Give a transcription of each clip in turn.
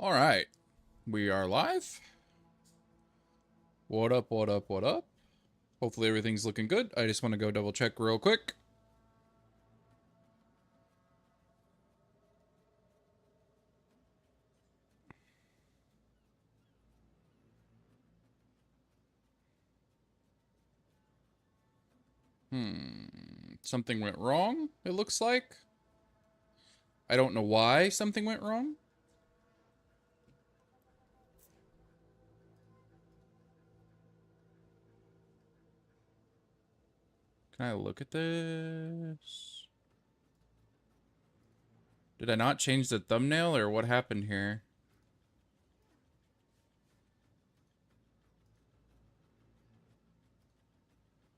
All right, we are live. What up, what up, what up? Hopefully everything's looking good. I just want to go double check real quick. Something went wrong, it looks like. I don't know why something went wrong. Can I look at this? Did I not change the thumbnail or what happened here?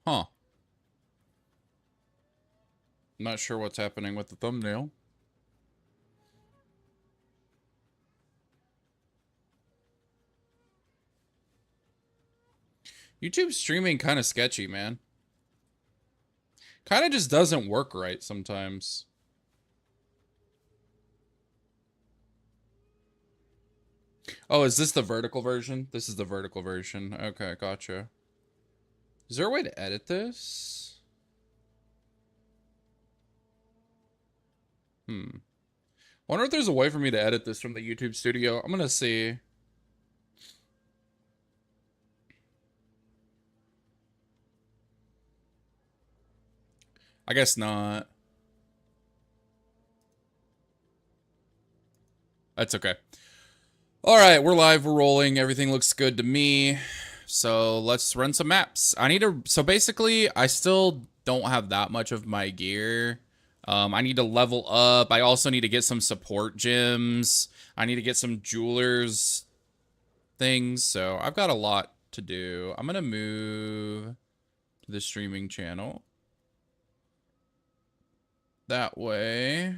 Huh. I'm not sure what's happening with the thumbnail. YouTube streaming kind of sketchy, man. Kind of just doesn't work right sometimes. Oh, is this the vertical version? This is the vertical version. Okay, gotcha. Is there a way to edit this? Wonder if there's a way for me to edit this from the YouTube studio. I'm gonna see. I guess not. That's okay. All right, we're live, we're rolling. Everything looks good to me. So let's run some maps. So basically, I still don't have that much of my gear. I need to level up. I also need to get some support gems. I need to get some jewelers things. So I've got a lot to do. I'm gonna move to the streaming channel. That way.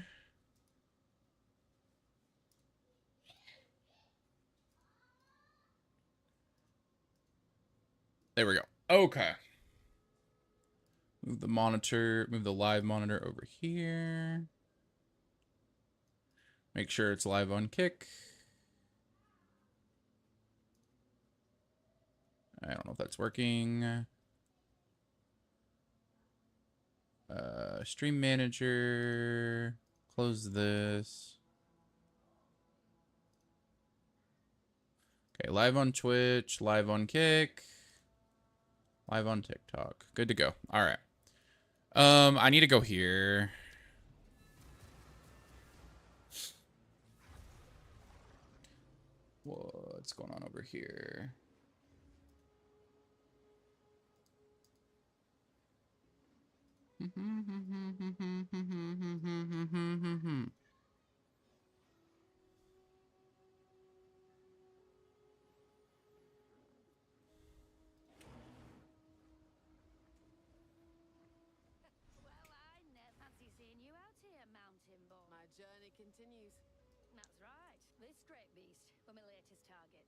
There we go. Okay. Move the live monitor over here. Make sure it's live on Kick. I don't know if that's working. Stream manager. Close this. Okay, live on Twitch, live on Kick, live on TikTok. Good to go. All right. I need to go here. What's going on over here? Continues. That's right. This great beast for my latest target.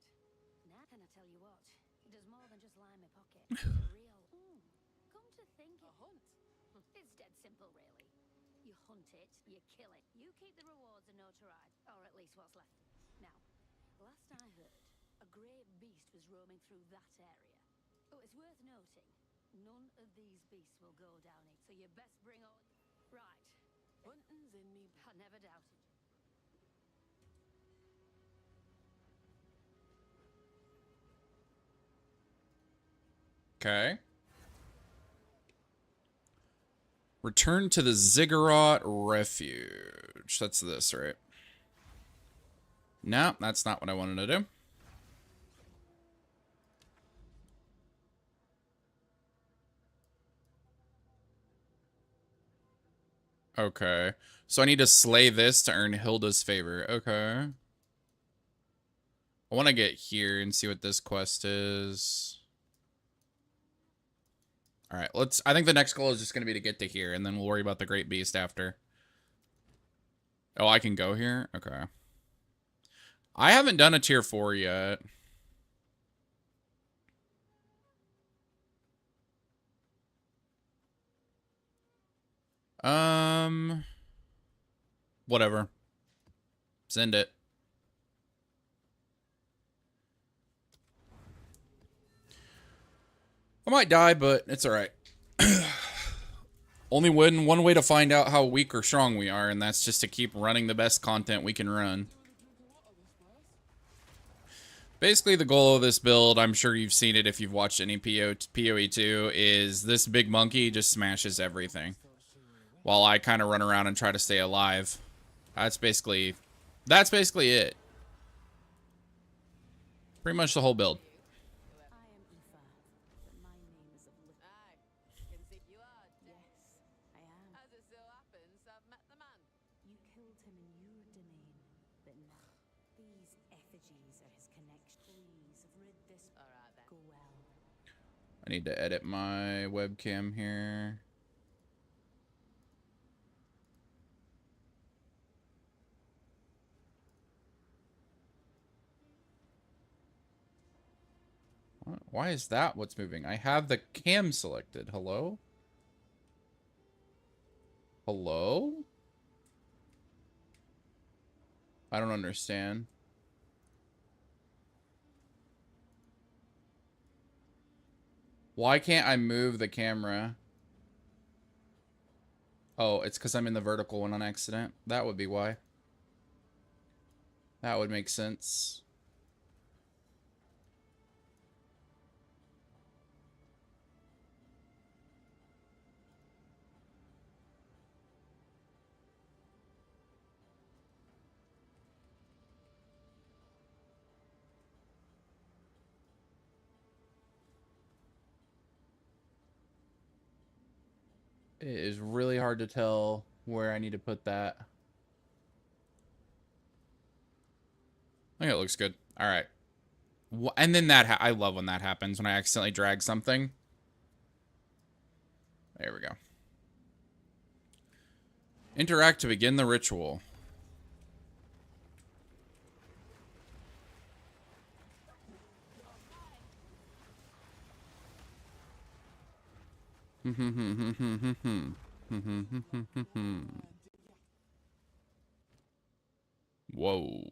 Now can I tell you what? It does more than just line my pocket. Real. Come to think a hunt. It's dead simple, really. You hunt it, you kill it. You keep the rewards and notoriety, or at least what's left. Now, last I heard, a great beast was roaming through that area. Oh, it's worth noting, none of these beasts will go down it, so you best bring all... Right. Hunting's in me. I never doubted. Okay. Return to the Ziggurat Refuge. That's this, right? No, that's not what I wanted to do. Okay. So I need to slay this to earn Hilda's favor. Okay. I want to get here and see what this quest is. All right, I think the next goal is just going to be to get to here, and then we'll worry about the Great Beast after. Oh, I can go here? Okay. I haven't done a tier 4 yet. Whatever. Send it. I might die, but it's alright. Only one way to find out how weak or strong we are, and that's just to keep running the best content we can run. Basically, the goal of this build, I'm sure you've seen it if you've watched any POE2, is this big monkey just smashes everything. While I kind of run around and try to stay alive. That's basically it. Pretty much the whole build. I am Aoife, but my name is of little. Aye, can see you are. Yes, I am. As it so happens, I've met the man. You killed him in your domain, but now these effigies are his connection. Please rid this. All right then. Go well. I need to edit my webcam here. Why is that what's moving? I have the cam selected. Hello? Hello? I don't understand. Why can't I move the camera? Oh, it's because I'm in the vertical one on accident. That would be why. That would make sense. It is really hard to tell where I need to put that. I think it looks good. All right. And then that, I love when that happens, when I accidentally drag something. There we go. Interact to begin the ritual. Whoa.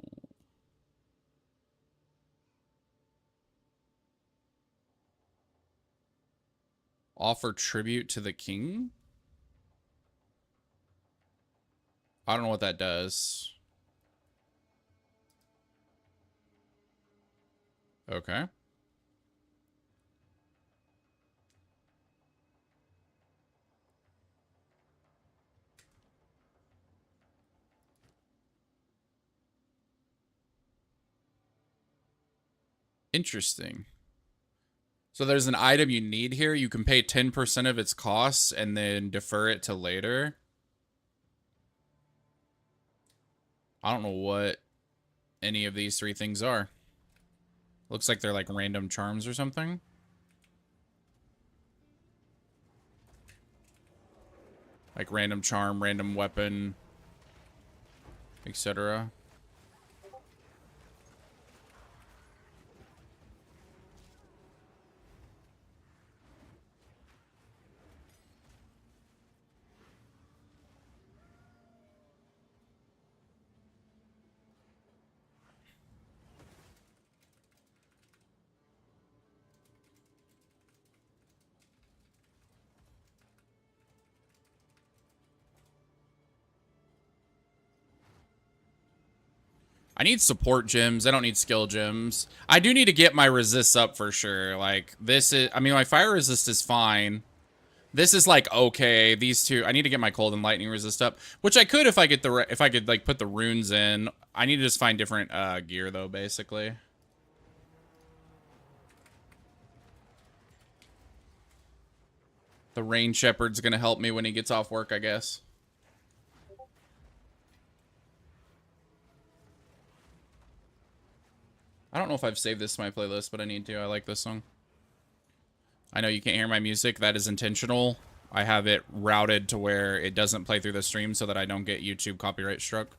Offer tribute to the king? I don't know what that does. Okay. Interesting. So there's an item you need here. You can pay 10% of its costs and then defer it to later. I don't know what any of these three things are. Looks like they're like random charms or something. Like random charm, random weapon, etc. I need support gems. I don't need skill gems. I do need to get my resists up for sure. Like, this is... I mean, my fire resist is fine. This is, like, okay. These two... I need to get my cold and lightning resist up. Which I could if I get the... If I could, like, put the runes in. I need to just find different gear, though, basically. The Rain Shepherd's gonna help me when he gets off work, I guess. I don't know if I've saved this to my playlist, but I need to. I like this song. I know you can't hear my music. That is intentional. I have it routed to where it doesn't play through the stream so that I don't get YouTube copyright struck.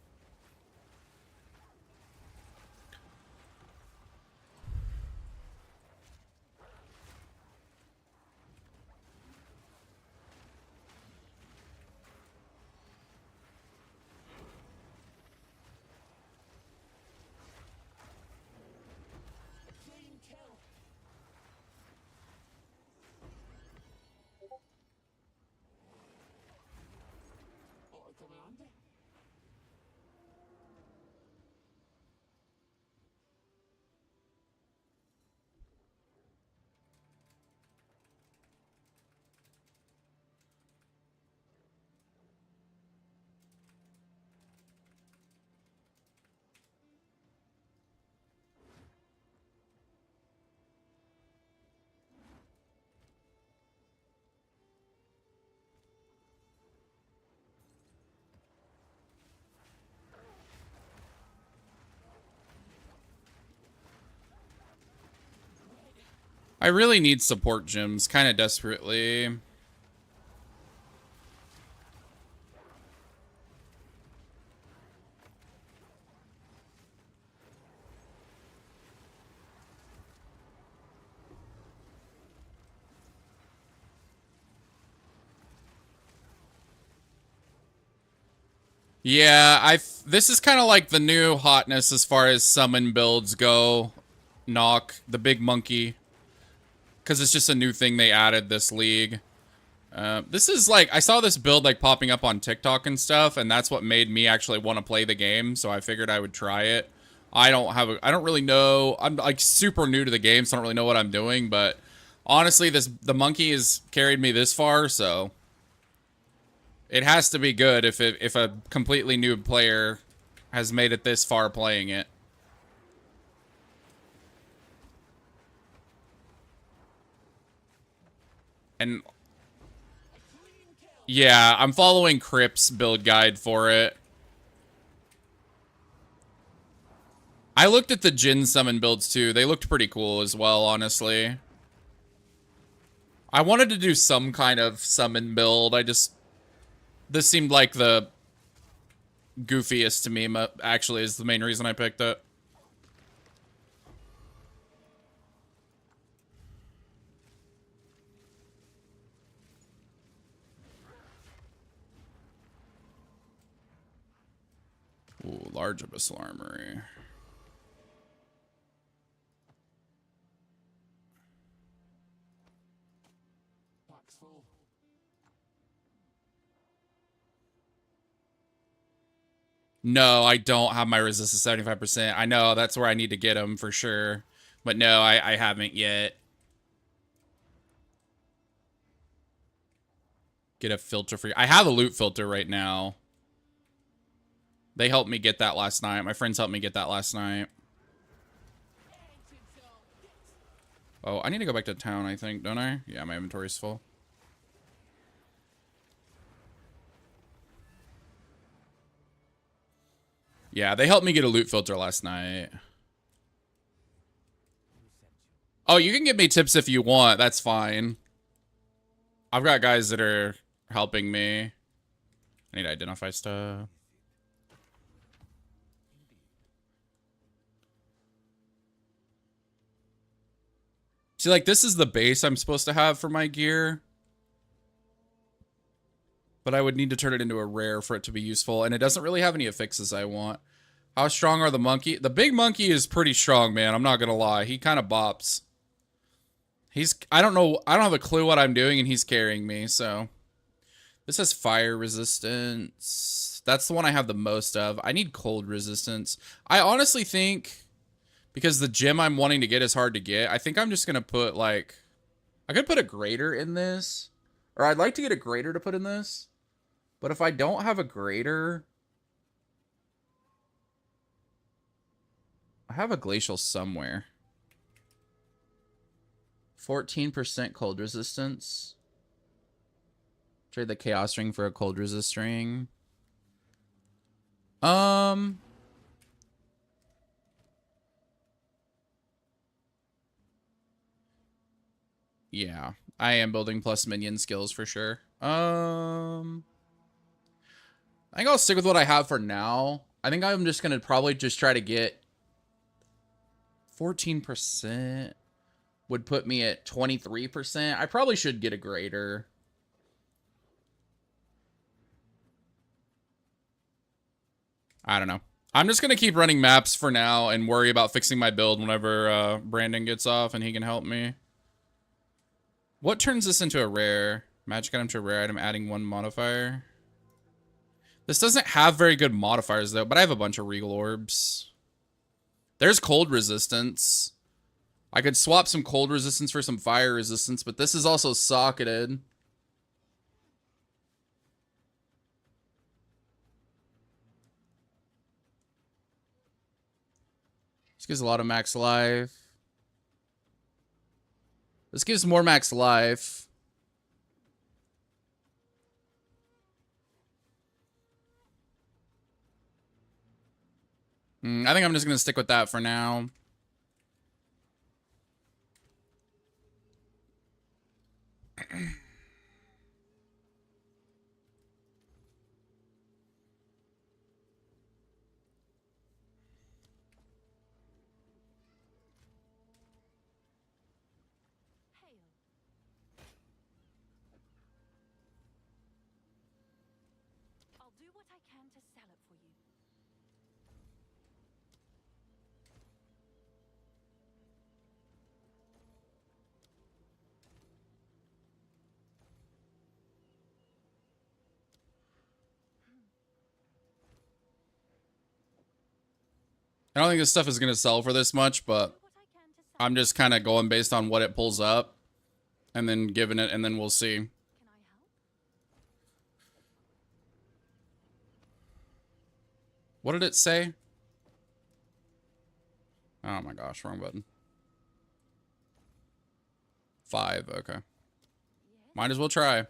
I really need support gems, kind of desperately. Yeah, this is kind of like the new hotness as far as summon builds go. Knock, the big monkey. Because it's just a new thing they added this league. This is like, I saw this build like popping up on TikTok and stuff, and that's what made me actually want to play the game, so I figured I would try it. I don't really know, I'm like super new to the game, so I don't really know what I'm doing, but honestly, the monkey has carried me this far, so it has to be good if a completely new player has made it this far playing it. And yeah, I'm following Crip's build guide for it. I looked at the Jin summon builds too. They looked pretty cool as well, honestly. I wanted to do some kind of summon build. This seemed like the goofiest to me, actually, is the main reason I picked it. Ooh, large abyssal armory. No, I don't have my resistance 75%. I know, that's where I need to get them for sure. But no, I haven't yet. Get a filter for you. I have a loot filter right now. They helped me get that last night. My friends helped me get that last night. Oh, I need to go back to town, I think, don't I? Yeah, my inventory's full. Yeah, they helped me get a loot filter last night. Oh, you can give me tips if you want. That's fine. I've got guys that are helping me. I need to identify stuff. See, like, this is the base I'm supposed to have for my gear. But I would need to turn it into a rare for it to be useful. And it doesn't really have any affixes I want. How strong are the monkey? The big monkey is pretty strong, man. I'm not going to lie. He kind of bops. I don't know. I don't have a clue what I'm doing, and he's carrying me, so. This has fire resistance. That's the one I have the most of. I need cold resistance. I honestly think, because the gem I'm wanting to get is hard to get, I think I'm just going to put, like, I could put a grater in this. Or I'd like to get a grater to put in this. But if I don't have a grater, I have a glacial somewhere. 14% cold resistance. Trade the chaos ring for a cold resist ring. Yeah, I am building plus minion skills for sure. I think I'll stick with what I have for now. I think I'm just gonna probably just try to get 14% would put me at 23%. I probably should get a grader. I don't know. I'm just gonna keep running maps for now and worry about fixing my build whenever Brandon gets off and he can help me. What turns this into a rare? Magic item to a rare item, adding one modifier. This doesn't have very good modifiers, though, but I have a bunch of Regal Orbs. There's cold resistance. I could swap some cold resistance for some fire resistance, but this is also socketed. This gives a lot of max life. This gives more max life. I think I'm just going to stick with that for now. I'll do what I can to sell it for you. I don't think this stuff is going to sell for this much, but I'm just kind of going based on what it pulls up and then giving it, and then we'll see. Can I help? What did it say? Oh my gosh, wrong button. 5, okay. Might as well try.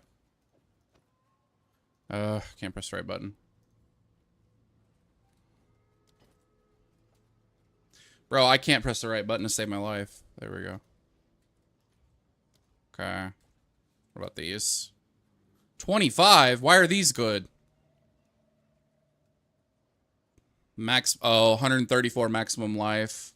Can't press the right button. Bro, I can't press the right button to save my life. There we go. Okay. What about these? 25? Why are these good? Max, oh, 134 maximum life.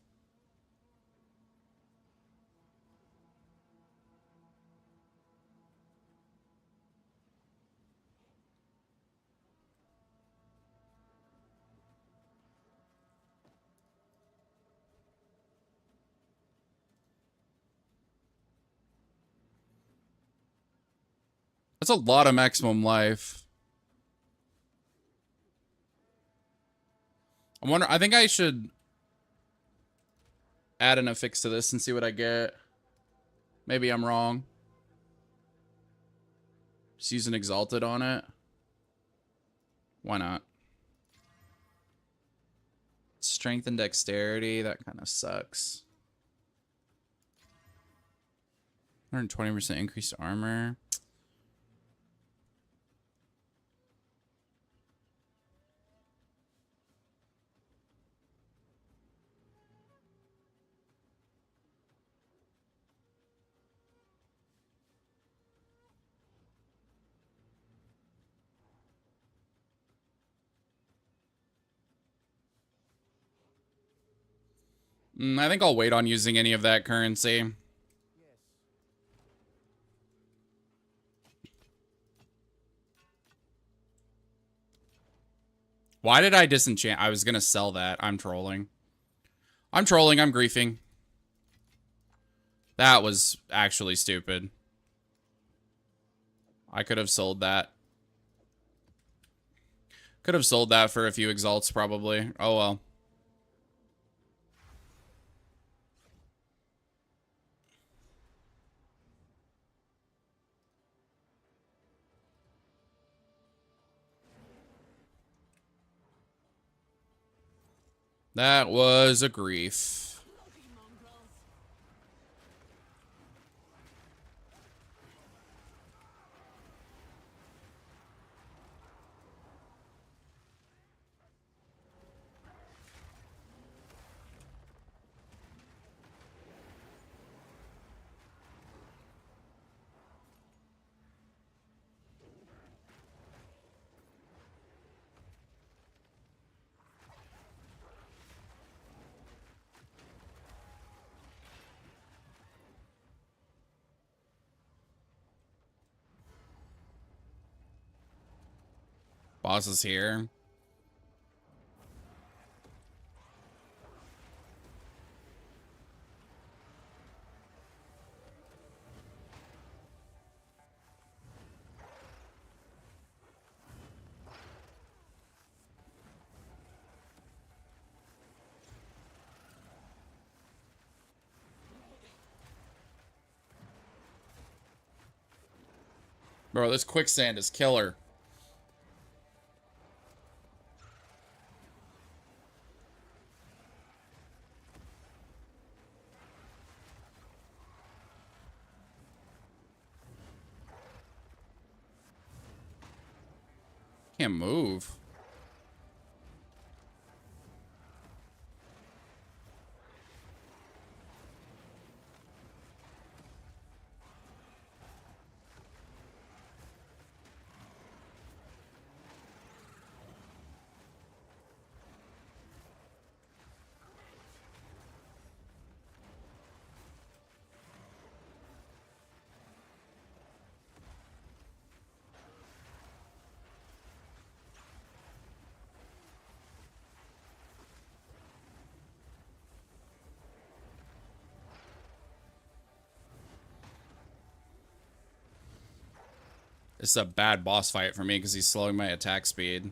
That's a lot of maximum life. I'm wondering, I think I should add an affix to this and see what I get. Maybe I'm wrong. Just use an exalted on it. Why not? Strength and dexterity, that kind of sucks. 120% increased armor. I think I'll wait on using any of that currency. Why did I disenchant? I was gonna sell that. I'm trolling. I'm trolling. I'm griefing. That was actually stupid. I could have sold that. Could have sold that for a few exalts, probably. Oh, well. That was a grief. Boss is here. Bro, this quicksand is killer. Can't move. This is a bad boss fight for me because he's slowing my attack speed.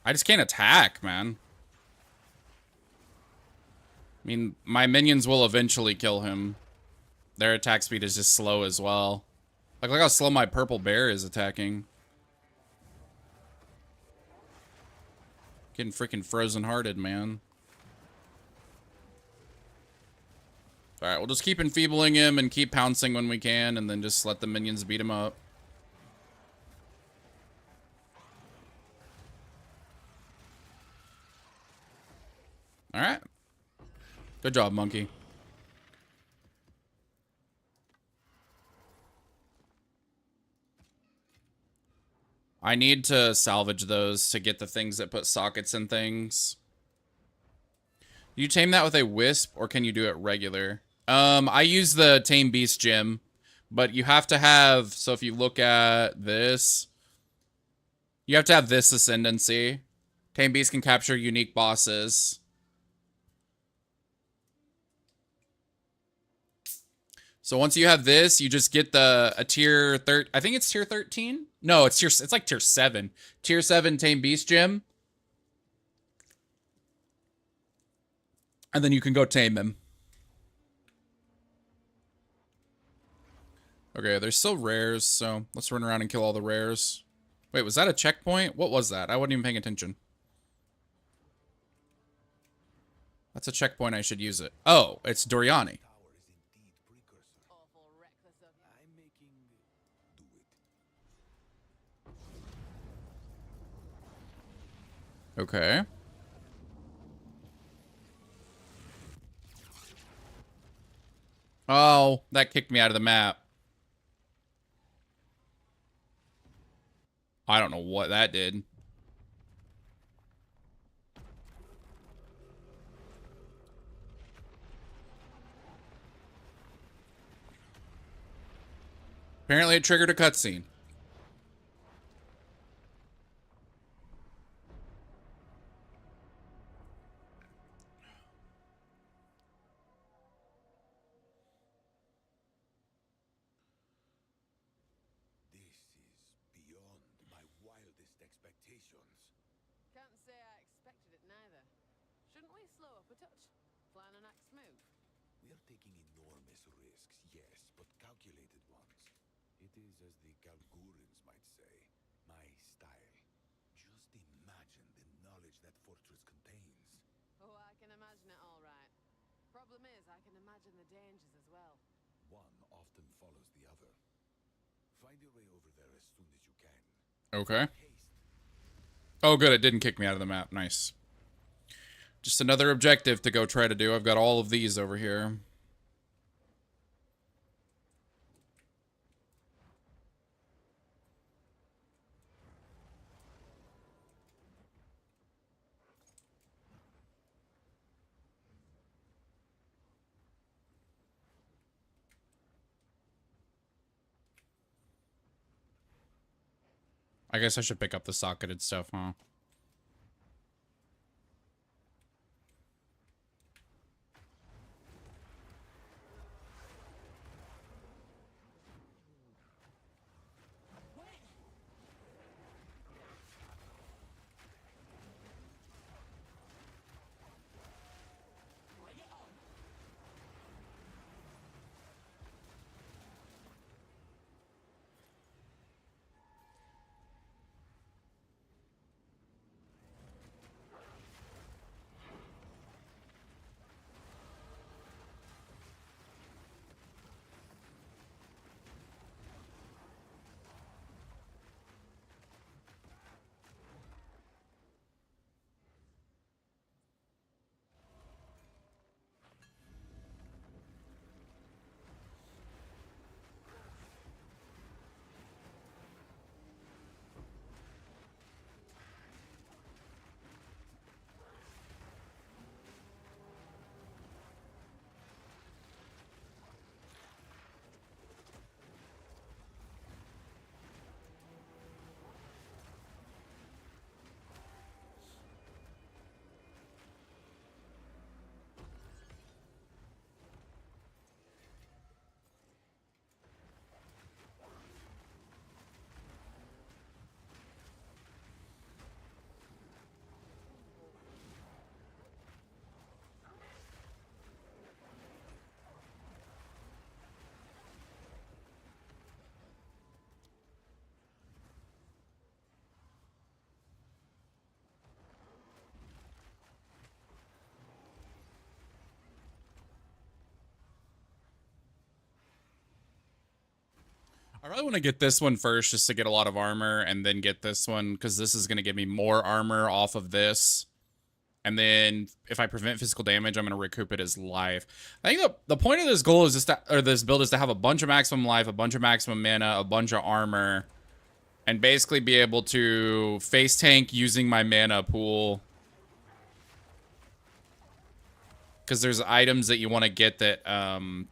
I just can't attack, man. I mean, my minions will eventually kill him. Their attack speed is just slow as well. Like, look how slow my purple bear is attacking. Getting freaking frozen hearted, man. Alright, we'll just keep enfeebling him and keep pouncing when we can, and then just let the minions beat him up. Alright. Good job, monkey. I need to salvage those to get the things that put sockets in things. You tame that with a wisp, or can you do it regular? I use the Tame Beast gem, but you have to have, so if you look at this, you have to have this ascendancy. Tame Beast can capture unique bosses. So once you have this, you just get a tier I think it's tier 13? No, it's like tier 7. Tier 7 Tame Beast gem. And then you can go tame him. Okay, there's still rares, so let's run around and kill all the rares. Wait, was that a checkpoint? What was that? I wasn't even paying attention. That's a checkpoint, I should use it. Oh, it's Doriani. Awful reckless of you. Okay. Oh, that kicked me out of the map. I don't know what that did. Apparently it triggered a cutscene. Can't say I expected it neither. Shouldn't we slow up a touch? Plan and act smooth. We are taking enormous risks, yes, but calculated ones. It is, as the Kalgurans might say, my style. Just imagine the knowledge that fortress contains. Oh, I can imagine it all right. Problem is, I can imagine the dangers as well. One often follows the other. Find your way over there as soon as you can. Okay. Haste. Oh, good. It didn't kick me out of the map. Nice. Just another objective to go try to do. I've got all of these over here. I guess I should pick up the socketed stuff, huh? I really want to get this one first just to get a lot of armor and then get this one because this is going to give me more armor off of this. And then if I prevent physical damage, I'm going to recoup it as life. I think the point of this goal is just to, or this build is to have a bunch of maximum life, a bunch of maximum mana, a bunch of armor, and basically be able to face tank using my mana pool. Because there's items that you want to get that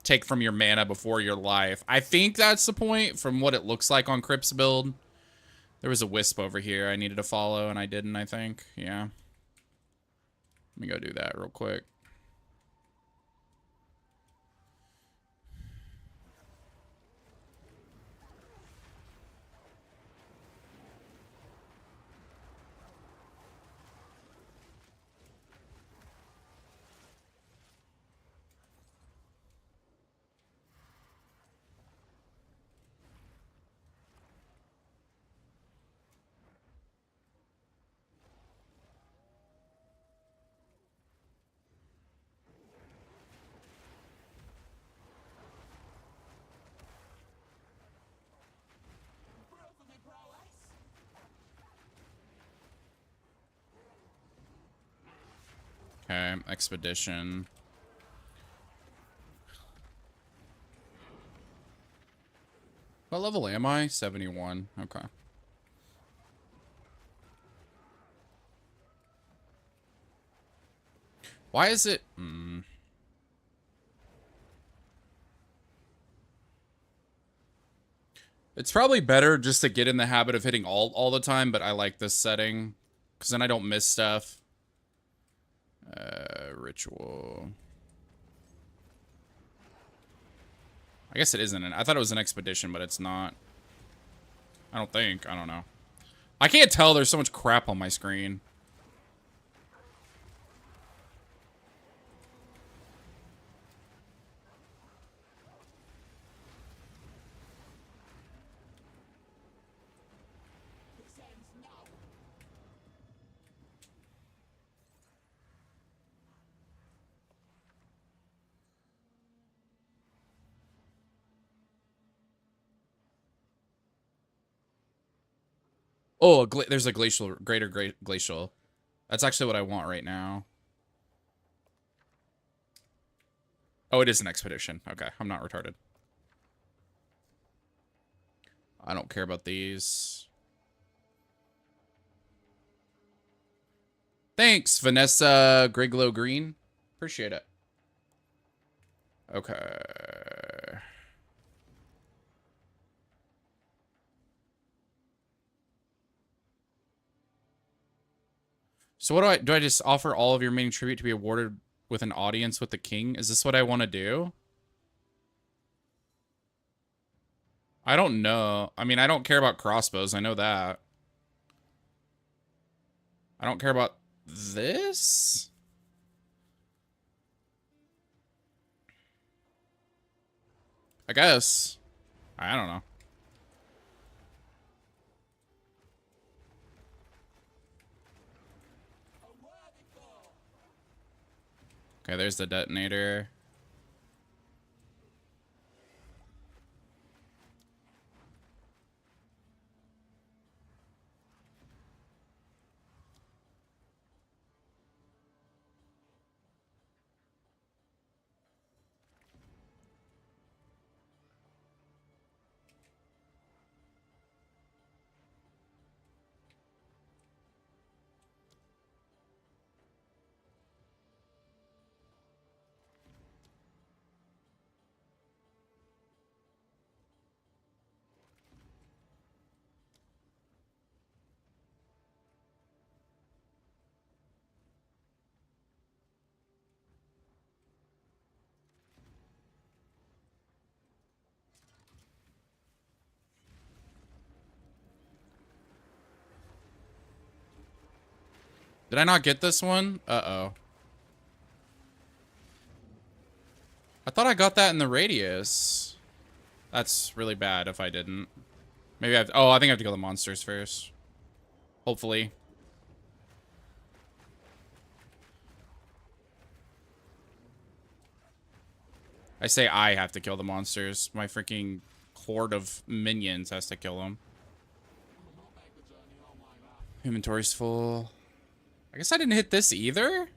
take from your mana before your life. I think that's the point from what it looks like on Crypt's build. There was a wisp over here I needed to follow, and I didn't, I think. Yeah. Let me go do that real quick. Okay, expedition. What level am I? 71. Okay. Why is it... It's probably better just to get in the habit of hitting all the time, but I like this setting. Because then I don't miss stuff. Ritual. I guess it isn't. I thought it was an expedition, but it's not. I don't think. I don't know. I can't tell. There's so much crap on my screen. Oh, there's a glacial, greater glacial. That's actually what I want right now. Oh, it is an expedition. Okay, I'm not retarded. I don't care about these. Thanks, Vanessa Griglow Green. Appreciate it. Okay. So what do I just offer all of your remaining tribute to be awarded with an audience with the king? Is this what I want to do? I don't know. I mean, I don't care about crossbows. I know that. I don't care about this. I guess. I don't know. Okay, there's the detonator. Did I not get this one? Uh-oh. I thought I got that in the radius. That's really bad if I didn't. Maybe I have... Oh, I think I have to kill the monsters first. Hopefully. I say I have to kill the monsters. My freaking horde of minions has to kill him. Inventory's full. I guess I didn't hit this either.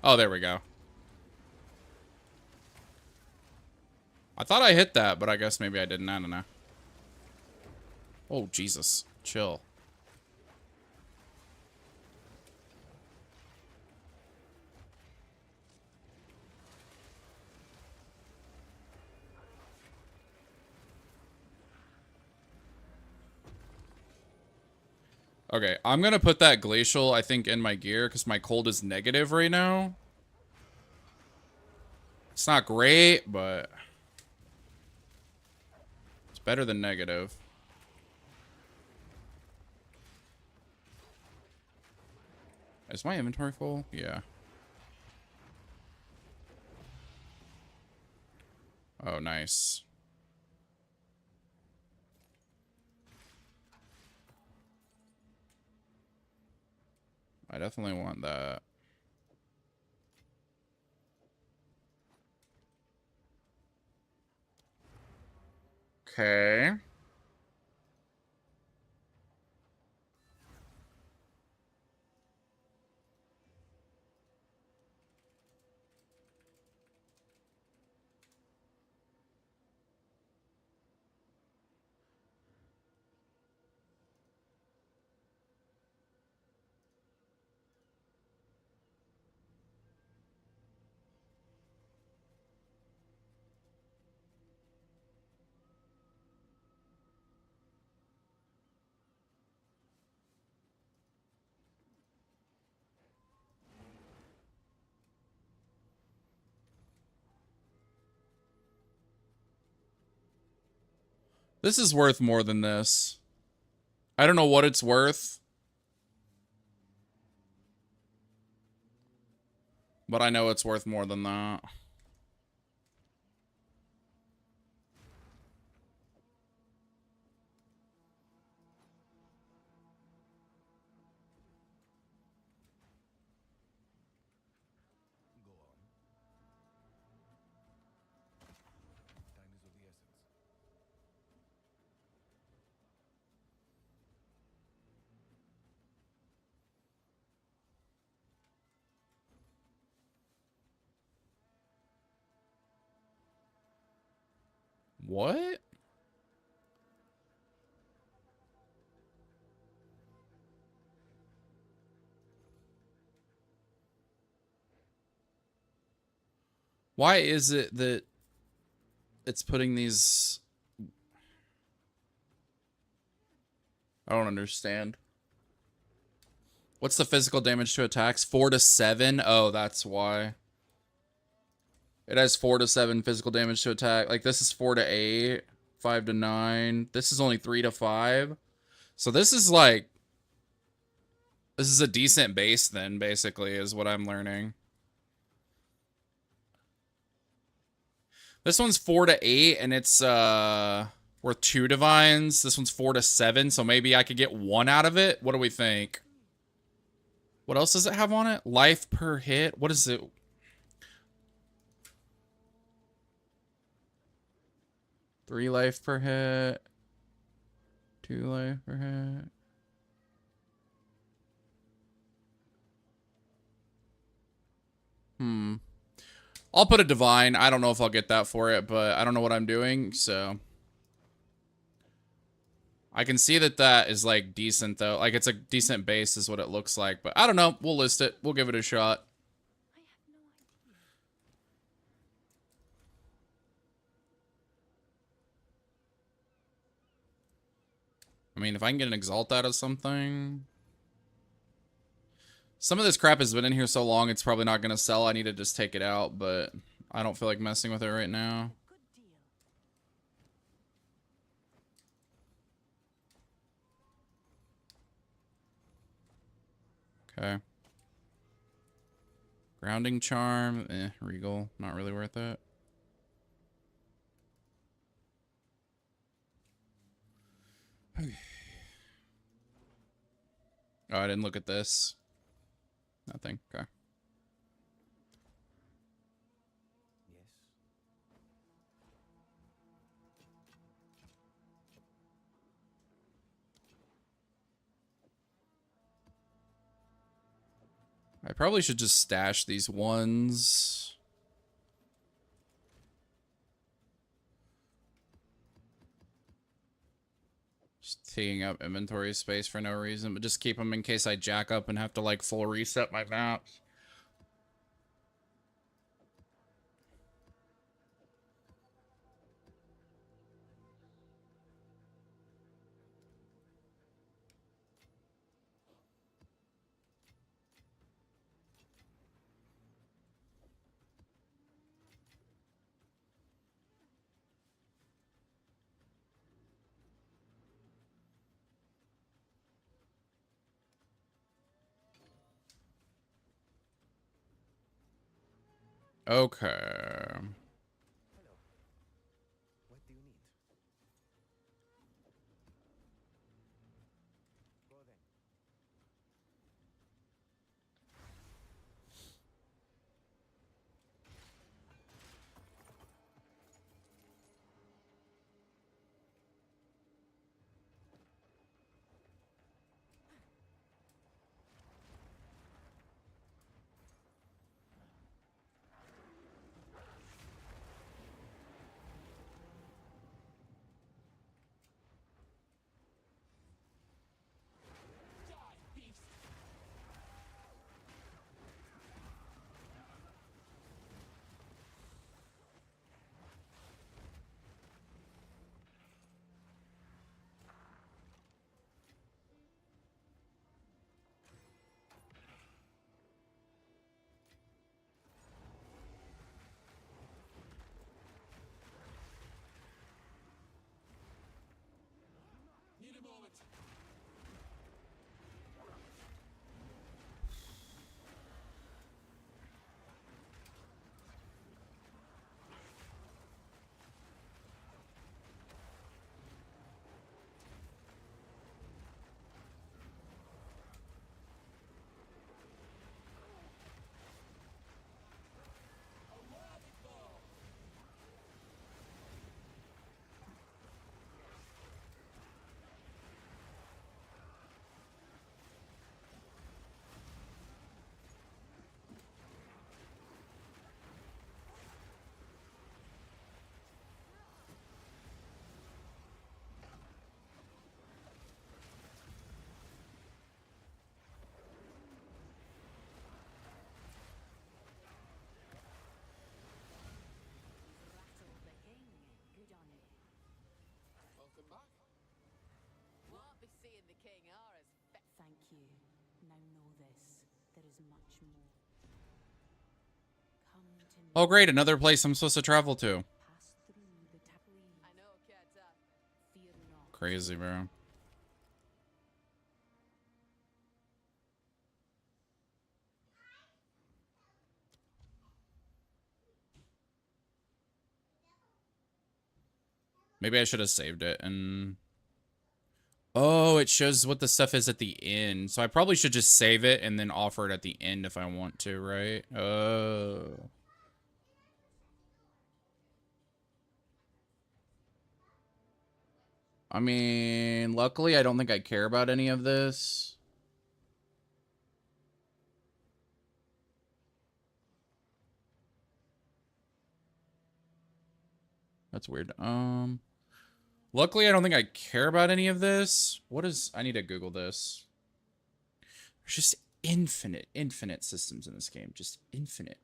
Oh, there we go. I thought I hit that, but I guess maybe I didn't. I don't know. Oh, Jesus. Chill. Okay, I'm gonna put that glacial, I think, in my gear because my cold is negative right now. It's not great, but it's better than negative. Is my inventory full? Yeah. Oh, nice. I definitely want that. Okay. This is worth more than this. I don't know what it's worth, but I know it's worth more than that. Go on. Time is of the essence. What? Why is it that it's putting these... I don't understand. What's the physical damage to attacks? 4 to 7? Oh, that's why. It has 4 to 7 physical damage to attack. Like, this is 4 to 8, 5 to 9. This is only 3 to 5. So this is like... This is a decent base then, basically, is what I'm learning. This one's 4 to 8, and it's worth 2 divines. This one's 4 to 7, so maybe I could get 1 out of it. What do we think? What else does it have on it? Life per hit? What is it? Three life per hit. 2 life per hit. I'll put a divine. I don't know if I'll get that for it, but I don't know what I'm doing, so. I can see that that is, like, decent, though. Like, it's a decent base is what it looks like, but I don't know. We'll list it. We'll give it a shot. I mean, if I can get an Exalt out of something... Some of this crap has been in here so long, it's probably not going to sell. I need to just take it out, but I don't feel like messing with it right now. Okay. Grounding Charm. Regal. Not really worth it. Okay. Oh, I didn't look at this. Nothing. Okay. Yes. I probably should just stash these ones. Just taking up inventory space for no reason, but just keep them in case I jack up and have to like full reset my maps. Okay. Hello. What do you need? Go then. Rattled the king. Good on you. Welcome back. Won't be seeing the king or his Thank you. Now know this. There is much more. Come to me. Oh, great. Another place I'm supposed to travel to. Pass through the please. I know, Keta. Fear not. Crazy, bro. Maybe I should have saved it and... Oh, it shows what the stuff is at the end. So I probably should just save it and then offer it at the end if I want to, right? Oh. I mean, luckily I don't think I care about any of this. That's weird. Luckily I don't think I care about any of this. What is... I need to Google this. There's just infinite systems in this game. Just infinite.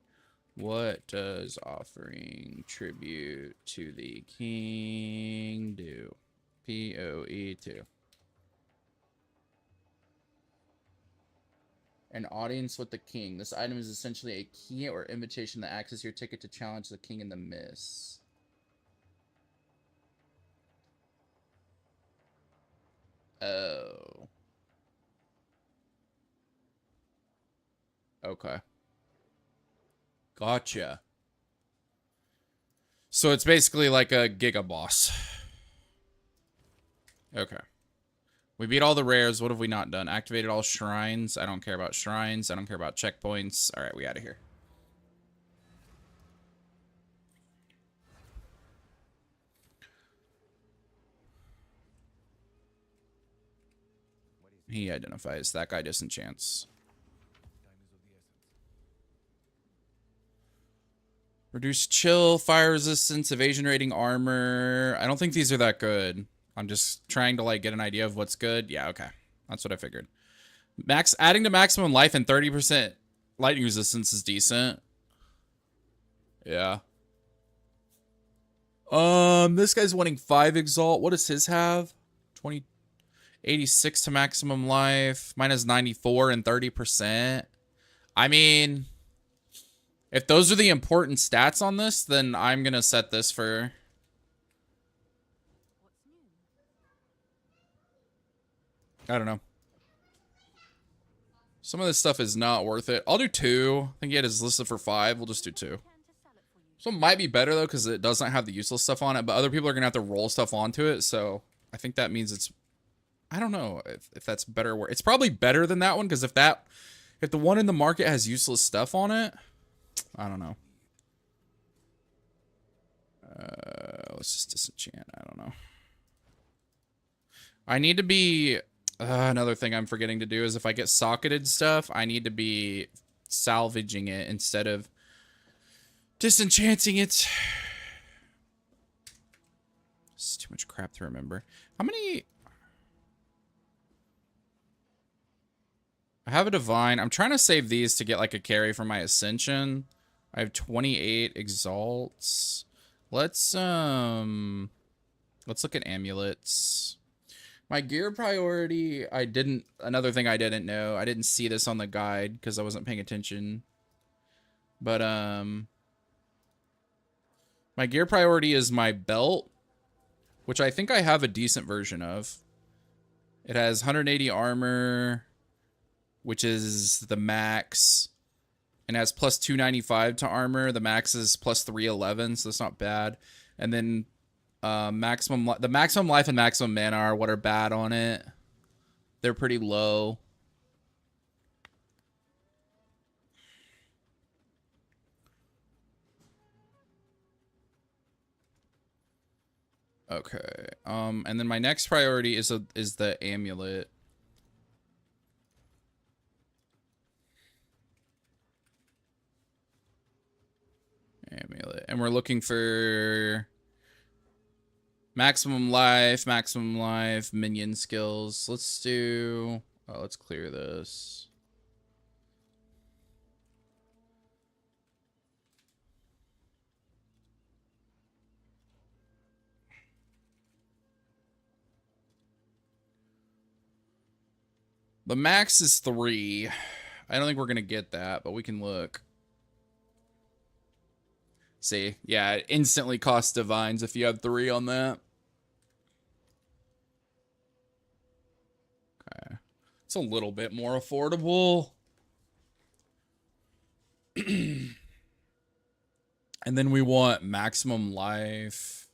What does offering tribute to the king do? POE2. An audience with the king. This item is essentially a key or invitation that acts as your ticket to challenge the king in the miss. Oh. Okay. Gotcha. So it's basically like a Giga Boss. Okay. We beat all the rares. What have we not done? Activated all shrines. I don't care about shrines. I don't care about checkpoints. All right, we out of here. He identifies. That guy disenchants. Time is of the essence. Reduce chill, fire resistance, evasion rating, armor. I don't think these are that good. I'm just trying to like get an idea of what's good. Yeah, okay. That's what I figured. Adding to maximum life and 30% lightning resistance is decent. Yeah. This guy's wanting 5 exalt. What does his have? 20 86 to maximum life. Mine has 94 and 30%. I mean, if those are the important stats on this, then I'm gonna set this for. I don't know. Some of this stuff is not worth it. I'll do 2. I think he had his listed for 5. We'll just do 2. So it might be better though, because it doesn't have the useless stuff on it, but other people are gonna have to roll stuff onto it, so I think that means it's. I don't know if that's better. It's probably better than that one, because if the one in the market has useless stuff on it, I don't know. Let's just disenchant. I don't know. I need to be. Another thing I'm forgetting to do is if I get socketed stuff, I need to be salvaging it instead of disenchanting it. It's too much crap to remember. How many? I have a divine. I'm trying to save these to get like a carry for my ascension. I have 28 exalts. Let's look at amulets. My gear priority, another thing I didn't know. I didn't see this on the guide because I wasn't paying attention. But my gear priority is my belt, which I think I have a decent version of. It has 180 armor, which is the max, and has plus 295 to armor. The max is plus 311, so that's not bad. And then the maximum life and maximum mana are what are bad on it. They're pretty low. Okay. And then my next priority is the amulet. And we're looking for maximum life, minion skills. Let's do. Oh, let's clear this. The max is 3. I don't think we're gonna get that, but we can look. See, yeah, it instantly costs divines if you have 3 on that. Okay. It's a little bit more affordable. And then we want maximum life.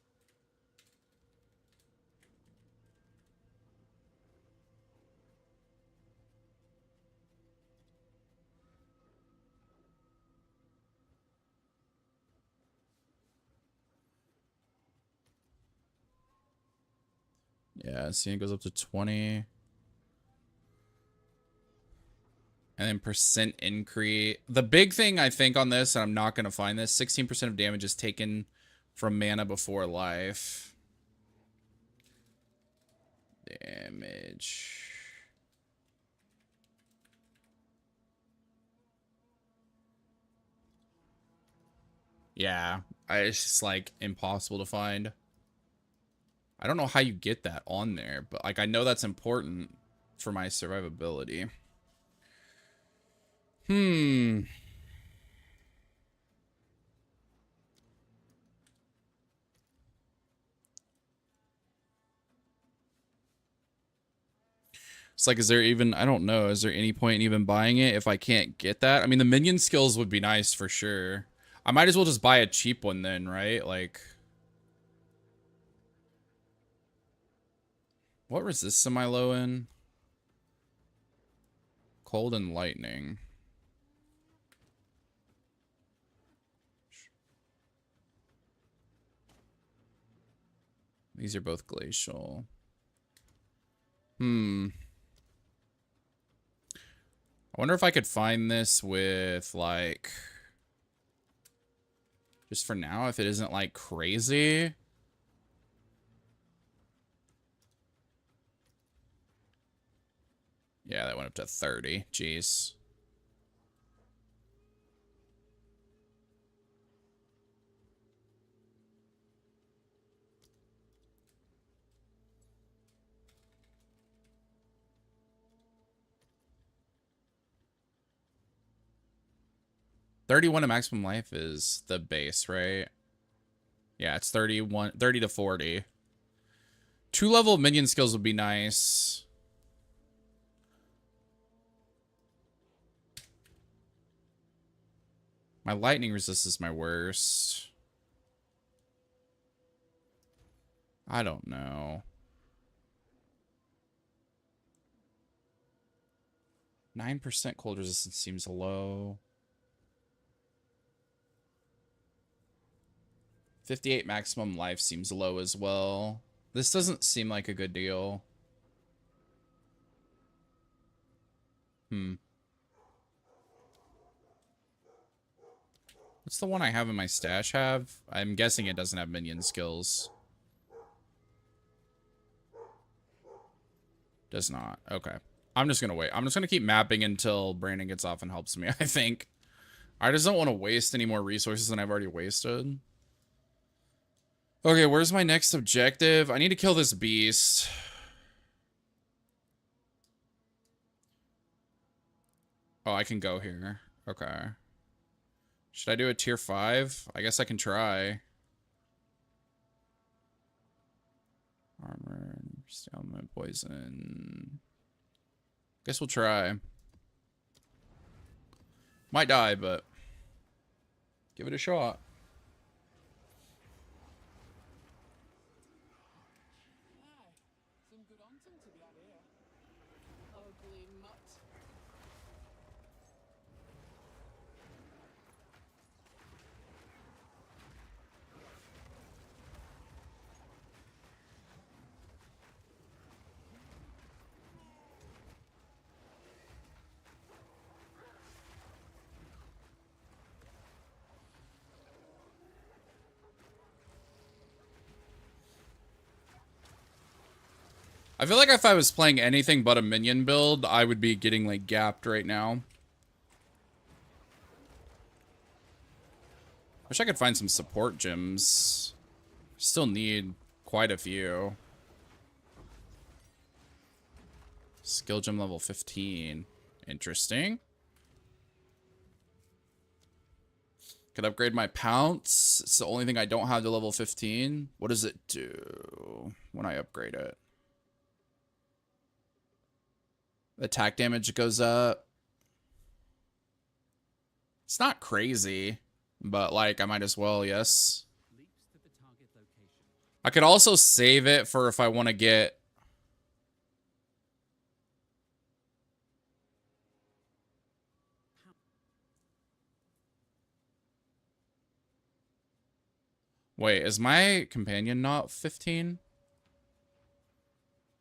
Yeah, see, it goes up to 20. And then percent increase. The big thing I think on this, and I'm not going to find this, 16% of damage is taken from mana before life. Damage. Yeah, it's just like impossible to find. I don't know how you get that on there, but like I know that's important for my survivability. It's like, is there even, I don't know, is there any point in even buying it if I can't get that? I mean, the minion skills would be nice for sure. I might as well just buy a cheap one then, right? Like, what resist am I low in? Cold and lightning. These are both glacial. I wonder if I could find this with, like, Just for now, if it isn't like crazy. Yeah, that went up to 30. Jeez. $31 to maximum life is the base, right? Yeah, it's 30 to 40. 2-level minion skills would be nice. My lightning resist is my worst. I don't know. 9% cold resistance seems low. 58 maximum life seems low as well. This doesn't seem like a good deal. What's the one I have in my stash have? I'm guessing it doesn't have minion skills. Does not. Okay. I'm just gonna wait. I'm just gonna keep mapping until Brandon gets off and helps me, I think. I just don't want to waste any more resources than I've already wasted. Okay, where's my next objective? I need to kill this beast. Oh, I can go here. Okay. Should I do a tier 5? I guess I can try. Armor, stalment, poison. Guess we'll try. Might die, but give it a shot. Some good hunting to be had here. Ugly mutt. I feel like if I was playing anything but a minion build, I would be getting, like, gapped right now. Wish I could find some support gems. Still need quite a few. Skill gem level 15. Interesting. Could upgrade my pounce. It's the only thing I don't have to level 15. What does it do when I upgrade it? Attack damage goes up. It's not crazy, but like I might as well, yes. I could also save it for if I want to get... Wait, is my companion not 15?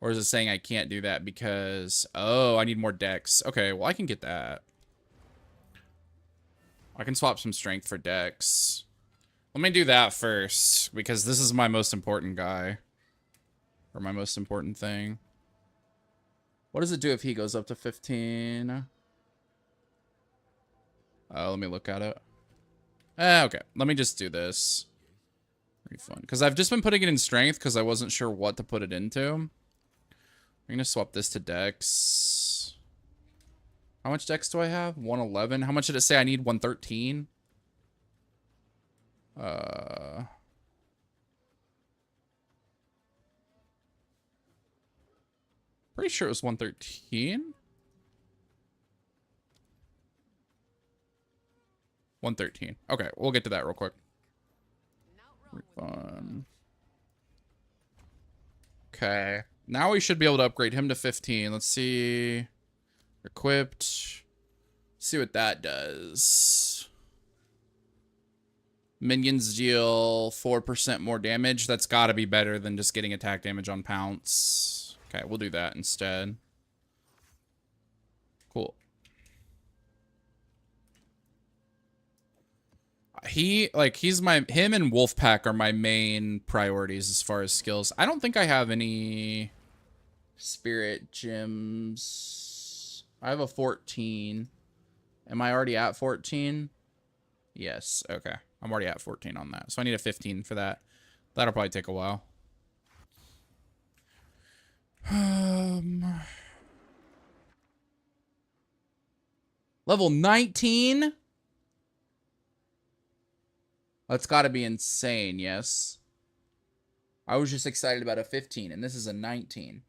Or is it saying I can't do that because... Oh, I need more dex. Okay, well, I can get that. I can swap some strength for dex. Let me do that first, because this is my most important guy. Or my most important thing. What does it do if he goes up to 15? Let me look at it. Okay, let me just do this. Refund. Because I've just been putting it in strength because I wasn't sure what to put it into. I'm going to swap this to dex. How much dex do I have? 111. How much did it say I need? 113? Pretty sure it was 113. 113. Okay, we'll get to that real quick. Refund. Okay. Now we should be able to upgrade him to 15. Let's see. Equipped. See what that does. Minions deal 4% more damage. That's got to be better than just getting attack damage on pounce. Okay, we'll do that instead. Cool. He's him and Wolfpack are my main priorities as far as skills. I don't think I have any spirit gems. I have a 14. Am I already at 14? Yes. Okay. I'm already at 14 on that. So I need a 15 for that. That'll probably take a while. Level 19? That's got to be insane, yes. I was just excited about a 15, and this is a 19.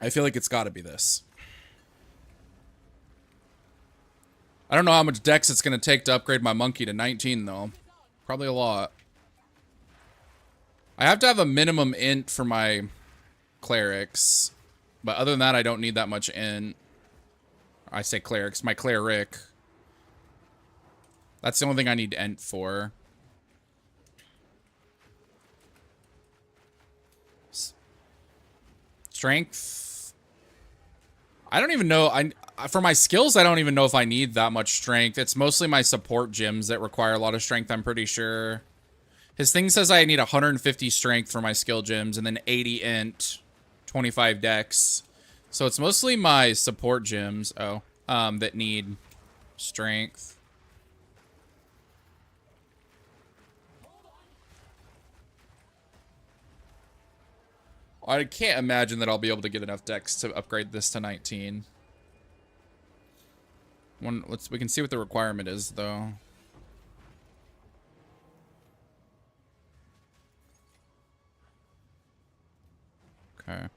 I feel like it's got to be this. I don't know how much dex it's going to take to upgrade my monkey to 19, though. Probably a lot. I have to have a minimum int for my clerics. But other than that, I don't need that much int. I say clerics. My cleric. That's the only thing I need int for. Strength. I don't even know. For my skills, I don't even know if I need that much strength. It's mostly my support gems that require a lot of strength, I'm pretty sure. His thing says I need 150 strength for my skill gems and then 80 int, 25 dex. So it's mostly my support gems, that need strength. I can't imagine that I'll be able to get enough dex to upgrade this to 19. We can see what the requirement is, though. Okay.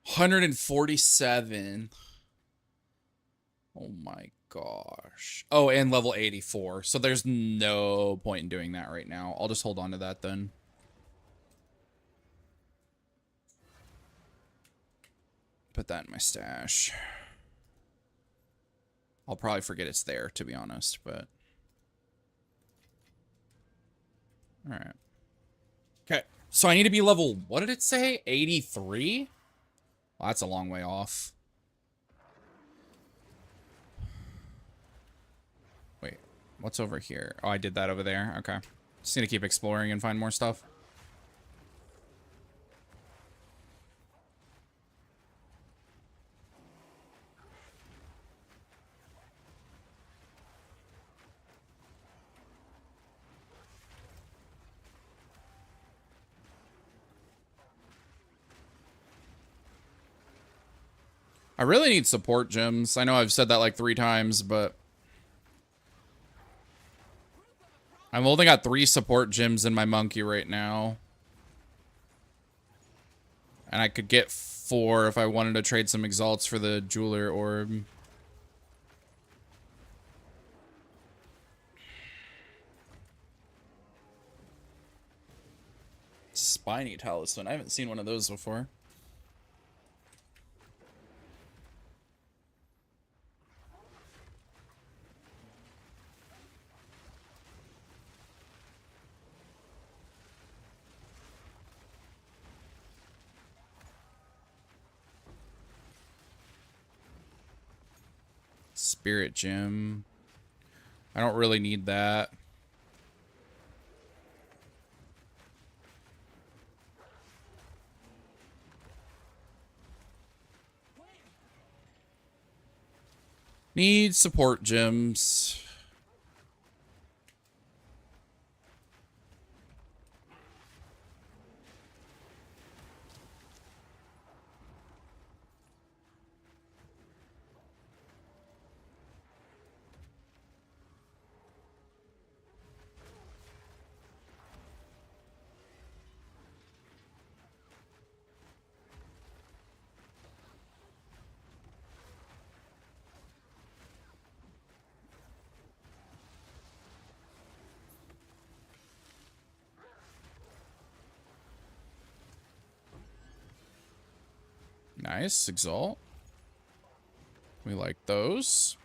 $147. Oh my gosh. Oh, and level 84. So there's no point in doing that right now. I'll just hold on to that then. Put that in my stash. I'll probably forget it's there, to be honest, but... Alright. Okay, so I need to be level... What did it say? 83? Well, that's a long way off. Wait, what's over here? Oh, I did that over there. Okay. Just need to keep exploring and find more stuff. I really need support gems. I know I've said that like 3 times, but... I've only got 3 support gems in my monkey right now. And I could get 4 if I wanted to trade some exalts for the jeweler orb. Spiny talisman. I haven't seen one of those before. Spirit gem. I don't really need that. Need support gems. Nice, exalt. We like those.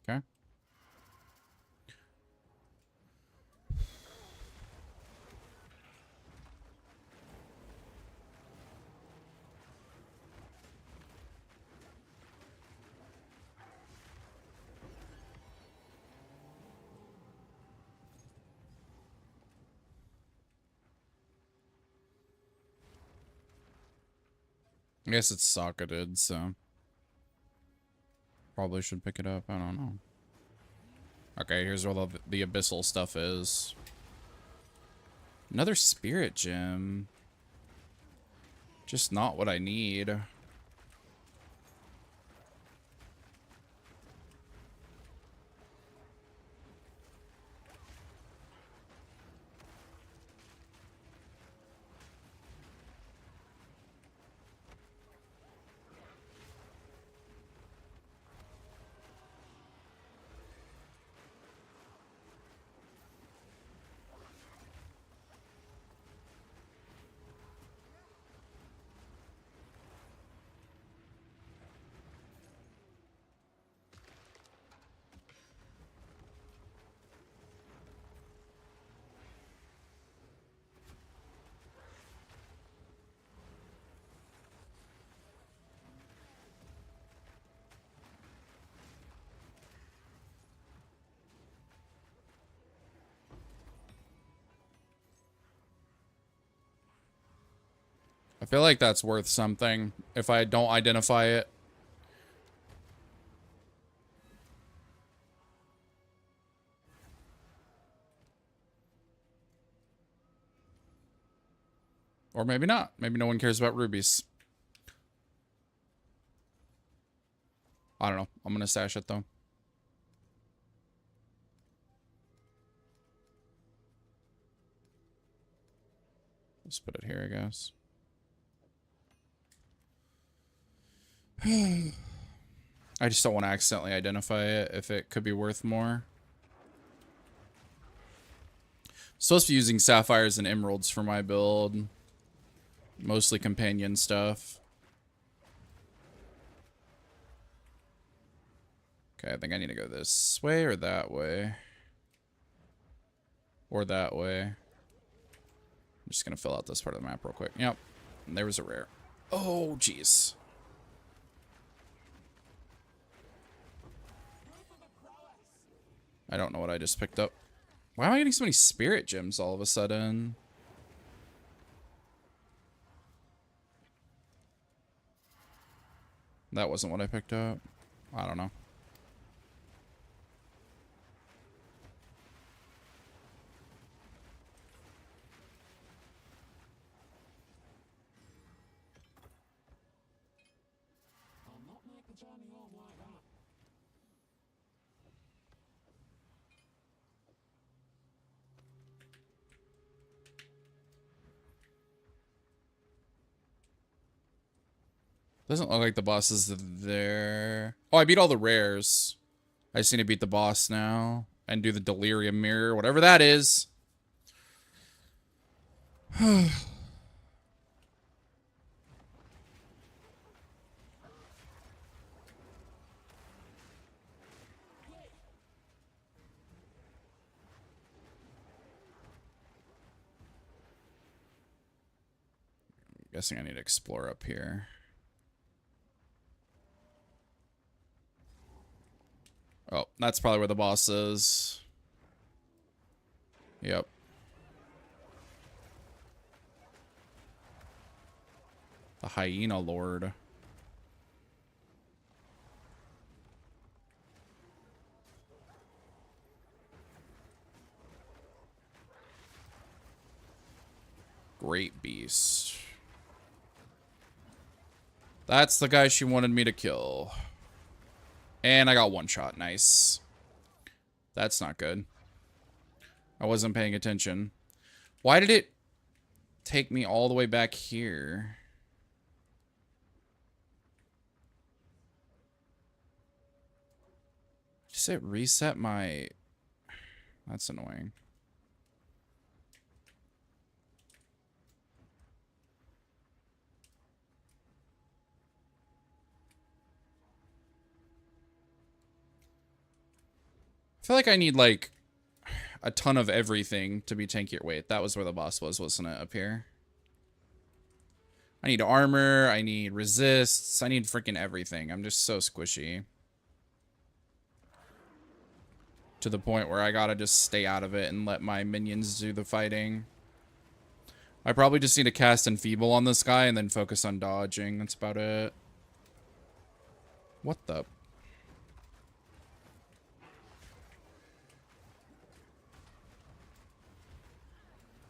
Okay. I guess it's socketed, so probably should pick it up. I don't know. Okay, here's where the abyssal stuff is. Another spirit gem. Just not what I need. I feel like that's worth something if I don't identify it. Or maybe not. Maybe no one cares about rubies. I don't know. I'm gonna stash it though. Let's put it here, I guess. I just don't want to accidentally identify it if it could be worth more. Supposed to be using sapphires and emeralds for my build. Mostly companion stuff. Okay, I think I need to go this way or that way. Or that way. I'm just gonna fill out this part of the map real quick. Yep. And there was a rare. Oh, jeez. I don't know what I just picked up. Why am I getting so many spirit gems all of a sudden? That wasn't what I picked up. I don't know. Doesn't look like the boss is there. Oh, I beat all the rares. I just need to beat the boss now. And do the delirium mirror, whatever that is. Guessing I need to explore up here. Oh, that's probably where the boss is. Yep. The Hyena Lord. Great Beast. That's the guy she wanted me to kill. And I got one shot. Nice. That's not good. I wasn't paying attention. Why did it take me all the way back here? Just it reset my... That's annoying. feel like I need, like, a ton of everything to be tankier. Wait, that was where the boss was, wasn't it? Up here. I need armor. I need resists. I need freaking everything. I'm just so squishy. To the point where I gotta just stay out of it and let my minions do the fighting. I probably just need to cast Enfeeble on this guy and then focus on dodging. That's about it. What the?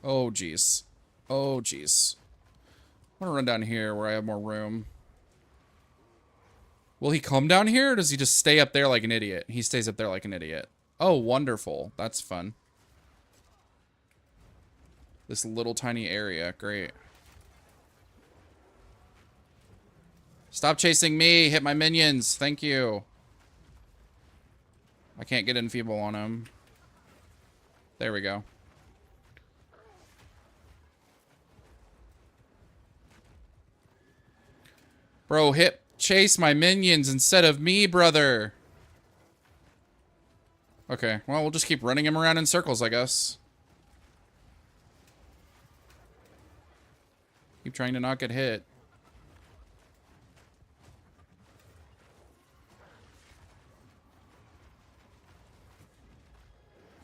Oh, jeez. Oh, jeez. I'm gonna run down here where I have more room. Will he come down here, or does he just stay up there like an idiot? He stays up there like an idiot. Oh, wonderful. That's fun. This little tiny area. Great. Stop chasing me. Hit my minions. Thank you. I can't get Enfeeble on him. There we go. Bro, chase my minions instead of me, brother. Okay, well, we'll just keep running him around in circles, I guess. Keep trying to not get hit.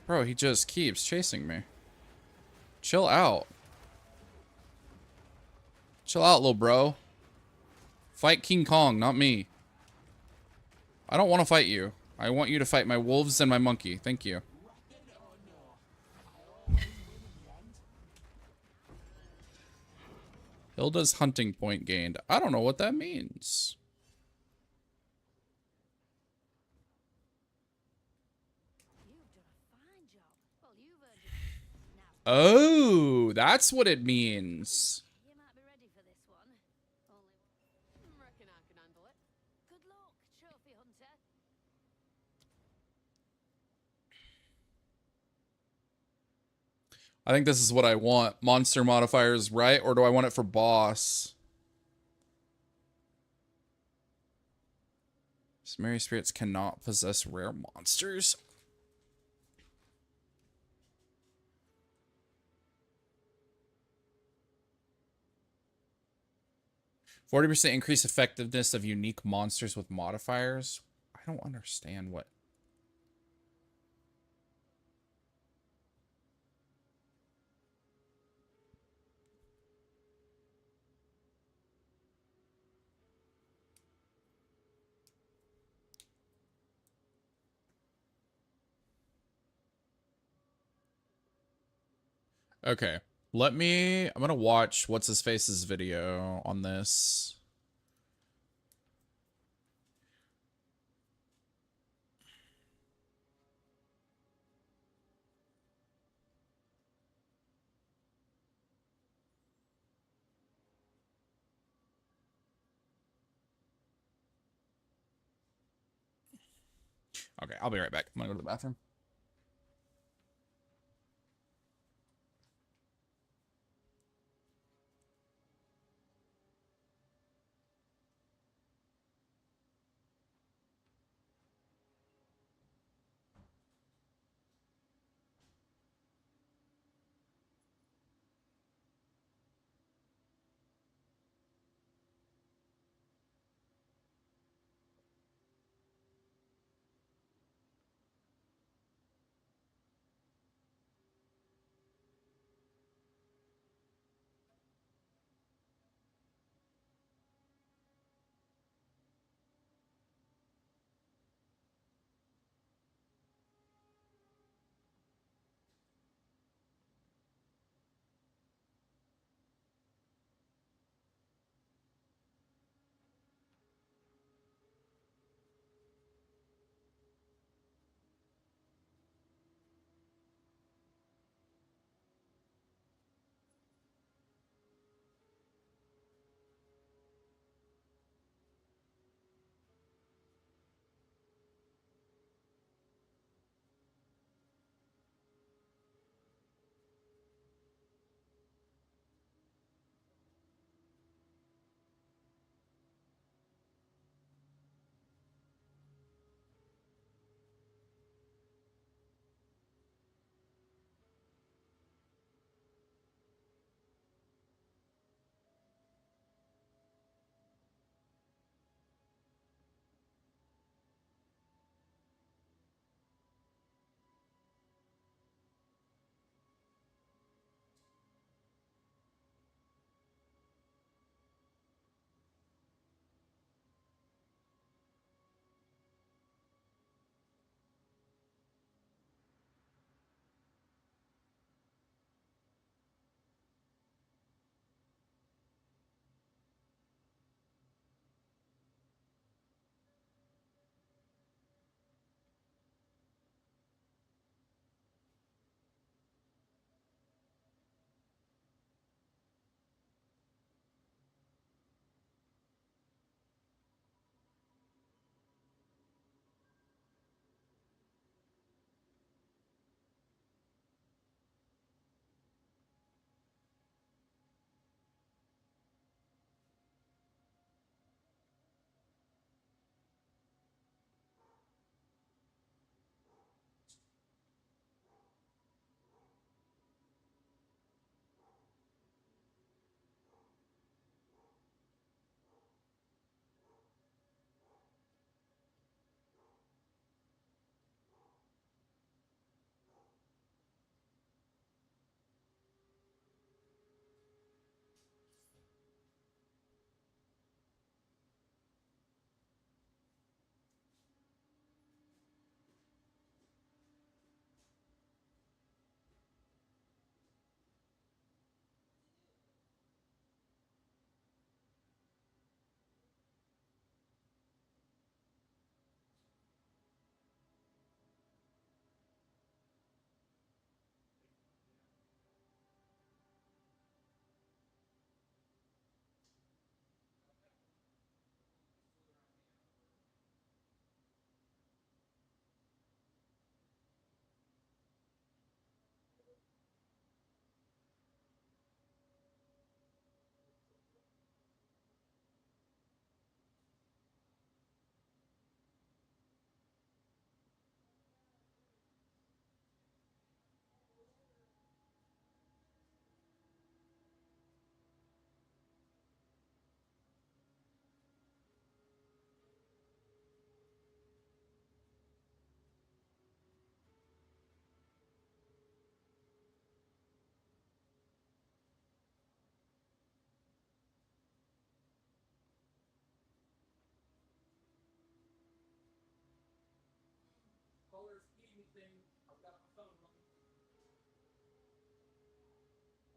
Bro, he just keeps chasing me. Chill out. Chill out, little bro. Fight King Kong, not me. I don't want to fight you. I want you to fight my wolves and my monkey. Thank you. Hilda's hunting point gained. I don't know what that means. You've done a fine job. Well, you've earned it. Now, Oh, that's what it means. you might be ready for this one. Only Reckon I can handle it. good luck, trophy hunter. I think this is what I want. Monster modifiers, right? Or do I want it for boss? Mary spirits cannot possess rare monsters. %40 increase effectiveness of unique monsters with modifiers. I don't understand what. Okay. I'm gonna watch what's his face's video on this. Okay, I'll be right back. I'm gonna go to the bathroom.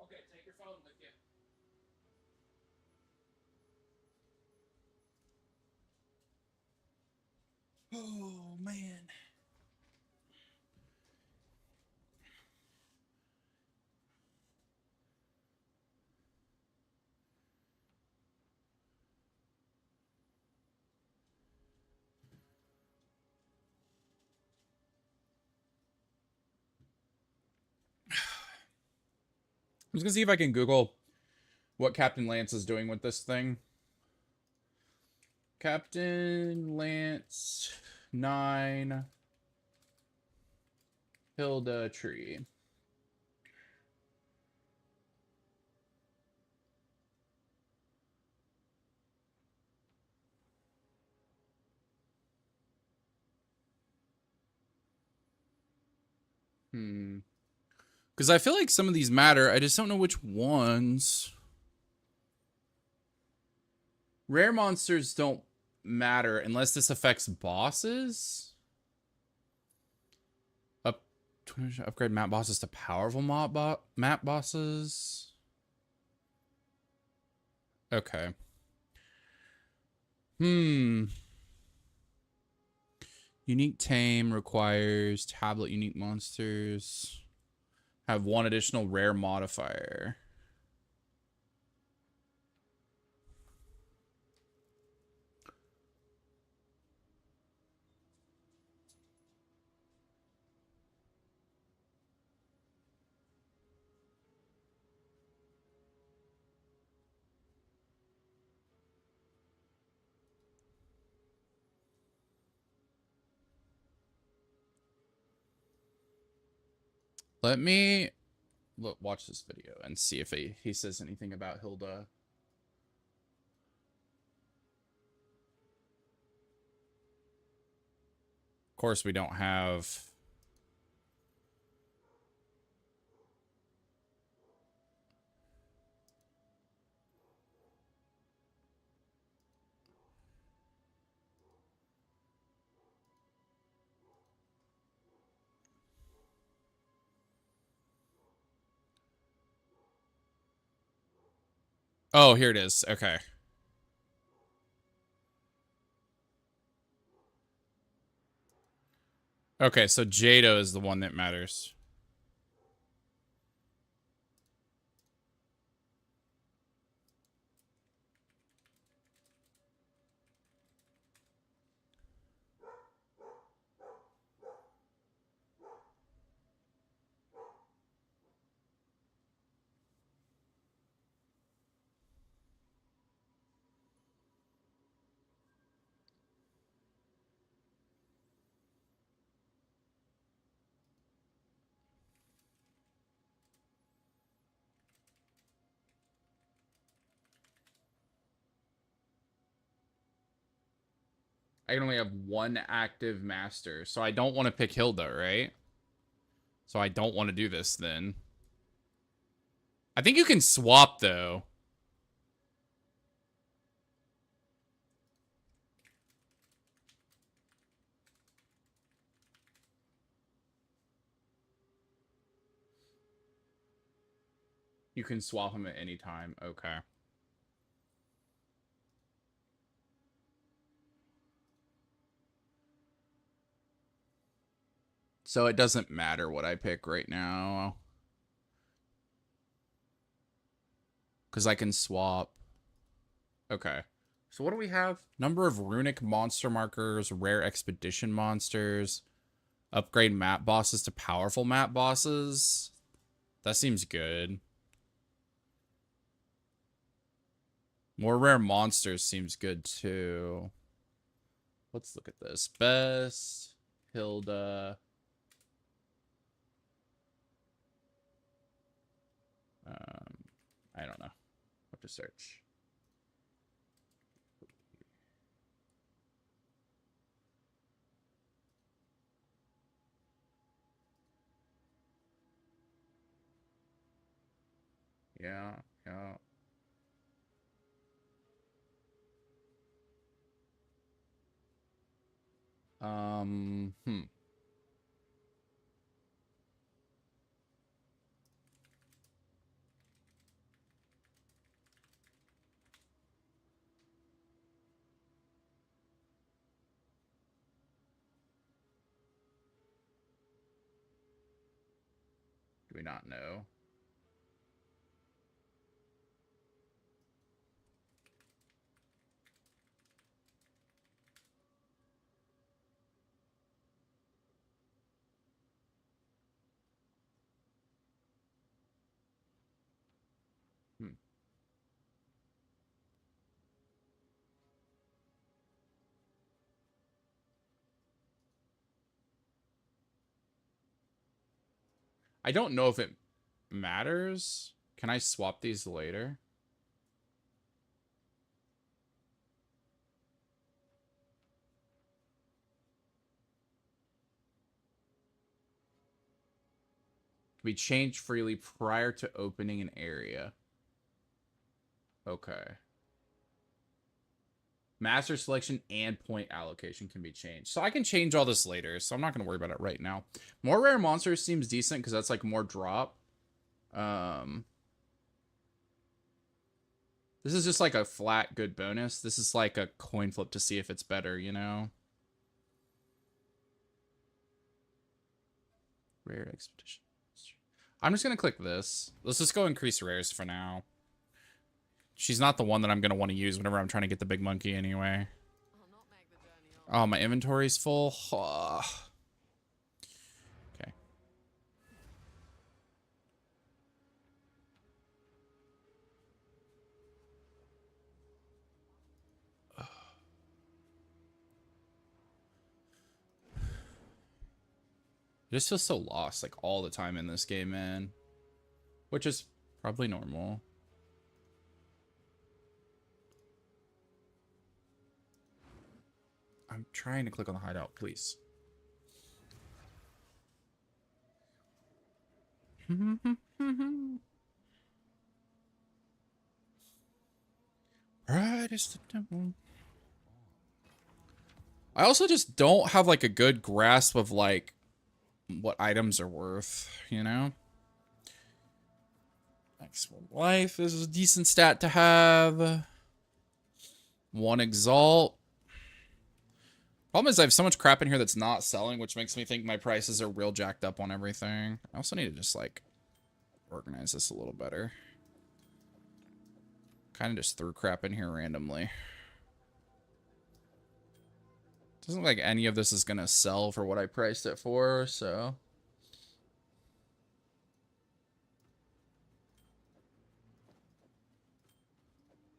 Okay, take your phone with you. Oh, man. I'm just gonna see if I can Google what Captain Lance is doing with this thing. Captain Lance 9 Hilda Tree. Because I feel like some of these matter. I just don't know which ones. Rare monsters don't matter unless this affects bosses. Upgrade map bosses to powerful map bosses. Okay. Unique tame requires tablet unique monsters. Have one additional rare modifier. Let me watch this video and see if he says anything about Hilda. Of course, we don't have... Oh, here it is. Okay. Okay, so Jado is the one that matters. I can only have one active master, so I don't want to pick Hilda, right? So I don't want to do this then. I think you can swap, though. You can swap him at any time. Okay. So it doesn't matter what I pick right now. Because I can swap. Okay. So what do we have? Number of runic monster markers, rare expedition monsters, upgrade map bosses to powerful map bosses. That seems good. More rare monsters seems good too. Let's look at this. Best Hilda. I don't know what to search. Yeah, yeah. Hmm. Do we not know? Hmm. I don't know if it matters. Can I swap these later? Can be changed freely prior to opening an area. Okay. Master selection and point allocation can be changed. So I can change all this later, so I'm not going to worry about it right now. More rare monsters seems decent because that's like more drop. This is just like a flat good bonus. This is like a coin flip to see if it's better, you know? Rare expedition. I'm just going to click this. Let's just go increase rares for now. She's not the one that I'm going to want to use whenever I'm trying to get the big monkey anyway. I'll not make the journey home. Oh, my inventory's full. Okay. I just feel so lost like all the time in this game, man. Which is probably normal. I'm trying to click on the hideout, please. Brightest of temple. I also just don't have like a good grasp of like what items are worth, you know? Maximum life is a decent stat to have. 1 exalt. Problem is I have so much crap in here that's not selling, which makes me think my prices are real jacked up on everything. I also need to just like organize this a little better. Kind of just threw crap in here randomly. Doesn't look like any of this is going to sell for what I priced it for, so...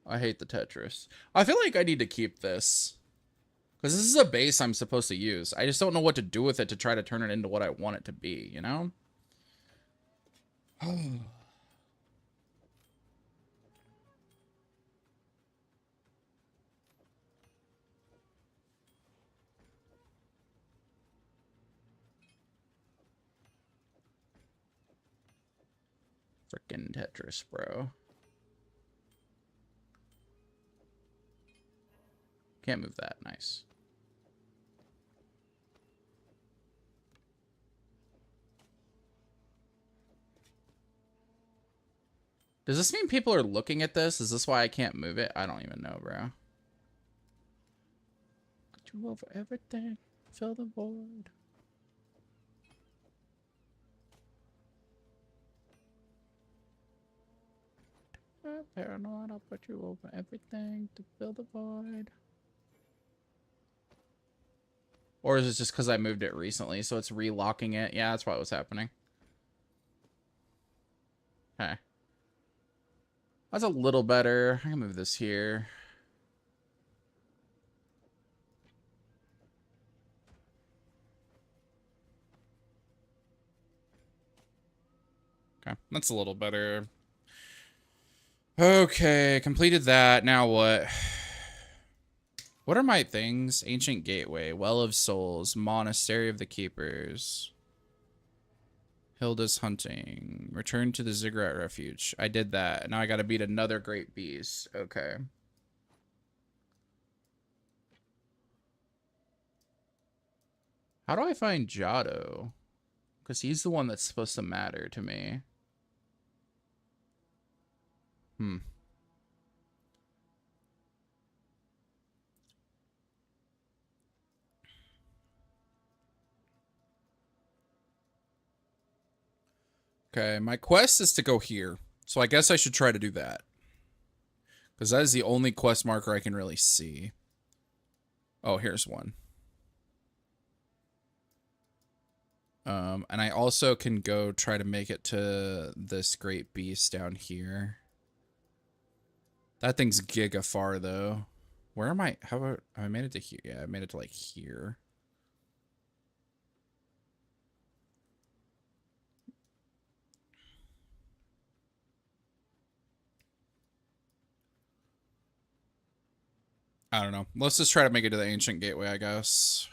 I hate the Tetris. I feel like I need to keep this. Because this is a base I'm supposed to use. I just don't know what to do with it to try to turn it into what I want it to be, you know? Frickin' Tetris, bro. Can't move that. Nice. Does this mean people are looking at this? Is this why I can't move it? I don't even know, bro. Got you over everything. Fill the void. I'm paranoid. I'll put you over everything to fill the void. Or is it just because I moved it recently, so it's relocking it? Yeah, that's what was happening. Okay. That's a little better. I can move this here. Okay, that's a little better. Okay, completed that. Now what? What are my things? Ancient Gateway, Well of Souls, Monastery of the Keepers, Hilda's Hunting, Return to the Ziggurat Refuge. I did that. Now I gotta beat another Great Beast. Okay. How do I find Giotto? Because he's the one that's supposed to matter to me. Hmm. Okay, my quest is to go here. So I guess I should try to do that. Because that is the only quest marker I can really see. Oh, here's one. And I also can go try to make it to this great beast down here. That thing's giga far, though. Where am I? How about... I made it to here. Yeah, I made it to, like, here. I don't know. Let's just try to make it to the ancient gateway, I guess.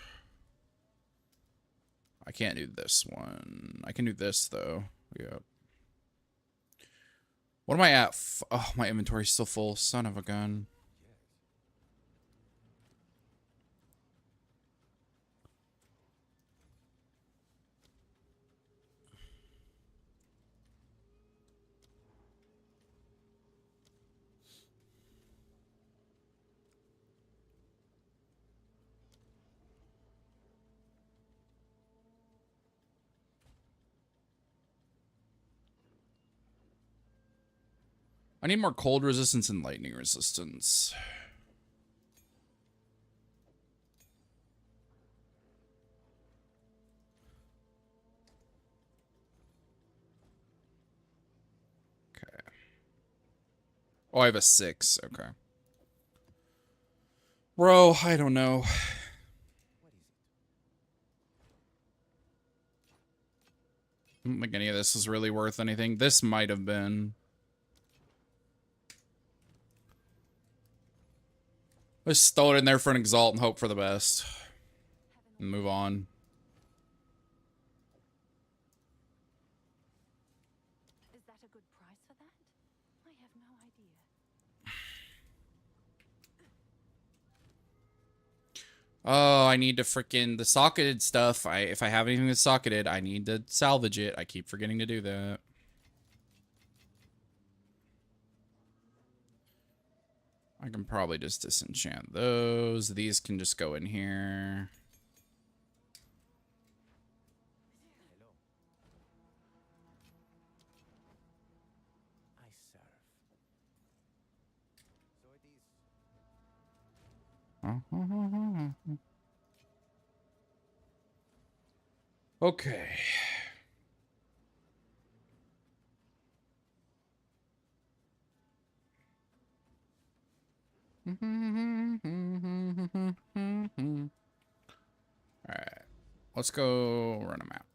I can't do this one. I can do this, though. Yep. What am I at? Oh, my inventory's still full. Son of a gun. I need more cold resistance and lightning resistance. Okay. Oh, I have a 6. Okay. Bro, I don't know. I don't think any of this is really worth anything. This might have been. Let's throw it in there for an exalt and hope for the best. And move on. Is that a good price for that? I have no idea. Oh, I need to freaking the socketed stuff. If I have anything that's socketed, I need to salvage it. I keep forgetting to do that. I can probably just disenchant those. These can just go in here. I serve. So it is. Okay. Alright. Let's go run a map.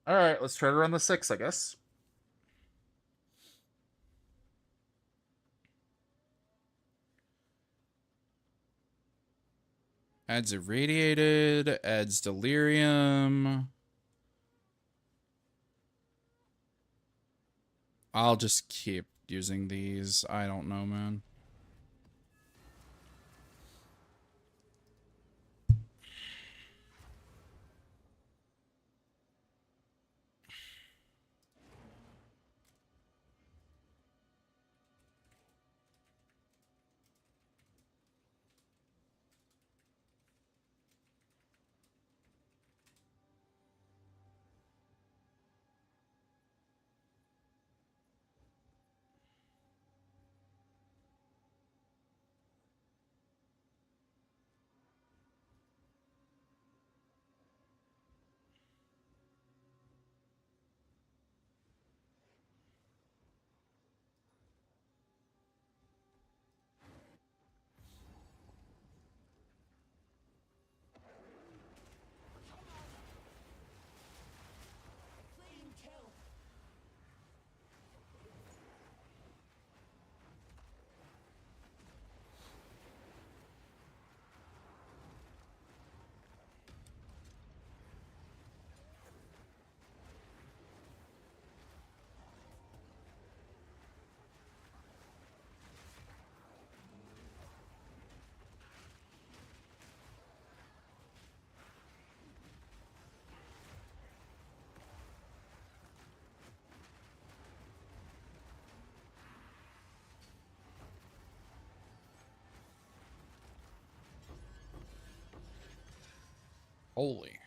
Alright, let's try to run the 6, I guess. Adds irradiated, adds delirium. I'll just keep using these. I don't know, man. Holy.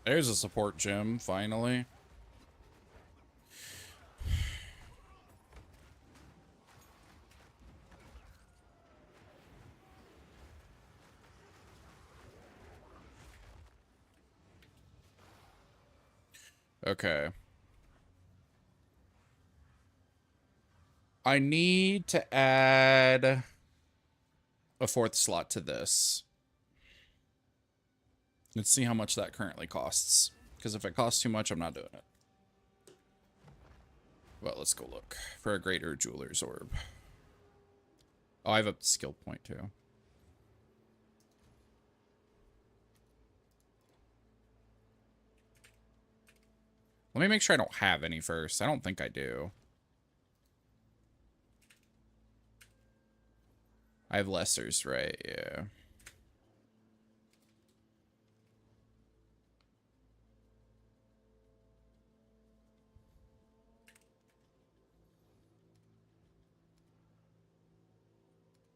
There's a support gym, finally. Okay. I need to add a 4th slot to this. Let's see how much that currently costs. Because if it costs too much, I'm not doing it. Well, let's go look for a greater jeweler's orb. Oh, I have a skill point too. Let me make sure I don't have any first. I don't think I do. I have lessers, right? Yeah.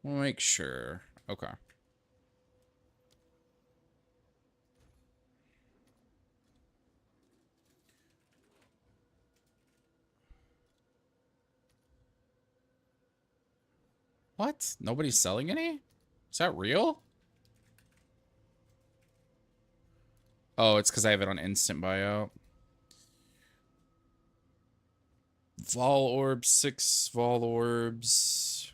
We'll make sure. Okay. What? Nobody's selling any? Is that real? Oh, it's because I have it on instant buyout. Vol orbs, 6 vol orbs.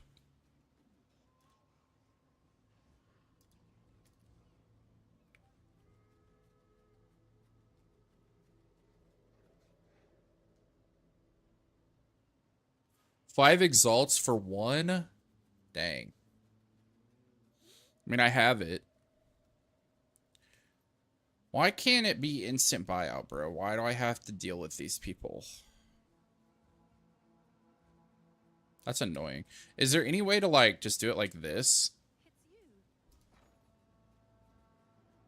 Five exalts for 1? Dang. I mean, I have it. Why can't it be instant buyout, bro? Why do I have to deal with these people? That's annoying. Is there any way to, like, just do it like this?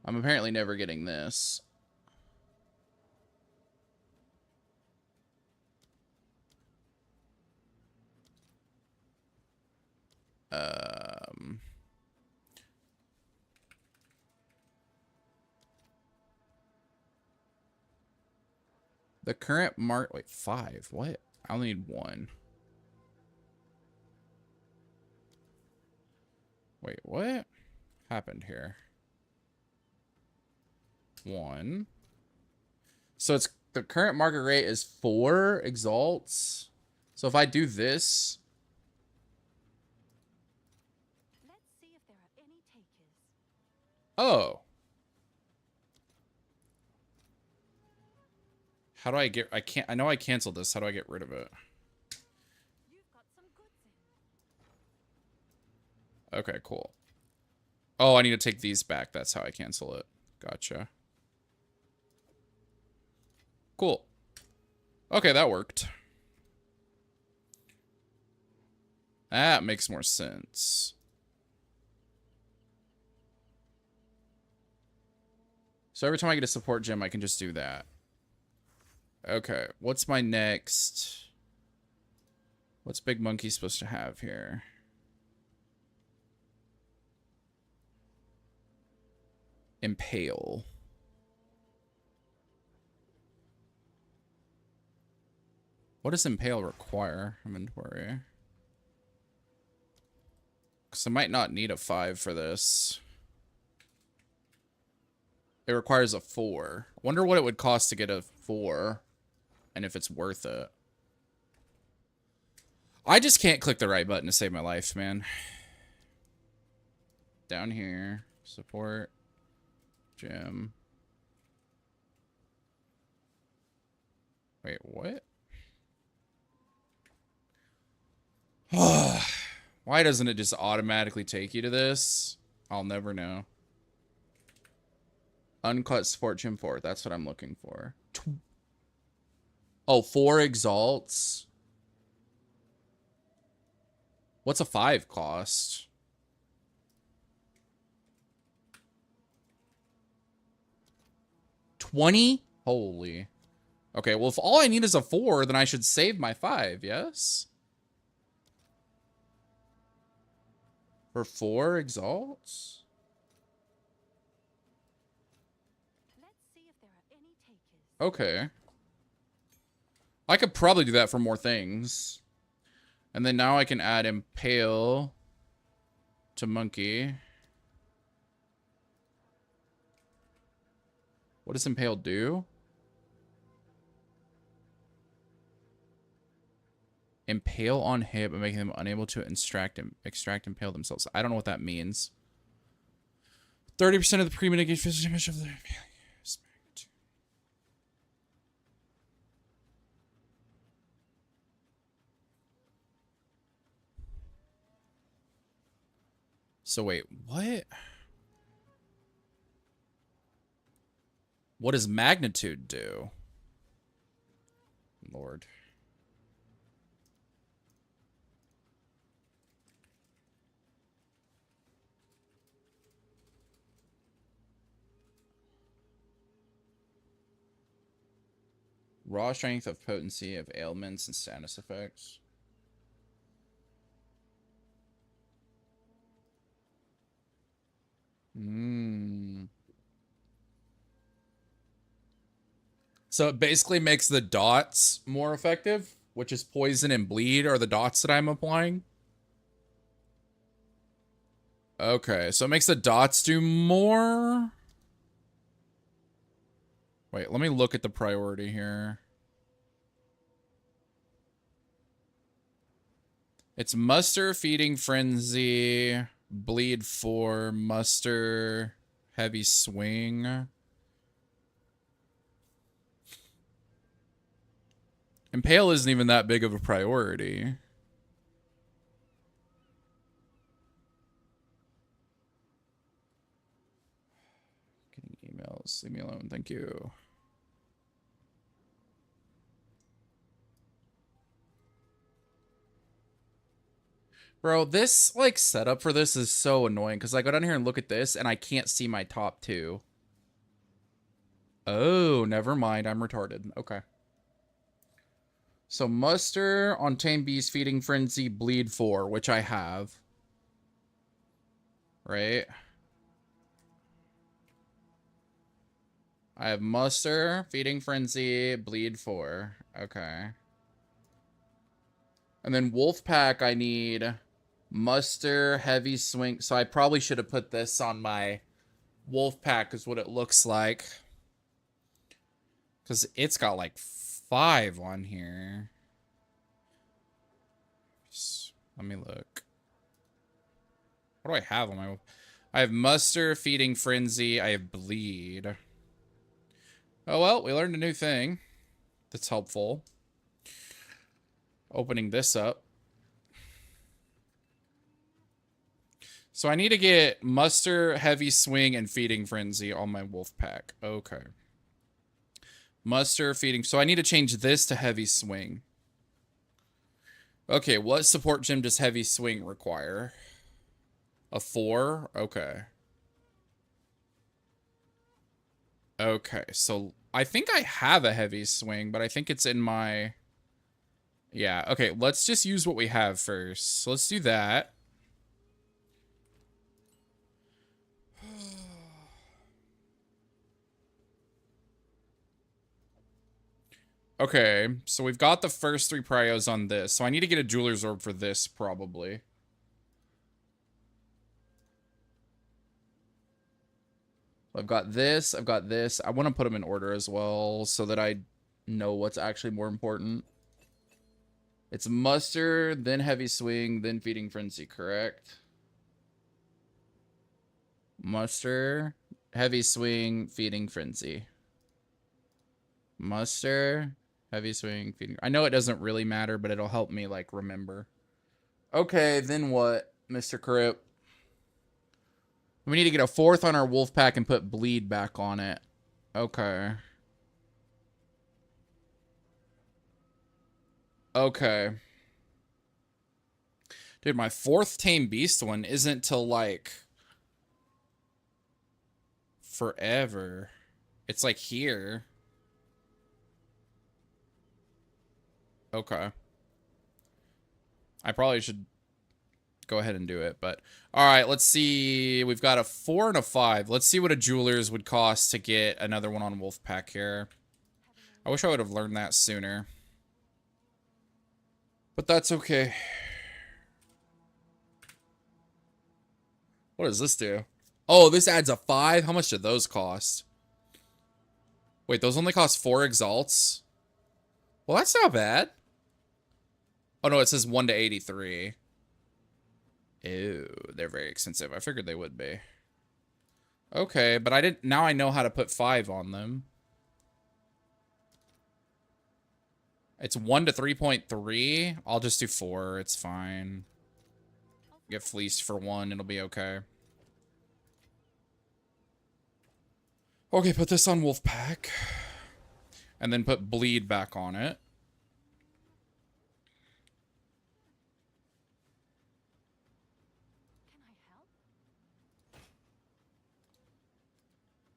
I'm apparently never getting this. The current mark... Wait, 5. What? I only need 1. Wait, what happened here? 1. So it's... The current market rate is 4 exalts. So if I do this... Let's see if there are any takers. Oh. How do I get... I can't... I know I canceled this. How do I get rid of it? You've got some goods in. Okay, cool. Oh, I need to take these back. That's how I cancel it. Gotcha. Cool. Okay, that worked. That makes more sense. So every time I get a support gem, I can just do that. Okay, what's my next? What's Big Monkey supposed to have here? Impale. What does Impale require? Inventory. Because I might not need a 5 for this. It requires a 4. Wonder what it would cost to get a 4. And if it's worth it. I just can't click the right button to save my life, man. Down here. Support. Gem. Wait, what? Why doesn't it just automatically take you to this? I'll never know. Uncut support gem 4. That's what I'm looking for. Oh, 4 exalts. What's a 5 cost? $20? Holy. Okay, well, if all I need is a 4, then I should save my 5, yes? For 4 exalts? Let's see if there are any takers. Okay. I could probably do that for more things. And then now I can add Impale to Monkey. What does Impale do? Impale on hit, but making them unable to extract Impale themselves. I don't know what that means. 30% of the pre-mitigate physical damage of the... So wait, what? What does magnitude do? Lord. Raw strength of potency of ailments and status effects. So it basically makes the dots more effective, which is poison and bleed are the dots that I'm applying. Okay, so it makes the dots do more. Wait, let me look at the priority here. It's muster, feeding frenzy, bleed 4, muster, heavy swing. Impale isn't even that big of a priority. Getting emails. Leave me alone. Thank you. Bro, this, like, setup for this is so annoying, because I go down here and look at this, and I can't see my top 2. Oh, never mind. I'm retarded. Okay. So, muster on Tame Beast, feeding frenzy, bleed 4, which I have. Right? I have Muster, Feeding Frenzy, Bleed 4. Okay. And then Wolfpack, I need Muster, Heavy Swing. So I probably should have put this on my Wolfpack is what it looks like. Because it's got like 5 on here. Let me look. What do I have on my... I have Muster, Feeding Frenzy. I have Bleed. Oh, well, we learned a new thing. That's helpful. Opening this up. So I need to get Muster, Heavy Swing, and Feeding Frenzy on my Wolfpack. Okay. Muster, Feeding... So I need to change this to Heavy Swing. Okay, what support gem does Heavy Swing require? A 4? Okay. Okay, so I think I have a Heavy Swing, but I think it's in my... Yeah, okay, let's just use what we have first. So let's do that. Okay, so we've got the first 3 prios on this. So I need to get a Jeweler's Orb for this, probably. I've got this, I've got this. I want to put them in order as well, so that I know what's actually more important. It's Muster, then Heavy Swing, then Feeding Frenzy, correct? Muster, Heavy Swing, Feeding Frenzy. Muster, Heavy Swing, Feeding... I know it doesn't really matter, but it'll help me, like, remember. Okay, then what, Mr. Crip? We need to get a 4th on our Wolfpack and put Bleed back on it. Okay. Okay. Dude, my 4th Tame Beast one isn't till, like... forever. It's, like, here. Okay. I probably should go ahead and do it, but... Alright, let's see. We've got a 4 and a 5. Let's see what a Jeweler's would cost to get another one on Wolfpack here. I wish I would have learned that sooner. But that's okay. What does this do? Oh, this adds a 5? How much did those cost? Wait, those only cost 4 exalts? Well, that's not bad. Oh, no, it says 1 to 83. Ew, they're very expensive. I figured they would be. Okay, but I didn't... Now I know how to put 5 on them. It's 1 to 3.3. I'll just do 4. It's fine. Get fleeced for 1. It'll be okay. Okay, put this on Wolfpack. And then put Bleed back on it.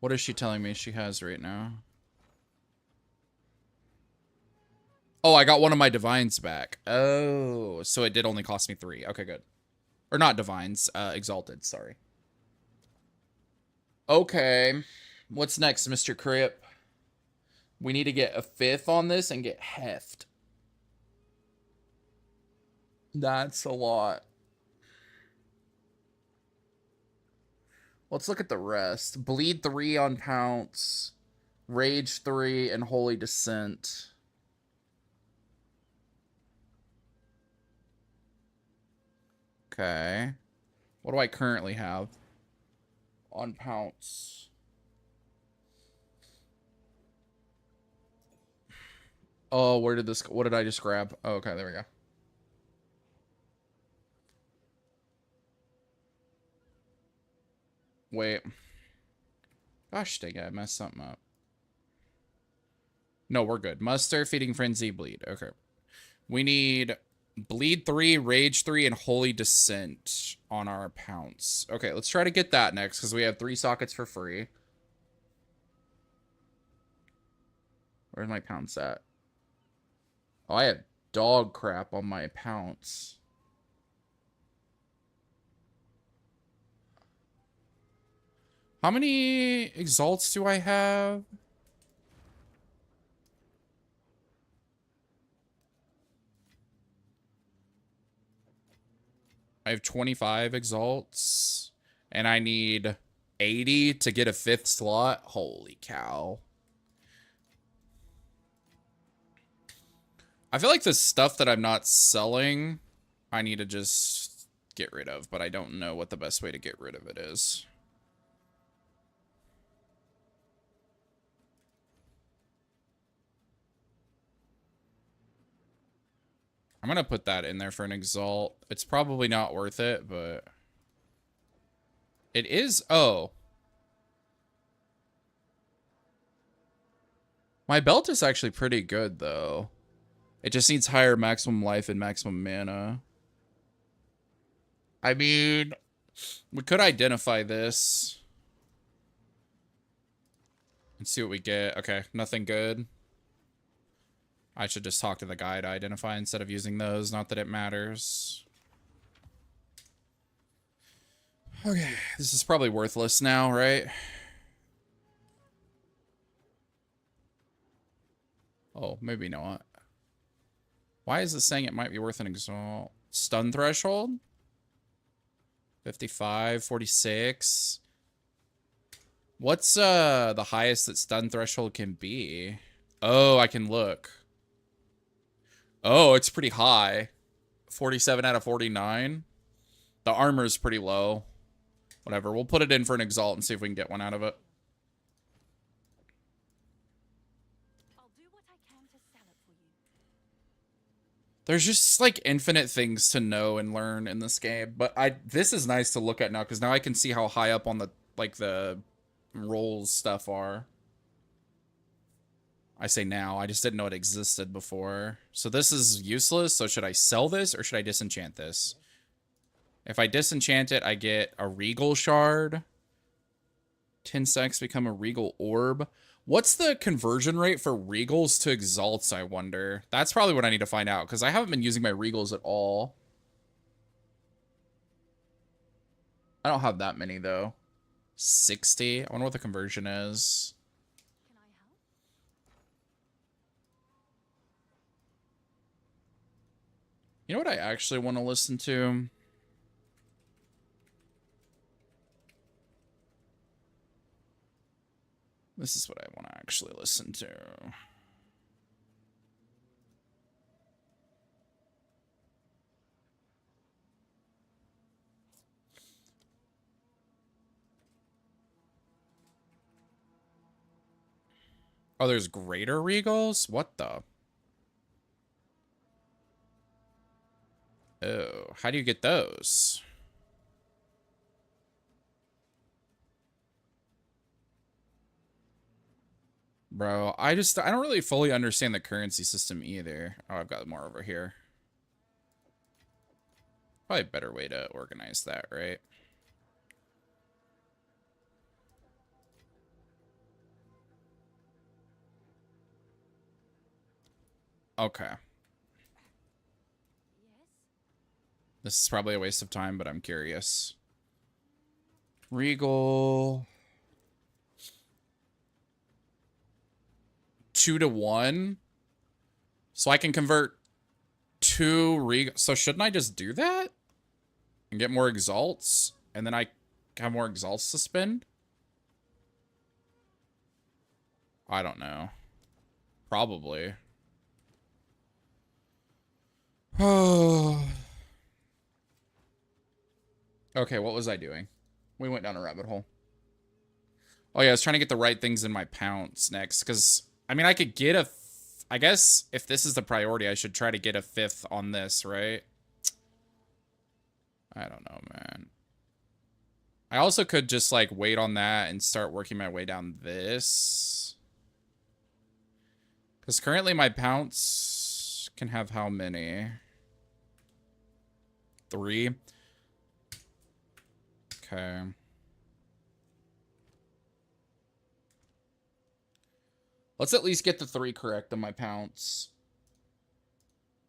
What is she telling me she has right now? Oh, I got one of my divines back. Oh, so it did only cost me 3. Okay, good. Or not divines, exalted, sorry. Okay. What's next, Mr. Crip? We need to get a 5th on this and get heft. That's a lot. Let's look at the rest. Bleed 3 on Pounce. Rage 3 and Holy Descent. Okay. What do I currently have on Pounce? Oh, where did this... What did I just grab? Oh, okay, there we go. Wait. Gosh dang it, I messed something up. No, we're good. Muster, Feeding Frenzy, Bleed. Okay. We need Bleed 3, Rage 3, and Holy Descent on our Pounce. Okay, let's try to get that next, because we have 3 sockets for free. Where's my Pounce at? Oh, I have dog crap on my Pounce. How many exalts do I have? I have 25 exalts. And I need 80 to get a 5th slot. Holy cow. I feel like the stuff that I'm not selling, I need to just get rid of, but I don't know what the best way to get rid of it is. I'm going to put that in there for an exalt. It's probably not worth it, but it is. Oh. My belt is actually pretty good, though. It just needs higher maximum life and maximum mana. I mean, we could identify this and see what we get. Okay, nothing good. I should just talk to the guy to identify instead of using those. Not that it matters. Okay, this is probably worthless now, right? Oh, maybe not. Why is it saying it might be worth an exalt? Stun threshold? 55, 46. What's the highest that stun threshold can be? Oh, I can look. Oh, it's pretty high. 47 out of 49. The armor is pretty low. Whatever, we'll put it in for an exalt and see if we can get one out of it. I'll do what I can to sell it for you. There's just like infinite things to know and learn in this game, but this is nice to look at now because now I can see how high up on the the rolls stuff are. I say now, I just didn't know it existed before. So this is useless, so should I sell this or should I disenchant this? If I disenchant it, I get a Regal Shard. 10 seconds become a Regal Orb. What's the conversion rate for Regals to Exalts, I wonder? That's probably what I need to find out, because I haven't been using my Regals at all. I don't have that many, though. 60? I wonder what the conversion is. Can I help? You know what I actually want to listen to? This is what I want to actually listen to. Oh, there's greater Regals? What the? Oh, how do you get those? Bro, I don't really fully understand the currency system either. Oh, I've got more over here. Probably a better way to organize that, right? Okay. Yes? This is probably a waste of time, but I'm curious. Regal. 2 to 1. So I can convert 2 Regal. So shouldn't I just do that? And get more exalts? And then I have more exalts to spend? I don't know. Probably. Oh. Okay, what was I doing? We went down a rabbit hole. Oh yeah, I was trying to get the right things in my pounce next, because, I mean, I could get a... I guess if this is the priority, I should try to get a 5th on this, right? I don't know, man. I also could just, like, wait on that and start working my way down this. Because currently my pounce can have how many? 3? Okay. Let's at least get the 3 correct on my pounce.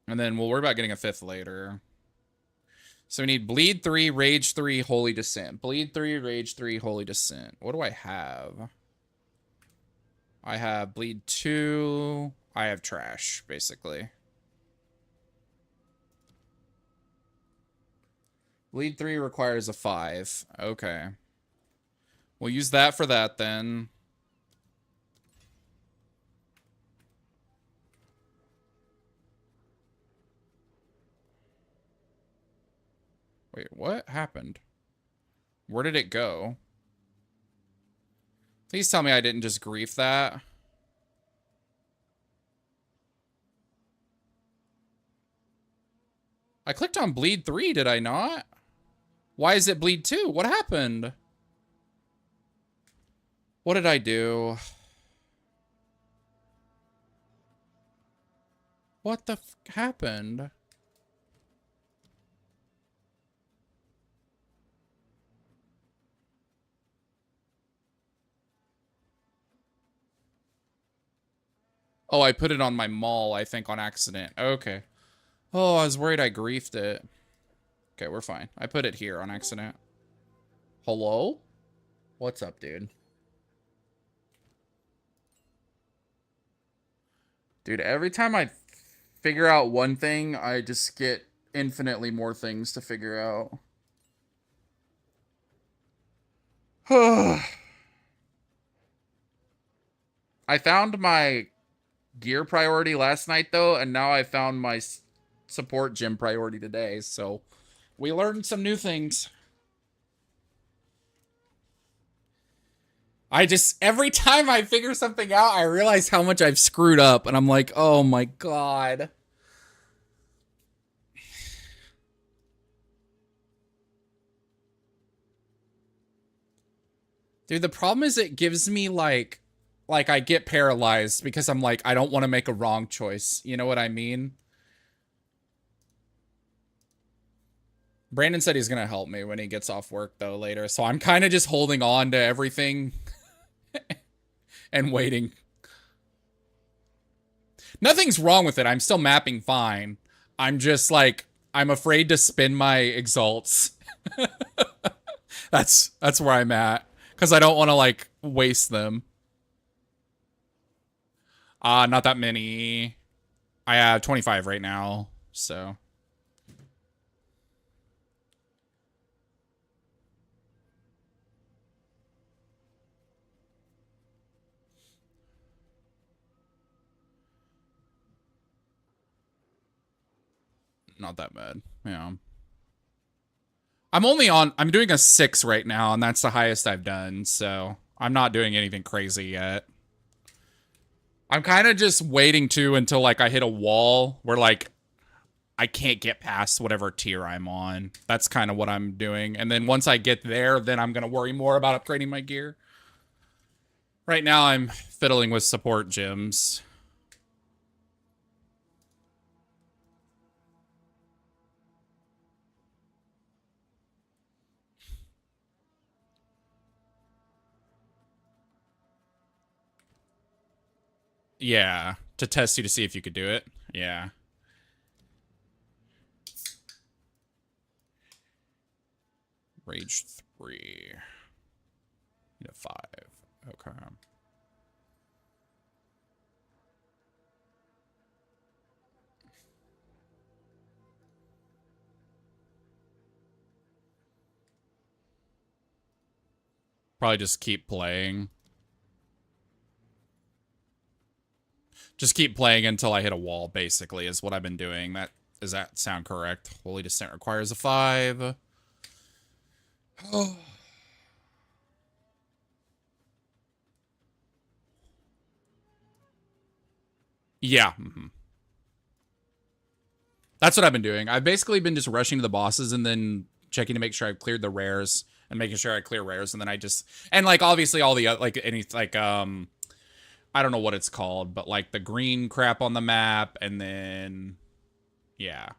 And then we'll worry about getting a 5th later. So we need Bleed 3, Rage 3, Holy Descent. Bleed 3, Rage 3, Holy Descent. What do I have? I have Bleed 2. I have trash, basically. Bleed 3 requires a 5. Okay. We'll use that for that then. Wait, what happened? Where did it go? Please tell me I didn't just grief that. I clicked on bleed 3, did I not? Why is it bleed 2? What happened? What did I do? What the f happened? Oh, I put it on my mall, I think, on accident. Okay. Oh, I was worried I griefed it. Okay, we're fine. I put it here on accident. Hello? What's up, dude? Dude, every time I figure out one thing, I just get infinitely more things to figure out. I found my gear priority last night, though, and now I found my support gym priority today, so we learned some new things. I just, every time I figure something out, I realize how much I've screwed up, and I'm like, oh my god. Dude, the problem is it gives me, like I get paralyzed because I'm like, I don't want to make a wrong choice. You know what I mean? Brandon said he's going to help me when he gets off work, though, later. So I'm kind of just holding on to everything and waiting. Nothing's wrong with it. I'm still mapping fine. I'm just, like, I'm afraid to spin my exalts. That's where I'm at. Because I don't want to, like, waste them. Not that many. I have 25 right now, so... Not that bad. Yeah. I'm doing a 6 right now, and that's the highest I've done, so I'm not doing anything crazy yet. I'm kind of just waiting until, like, I hit a wall where, like, I can't get past whatever tier I'm on. That's kind of what I'm doing. And then once I get there, then I'm going to worry more about upgrading my gear. Right now, I'm fiddling with support gyms. Yeah, to test you to see if you could do it. Yeah. Rage 3. Need a 5. Okay. Probably just keep playing. Just keep playing until I hit a wall, basically, is what I've been doing. Does that sound correct? Holy Descent requires a 5. Oh. Yeah. That's what I've been doing. I've basically been just rushing to the bosses and then checking to make sure I've cleared the rares and making sure I clear rares. And then I just, and like, obviously all the, like, any, like, I don't know what it's called, but like the green crap on the map, and then, yeah.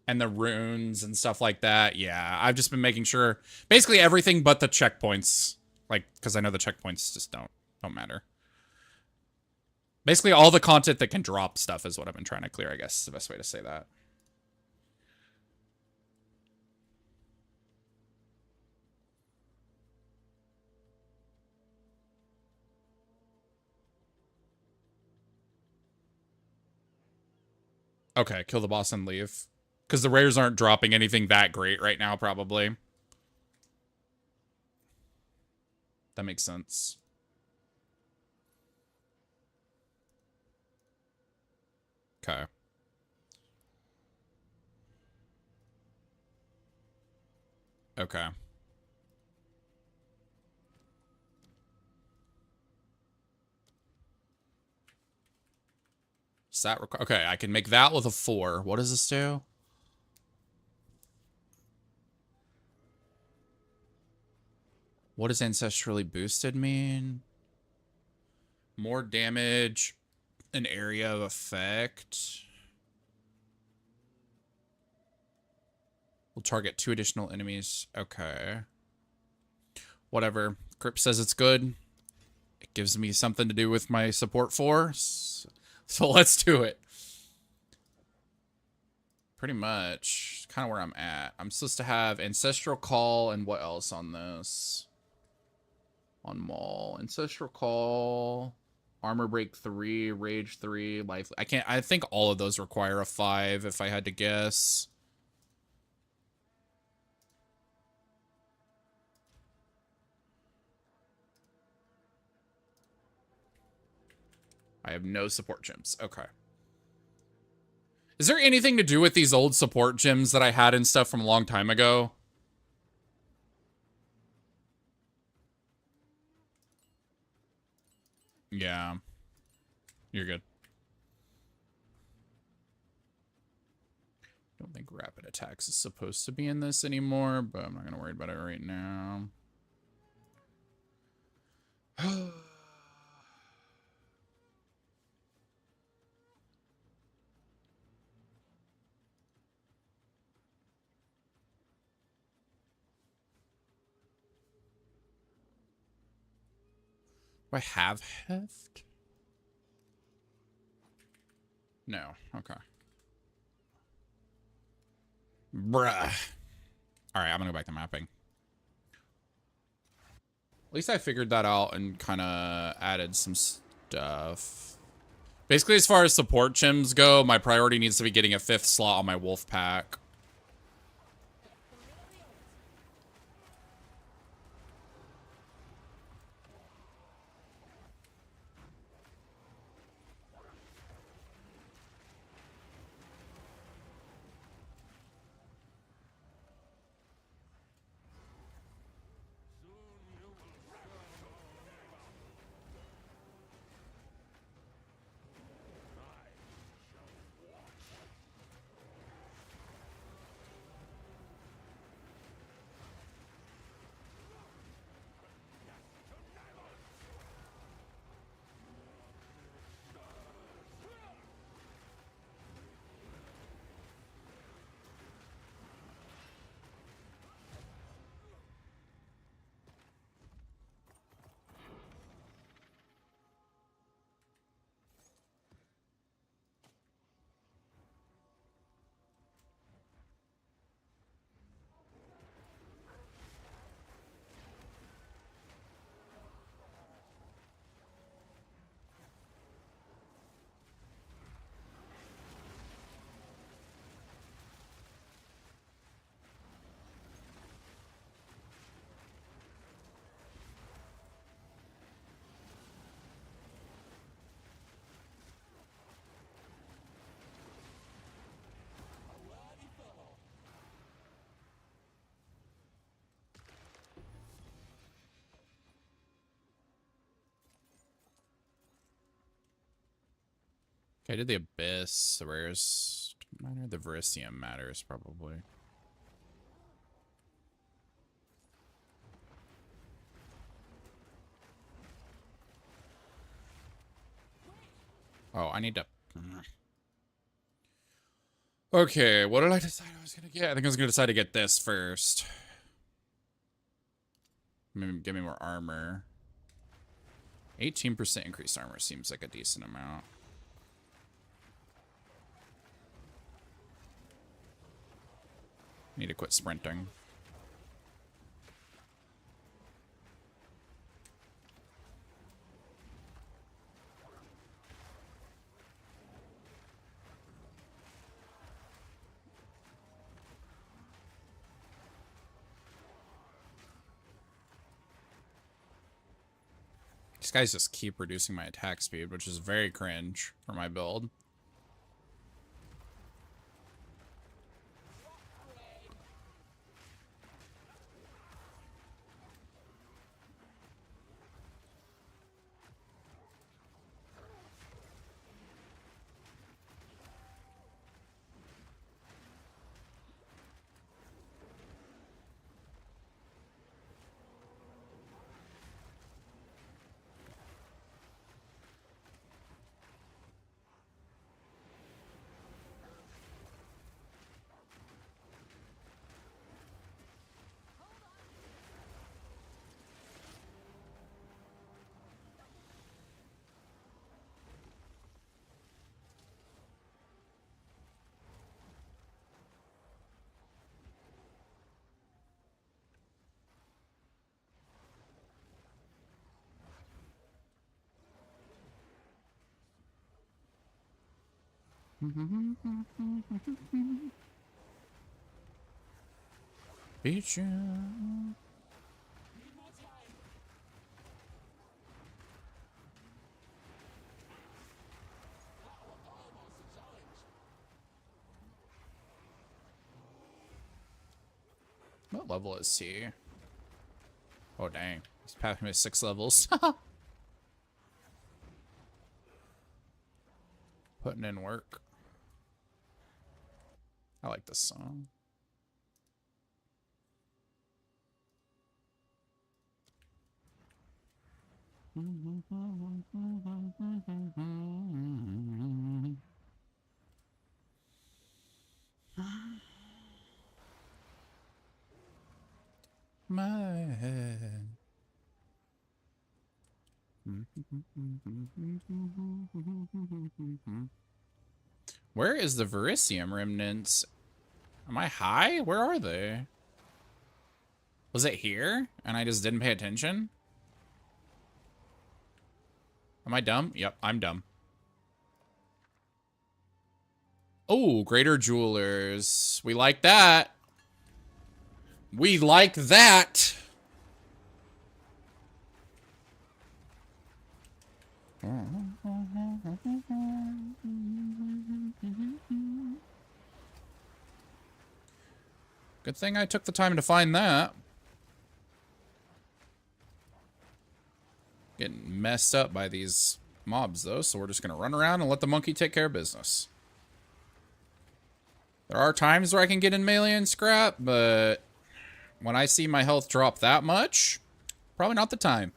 And the runes and stuff like that. Yeah, I've just been making sure, basically everything but the checkpoints. Like, because I know the checkpoints just don't matter. Basically all the content that can drop stuff is what I've been trying to clear, I guess is the best way to say that. Okay, kill the boss and leave. Because the rares aren't dropping anything that great right now, probably. That makes sense. Okay. Okay. Is that okay, I can make that with a 4. What does this do? What does ancestrally boosted mean? More damage, an area of effect. We'll target 2 additional enemies. Okay. Whatever. Crypt says it's good. It gives me something to do with my support force. So let's do it. Pretty much. Kind of where I'm at. I'm supposed to have Ancestral Call and what else on this? On Maul. Ancestral Call, Armor Break 3, Rage 3, Life. I think all of those require a 5 if I had to guess. I have no support gems. Okay. Is there anything to do with these old support gems that I had and stuff from a long time ago? Yeah. You're good. Don't think rapid attacks is supposed to be in this anymore, but I'm not going to worry about it right now. Do I have heft? No. Okay. Bruh. Alright, I'm gonna go back to mapping. At least I figured that out and kind of added some stuff. Basically, as far as support gems go, my priority needs to be getting a 5th slot on my wolf pack. Okay, I did the Abyss. The rares minor. The Verisium matters, probably. Oh, I need to... Okay, what did I decide I was gonna get? I think I was gonna decide to get this first. Maybe give me more armor. 18% increased armor seems like a decent amount. Need to quit sprinting. These guys just keep reducing my attack speed, which is very cringe for my build. Beat you. What level is he? Oh dang, he's passing me 6 levels. Putting in work. I like this song. My head. Where is the Verisium remnants? Am I high? Where are they? Was it here? And I just didn't pay attention? Am I dumb? Yep, I'm dumb. Oh, Greater Jewelers. We like that. We like that. Good thing I took the time to find that. Getting messed up by these mobs, though, so we're just going to run around and let the monkey take care of business. There are times where I can get in melee and scrap, but when I see my health drop that much, probably not the time.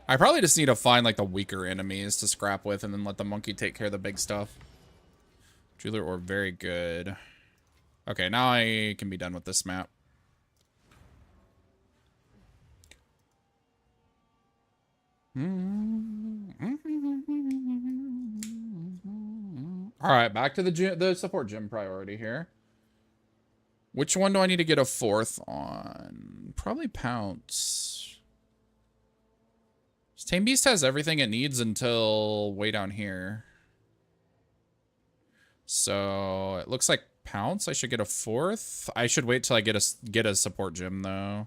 I probably just need to find, like, the weaker enemies to scrap with and then let the monkey take care of the big stuff. Jeweler or very good. Okay, now I can be done with this map. Alright, back to the support gym priority here. Which one do I need to get a 4th on? Probably Pounce. Tame Beast has everything it needs until way down here. So it looks like Pounce. I should get a 4th. I should wait till I get a support gym though,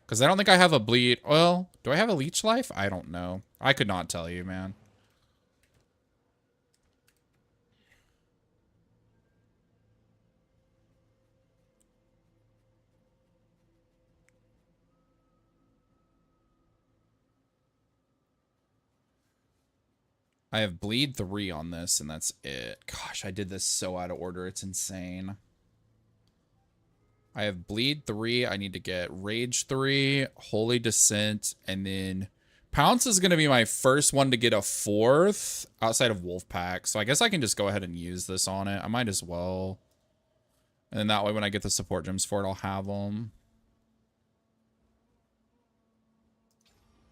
because I don't think I have a bleed. Well, do I have a leech life? I don't know. I could not tell you, man. I have bleed 3 on this, and that's it. Gosh, I did this so out of order. It's insane. I have bleed 3. I need to get rage 3, holy descent, and then Pounce is going to be my first one to get a 4th outside of Wolfpack. So I guess I can just go ahead and use this on it. I might as well. And then that way when I get the support gems for it, I'll have them.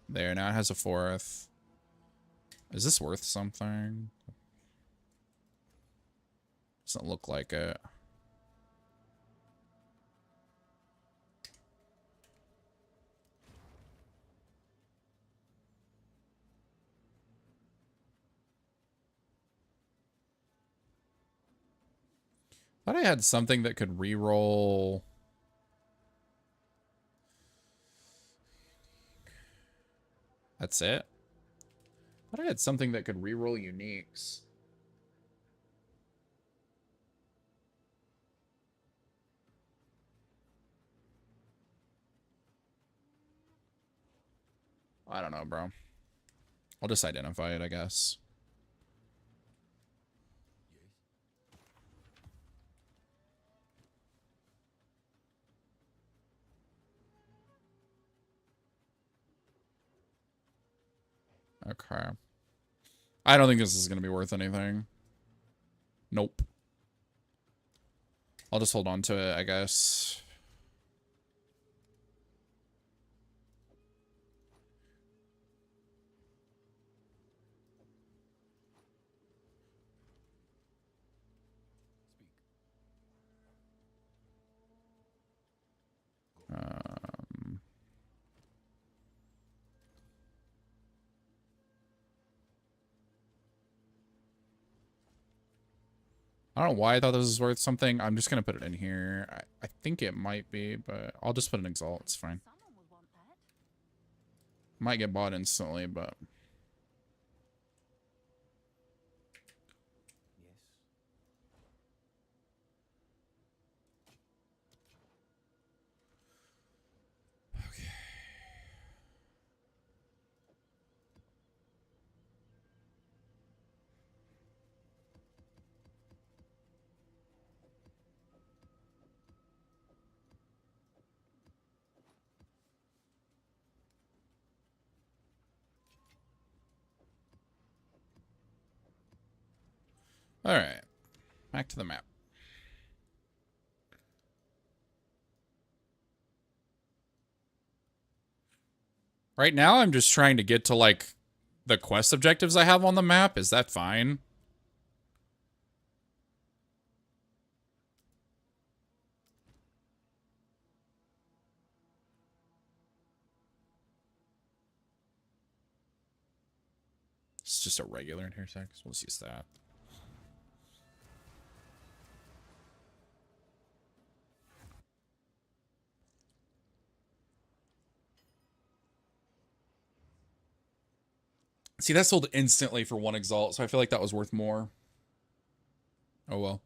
There, now it has a 4th. Is this worth something? Doesn't look like it. Thought I had something that could reroll. That's it? I thought I had something that could reroll uniques. I don't know, bro. I'll just identify it, I guess. Okay. I don't think this is going to be worth anything. Nope. I'll just hold on to it, I guess. I don't know why I thought this was worth something. I'm just going to put it in here. I think it might be, but I'll just put an Exalt. It's fine. Someone would want that. Might get bought instantly, but... Alright. Back to the map. Right now, I'm just trying to get to, like, the quest objectives I have on the map. Is that fine? It's just a regular intersex. We'll just use that. See, that sold instantly for one Exalt, so I feel like that was worth more. Oh well.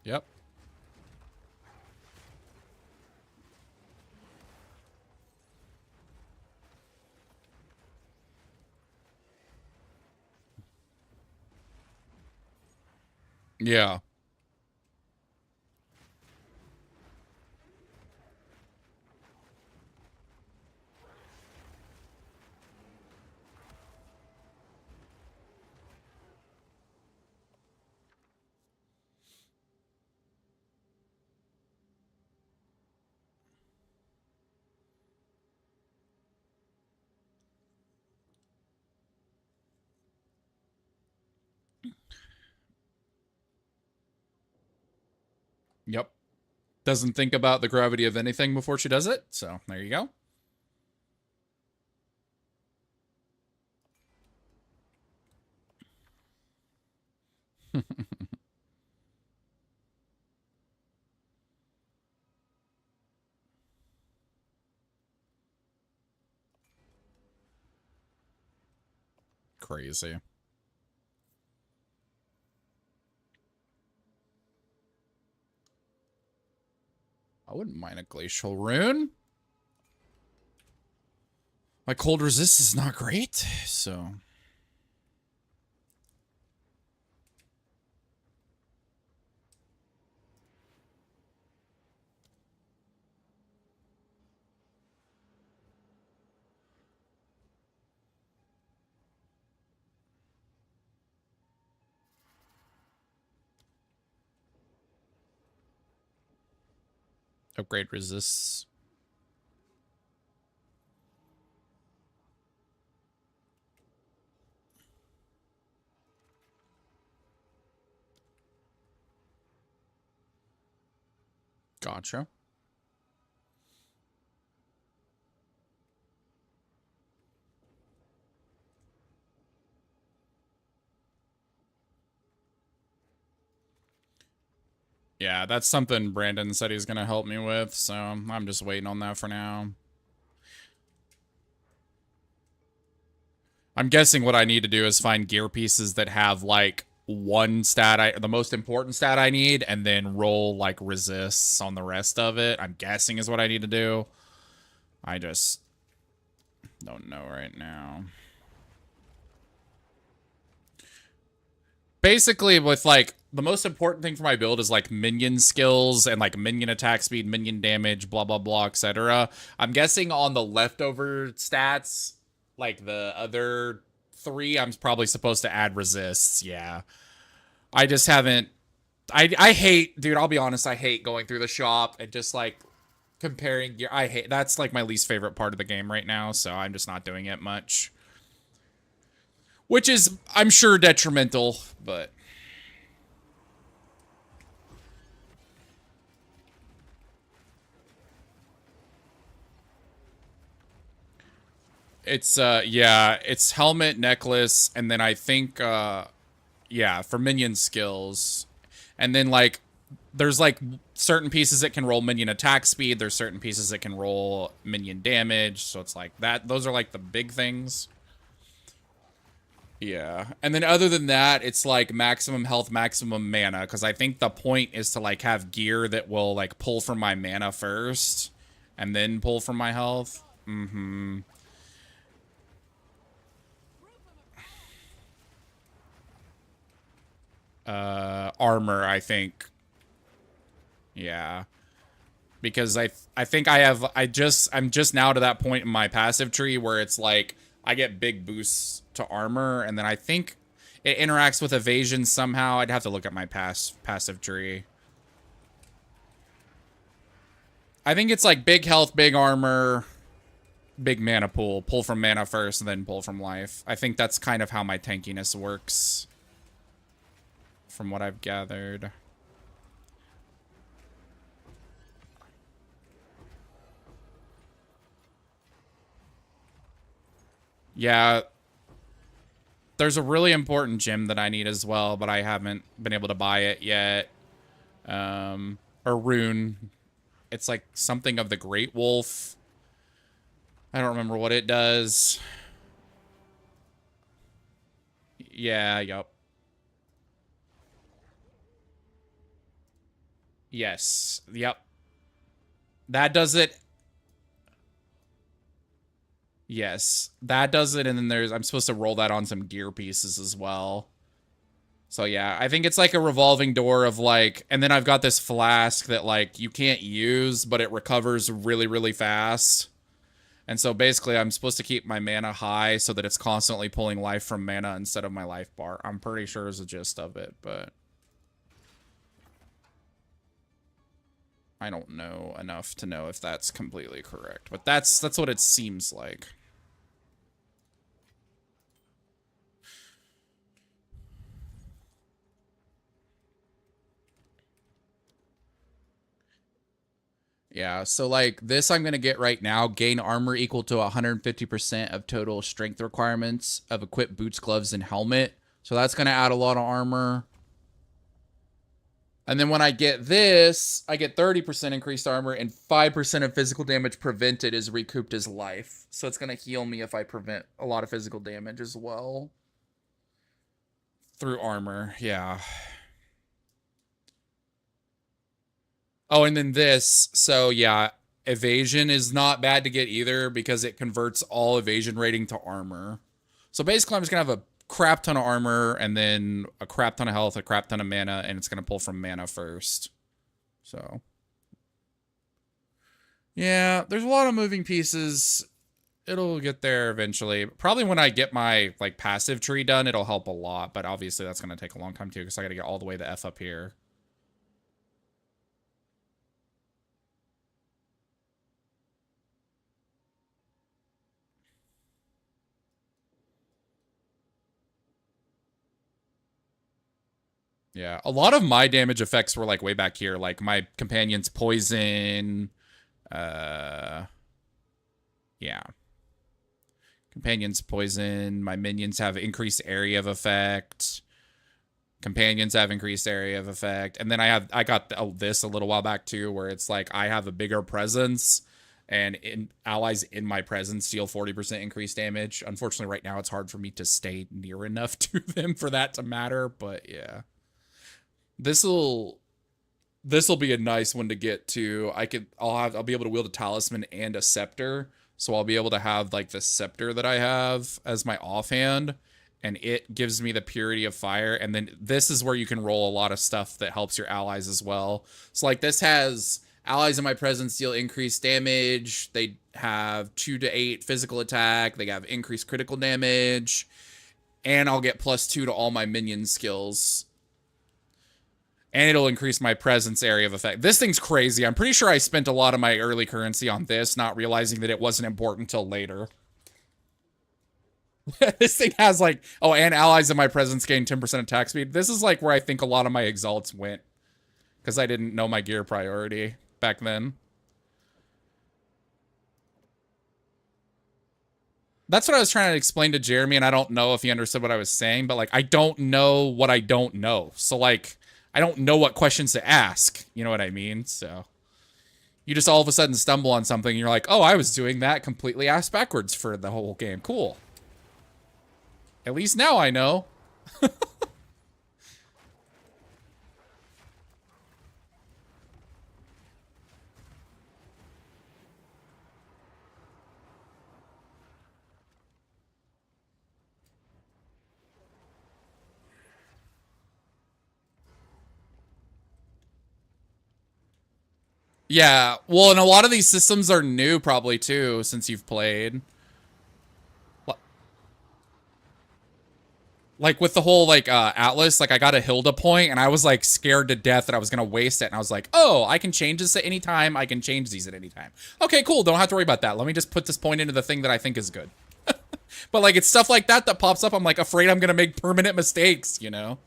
Yep. Yeah. Yep. Doesn't think about the gravity of anything before she does it. So there you go. Crazy. I wouldn't mind a glacial rune. My cold resist is not great, so. Upgrade resists. Gotcha. Yeah, that's something Brandon said he's going to help me with, so I'm just waiting on that for now. I'm guessing what I need to do is find gear pieces that have, like, one stat, the most important stat I need, and then roll, like, resists on the rest of it. I'm guessing is what I need to do. I just don't know right now. Basically, with, like, the most important thing for my build is, like, minion skills and, like, minion attack speed, minion damage, blah, blah, blah, etc. I'm guessing on the leftover stats, like, the other 3, I'm probably supposed to add resists, yeah. I just haven't... I hate... Dude, I'll be honest, I hate going through the shop and just, like, comparing gear. I hate... That's, like, my least favorite part of the game right now, so I'm just not doing it much. Which is, I'm sure, detrimental, but... It's, yeah, it's helmet, necklace, and then I think, yeah, for minion skills. And then, like, there's, like, certain pieces that can roll minion attack speed. There's certain pieces that can roll minion damage. So it's like that. Those are, like, the big things. Yeah. And then other than that, it's, like, maximum health, maximum mana. Because I think the point is to, like, have gear that will, like, pull from my mana first. And then pull from my health. Mm-hmm. Armor, I think. Yeah. Because I think I'm just now to that point in my passive tree where it's like I get big boosts to armor, and then I think it interacts with evasion somehow. I'd have to look at my passive tree. I think it's like big health, big armor, big mana pool. Pull from mana first, and then pull from life. I think that's kind of how my tankiness works. From what I've gathered. Yeah. There's a really important gem that I need as well, but I haven't been able to buy it yet. Or rune. It's like something of the Great Wolf. I don't remember what it does. Yeah, yup. Yes, yep. That does it. Yes, that does it, and then I'm supposed to roll that on some gear pieces as well. So yeah, I think it's like a revolving door of like, and then I've got this flask that like you can't use, but it recovers really, really fast. And so basically I'm supposed to keep my mana high so that it's constantly pulling life from mana instead of my life bar. I'm pretty sure is the gist of it, but I don't know enough to know if that's completely correct. But that's what it seems like. Yeah, so like this I'm going to get right now, gain armor equal to 150% of total strength requirements of equipped boots, gloves, and helmet. So that's going to add a lot of armor. And then when I get this, I get 30% increased armor and 5% of physical damage prevented is recouped as life. So it's going to heal me if I prevent a lot of physical damage as well. Through armor, yeah. Oh, and then this. So yeah, evasion is not bad to get either because it converts all evasion rating to armor. So basically I'm just going to have a crap ton of armor and then a crap ton of health, a crap ton of mana, and it's going to pull from mana first. So yeah, there's a lot of moving pieces. It'll get there eventually. Probably when I get my like passive tree done, it'll help a lot, but obviously that's going to take a long time too because I got to get all the way the F up here. Yeah, a lot of my damage effects were like way back here, like my companion's poison. Yeah. Companion's poison. My minions have increased area of effect. Companions have increased area of effect. And then I got this a little while back too, where it's like I have a bigger presence and allies in my presence deal 40% increased damage. Unfortunately, right now it's hard for me to stay near enough to them for that to matter, but yeah. This'll be a nice one to get to. I'll be able to wield a talisman and a scepter. So I'll be able to have like the scepter that I have as my offhand, and it gives me the purity of fire. And then this is where you can roll a lot of stuff that helps your allies as well. So like this has allies in my presence deal increased damage. They have 2 to 8 physical attack. They have increased critical damage, and I'll get +2 to all my minion skills. And it'll increase my presence area of effect. This thing's crazy. I'm pretty sure I spent a lot of my early currency on this, not realizing that it wasn't important till later. This thing has like, oh, and allies in my presence gain 10% attack speed. This is like where I think a lot of my exalts went. Because I didn't know my gear priority back then. That's what I was trying to explain to Jeremy, and I don't know if he understood what I was saying, but like, I don't know what I don't know. So like, I don't know what questions to ask. You know what I mean? So you just all of a sudden stumble on something and you're like, oh, I was doing that completely ass backwards for the whole game. Cool. At least now I know. Yeah, well, and a lot of these systems are new probably too, since you've played. Like with the whole like Atlas, like I got a Hilda point and I was like scared to death that I was gonna waste it, and I was like, oh, I can change this at any time. I can change these at any time. Okay, cool. Don't have to worry about that. Let me just put this point into the thing that I think is good. But like it's stuff like that that pops up. I'm like afraid I'm gonna make permanent mistakes, you know?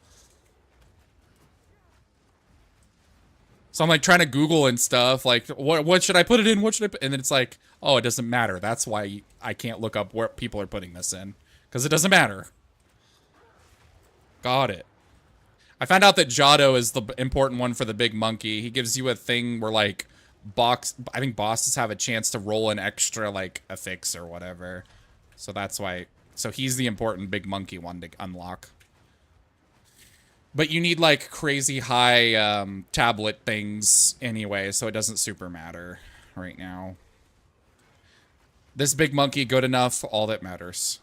So I'm like trying to Google and stuff, like what should I put it in? What should I put? And then it's like, oh, it doesn't matter. That's why I can't look up where people are putting this in, because it doesn't matter. Got it. I found out that Jado is the important one for the big monkey. He gives you a thing where like I think bosses have a chance to roll an extra like affix or whatever. So that's why. So he's the important big monkey one to unlock. But you need like crazy high tablet things anyway, so it doesn't super matter right now. This big monkey good enough, all that matters.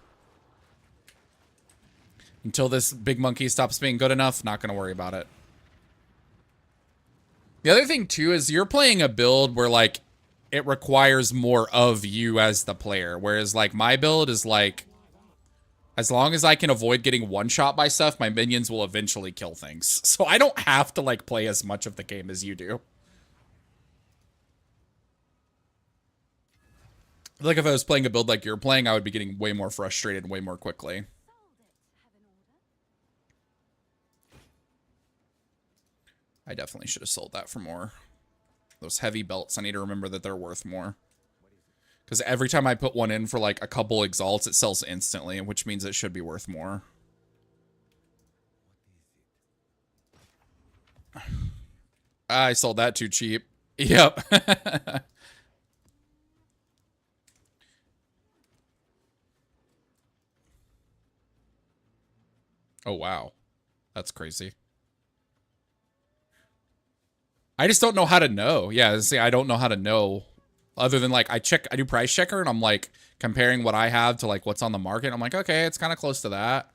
Until this big monkey stops being good enough, not gonna worry about it. The other thing too is you're playing a build where like it requires more of you as the player, whereas like my build is like, as long as I can avoid getting one-shot by stuff, my minions will eventually kill things. So I don't have to, like, play as much of the game as you do. Like, if I was playing a build like you're playing, I would be getting way more frustrated way more quickly. I definitely should have sold that for more. Those heavy belts, I need to remember that they're worth more. Because every time I put one in for like a couple exalts, it sells instantly, which means it should be worth more. I sold that too cheap. Yep. Oh, wow. That's crazy. I just don't know how to know. Yeah, see, I don't know how to know. Other than like I do price checker and I'm like comparing what I have to like what's on the market. I'm like, okay, it's kind of close to that.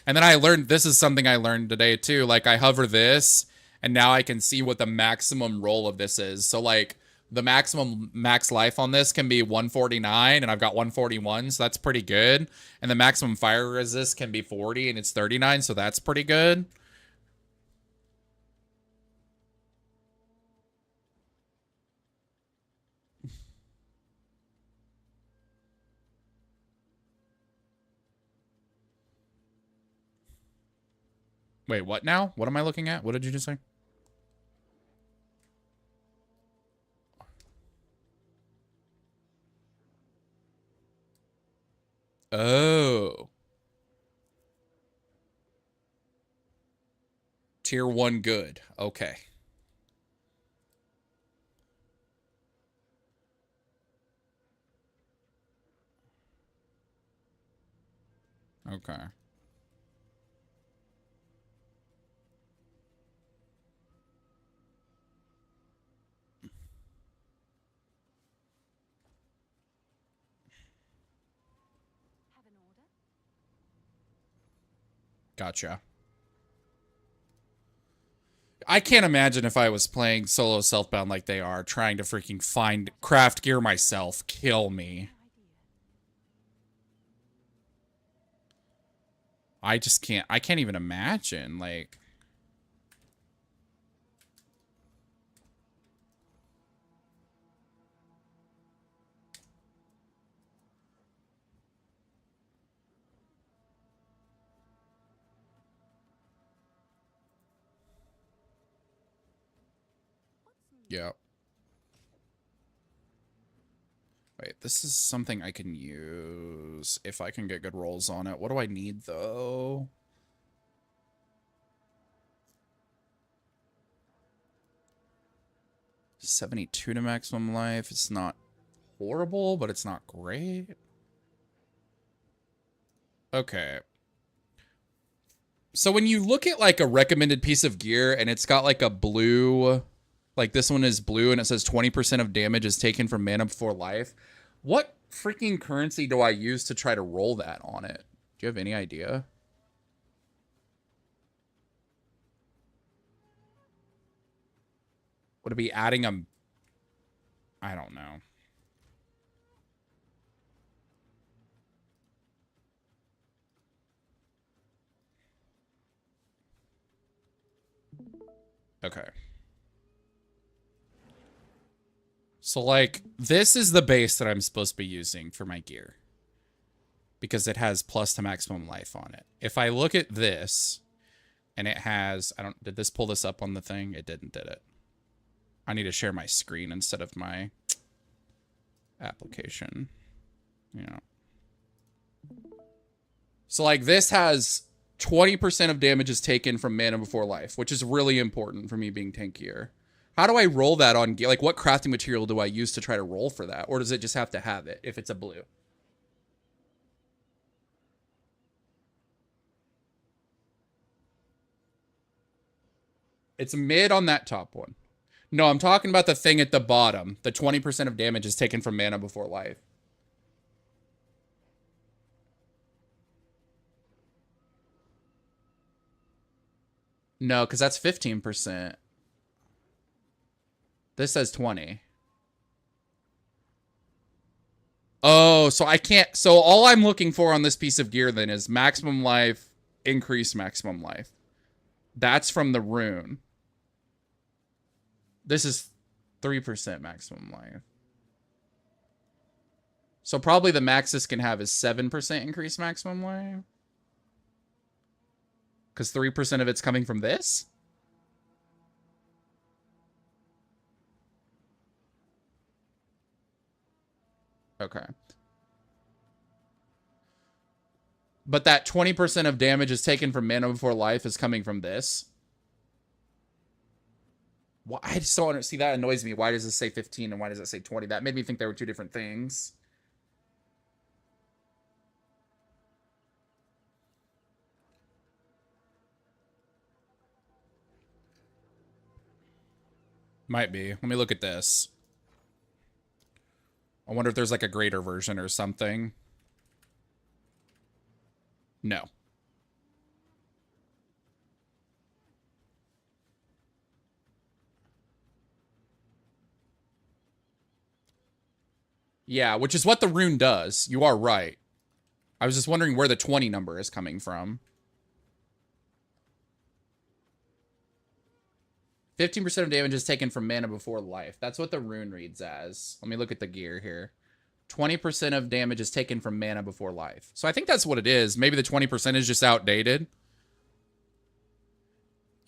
And then I learned, this is something I learned today too. Like I hover this and now I can see what the maximum roll of this is. So like the maximum max life on this can be 149 and I've got 141. So that's pretty good. And the maximum fire resist can be 40 and it's 39. So that's pretty good. Wait, what now? What am I looking at? What did you just say? Oh. Tier 1 good. Okay. Okay. Have an order? Gotcha. I can't imagine if I was playing solo Selfbound like they are, trying to freaking find craft gear myself. Kill me. I just can't. I can't even imagine. Like, yeah. Wait, this is something I can use if I can get good rolls on it. What do I need, though? $72 to maximum life. It's not horrible, but it's not great. Okay. So when you look at like a recommended piece of gear and it's got like a blue, like this one is blue and it says 20% of damage is taken from mana before life, what freaking currency do I use to try to roll that on it? Do you have any idea? Would it be adding a... I don't know. Okay. So, like, this is the base that I'm supposed to be using for my gear. Because it has plus to maximum life on it. If I look at this, and it has... I don't... Did this pull this up on the thing? It didn't, did it? I need to share my screen instead of my application. Yeah. So, like, this has 20% of damage is taken from mana before life, which is really important for me being tankier. How do I roll that on gear? Like, what crafting material do I use to try to roll for that? Or does it just have to have it if it's a blue? It's mid on that top one. No, I'm talking about the thing at the bottom. The 20% of damage is taken from mana before life. No, because that's 15%. This says 20. Oh, so I can't... So all I'm looking for on this piece of gear then is maximum life, increase maximum life. That's from the rune. This is 3% maximum life. So probably the max this can have is 7% increase maximum life. Because 3% of it's coming from this? Okay. But that 20% of damage is taken from mana before life is coming from this. Why? I just don't see, that annoys me. Why does it say 15 and why does it say 20? That made me think they were two different things. Might be. Let me look at this. I wonder if there's like a greater version or something. No. Yeah, which is what the rune does. You are right. I was just wondering where the 20 number is coming from. 15% of damage is taken from mana before life. That's what the rune reads as. Let me look at the gear here. 20% of damage is taken from mana before life. So I think that's what it is. Maybe the 20% is just outdated.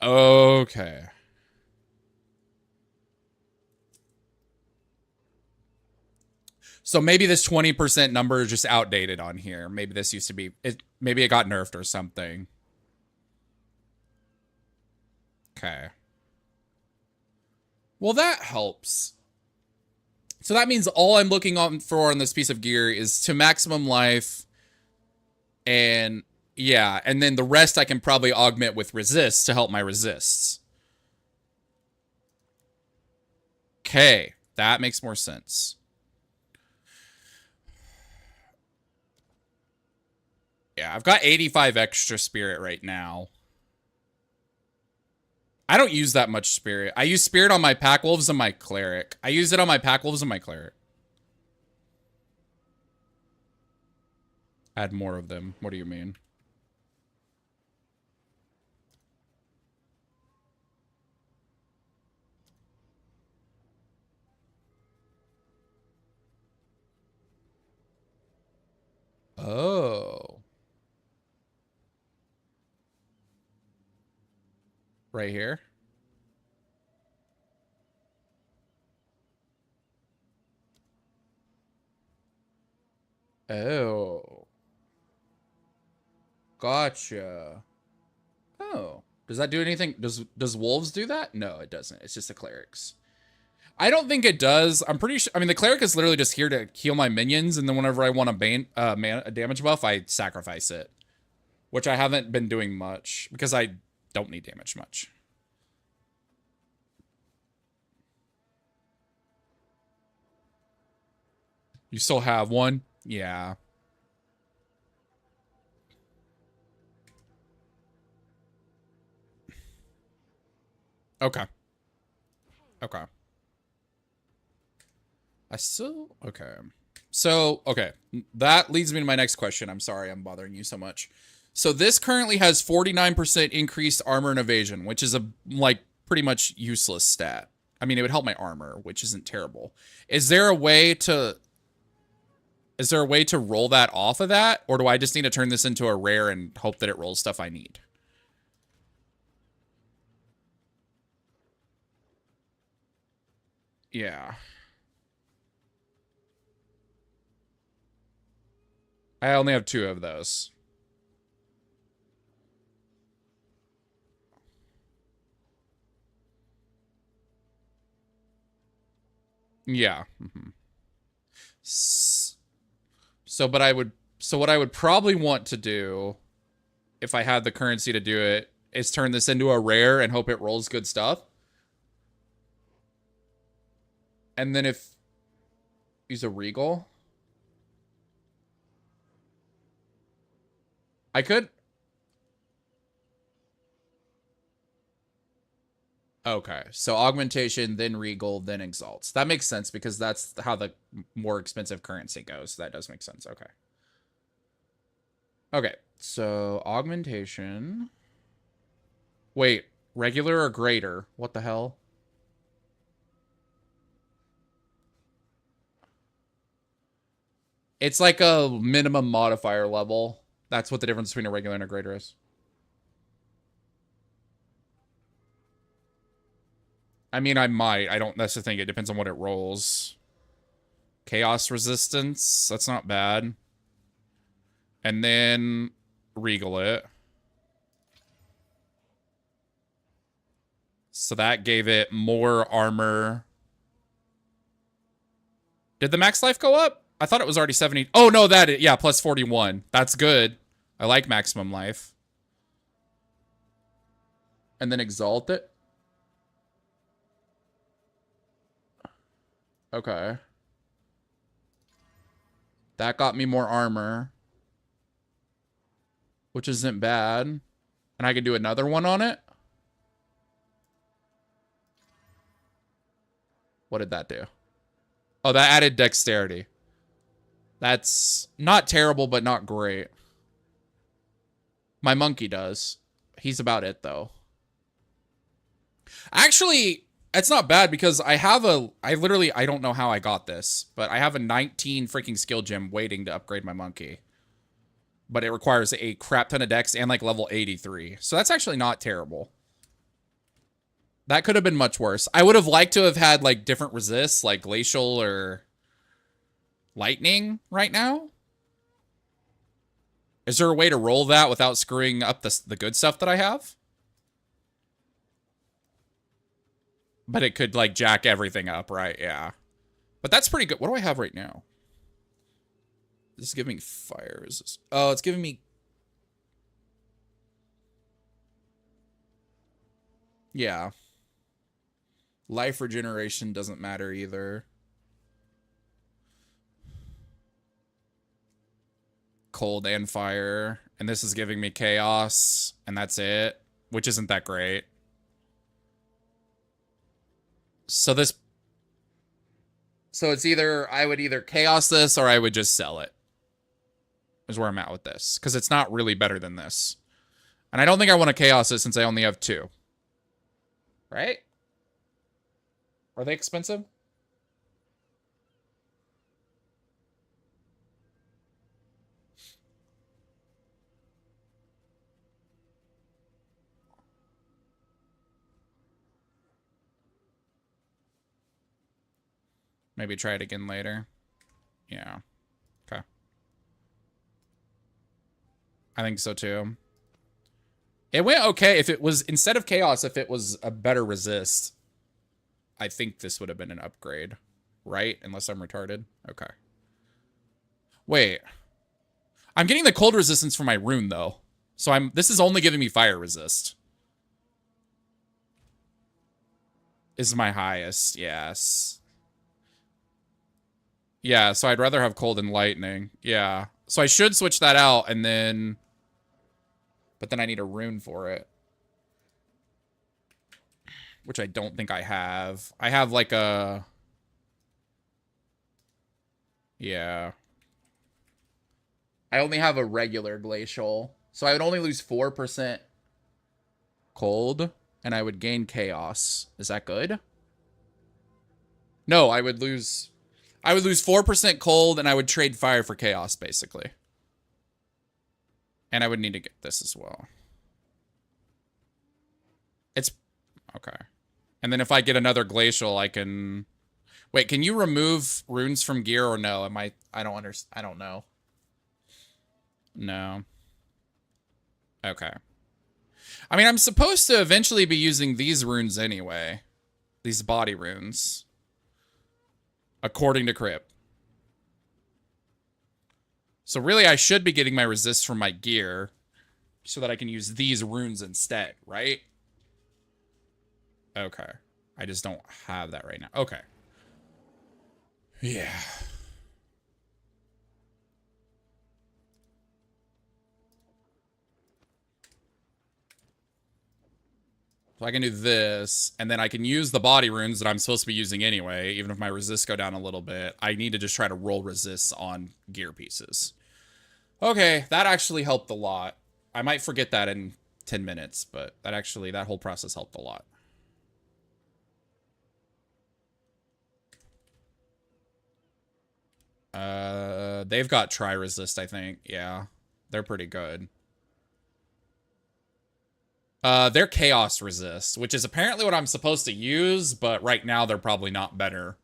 Okay. So maybe this 20% number is just outdated on here. Maybe this used to be... maybe it got nerfed or something. Okay. Well, that helps. So that means all I'm looking for on this piece of gear is to maximum life. And yeah, and then the rest I can probably augment with resists to help my resists. Okay, that makes more sense. Yeah, I've got 85 extra spirit right now. I don't use that much spirit. I use spirit on my pack wolves and my cleric. I use it on my pack wolves and my cleric. Add more of them. What do you mean? Oh. Right here. Oh. Gotcha. Oh. Does that do anything? Does wolves do that? No, it doesn't. It's just the clerics. I don't think it does. I'm pretty sure. I mean, the cleric is literally just here to heal my minions, and then whenever I want a damage buff, I sacrifice it. Which I haven't been doing much, because I don't need damage much. You still have one? Yeah. Okay. Okay. I still... Okay. So, okay. That leads me to my next question. I'm sorry I'm bothering you so much. So this currently has 49% increased armor and evasion, which is a, like, pretty much useless stat. I mean, it would help my armor, which isn't terrible. Is there a way to... Is there a way to roll that off of that? Or do I just need to turn this into a rare and hope that it rolls stuff I need? Yeah. I only have 2 of those. Yeah. Mm-hmm. So what I would probably want to do, if I had the currency to do it, is turn this into a rare and hope it rolls good stuff. And then if... Use a regal. I could... Okay, so augmentation, then regal, then exalts. That makes sense because that's how the more expensive currency goes. That does make sense. Okay. Okay, so augmentation. Wait, regular or greater? What the hell? It's like a minimum modifier level. That's what the difference between a regular and a greater is. I mean, I might. I don't... That's the thing. It depends on what it rolls. Chaos resistance. That's not bad. And then regal it. So that gave it more armor. Did the max life go up? I thought it was already 70. Oh, no, yeah, plus 41. That's good. I like maximum life. And then exalt it. Okay. That got me more armor. Which isn't bad. And I can do another one on it. What did that do? Oh, that added dexterity. That's not terrible, but not great. My monkey does. He's about it, though. Actually, it's not bad because I don't know how I got this, but I have a 19 freaking skill gem waiting to upgrade my monkey. But it requires a crap ton of dex and like level 83. So that's actually not terrible. That could have been much worse. I would have liked to have had like different resists, like glacial or lightning right now. Is there a way to roll that without screwing up the good stuff that I have? But it could like jack everything up, right? Yeah. But that's pretty good. What do I have right now? This is giving me fire resist. Oh, it's giving me... Yeah. Life regeneration doesn't matter either. Cold and fire. And this is giving me chaos. And that's it. Which isn't that great. So this... So it's either... I would either chaos this or I would just sell it. Is where I'm at with this. Because it's not really better than this. And I don't think I want to chaos it since I only have 2. Right? Are they expensive? Maybe try it again later. Yeah. Okay. I think so too. It went okay if it was, instead of chaos, if it was a better resist. I think this would have been an upgrade. Right? Unless I'm retarded. Okay. Wait. I'm getting the cold resistance for my rune though. So this is only giving me fire resist. Is my highest, yes. Yeah, so I'd rather have cold and lightning. Yeah. So I should switch that out and then... But then I need a rune for it. Which I don't think I have. I have like a... Yeah. I only have a regular glacial. So I would only lose 4% cold. And I would gain chaos. Is that good? No, I would lose 4% cold and I would trade fire for chaos, basically. And I would need to get this as well. It's... Okay. And then if I get another glacial, I can... Wait, can you remove runes from gear or no? I don't understand. I don't know. No. Okay. I mean, I'm supposed to eventually be using these runes anyway. These body runes. According to Crypt. So really, I should be getting my resist from my gear so that I can use these runes instead, right? Okay. I just don't have that right now. Okay. Yeah. So I can do this, and then I can use the body runes that I'm supposed to be using anyway, even if my resists go down a little bit. I need to just try to roll resists on gear pieces. Okay, that actually helped a lot. I might forget that in 10 minutes, but that whole process helped a lot. They've got tri-resist, I think. Yeah, they're pretty good. They're chaos resist, which is apparently what I'm supposed to use, but right now they're probably not better.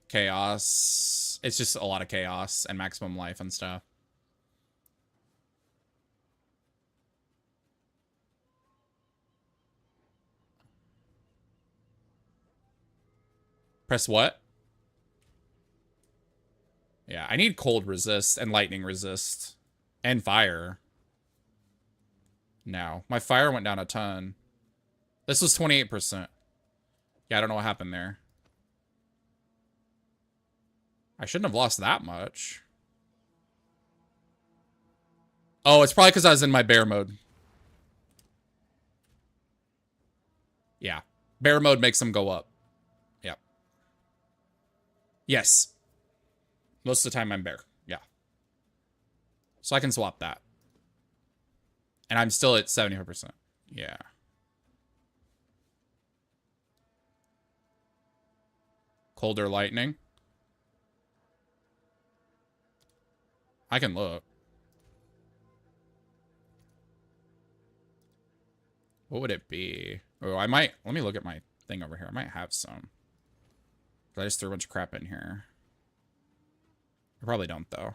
chaos. It's just a lot of chaos and maximum life and stuff. Press what? Yeah, I need cold resist and lightning resist. And fire. No. My fire went down a ton. This was 28%. Yeah, I don't know what happened there. I shouldn't have lost that much. Oh, it's probably because I was in my bear mode. Yeah. Bear mode makes them go up. Yep. Yes. Most of the time I'm bear. Yeah. So I can swap that. And I'm still at 75%. Yeah. Colder lightning. I can look. What would it be? Oh, I might... Let me look at my thing over here. I might have some. I just threw a bunch of crap in here. I probably don't, though.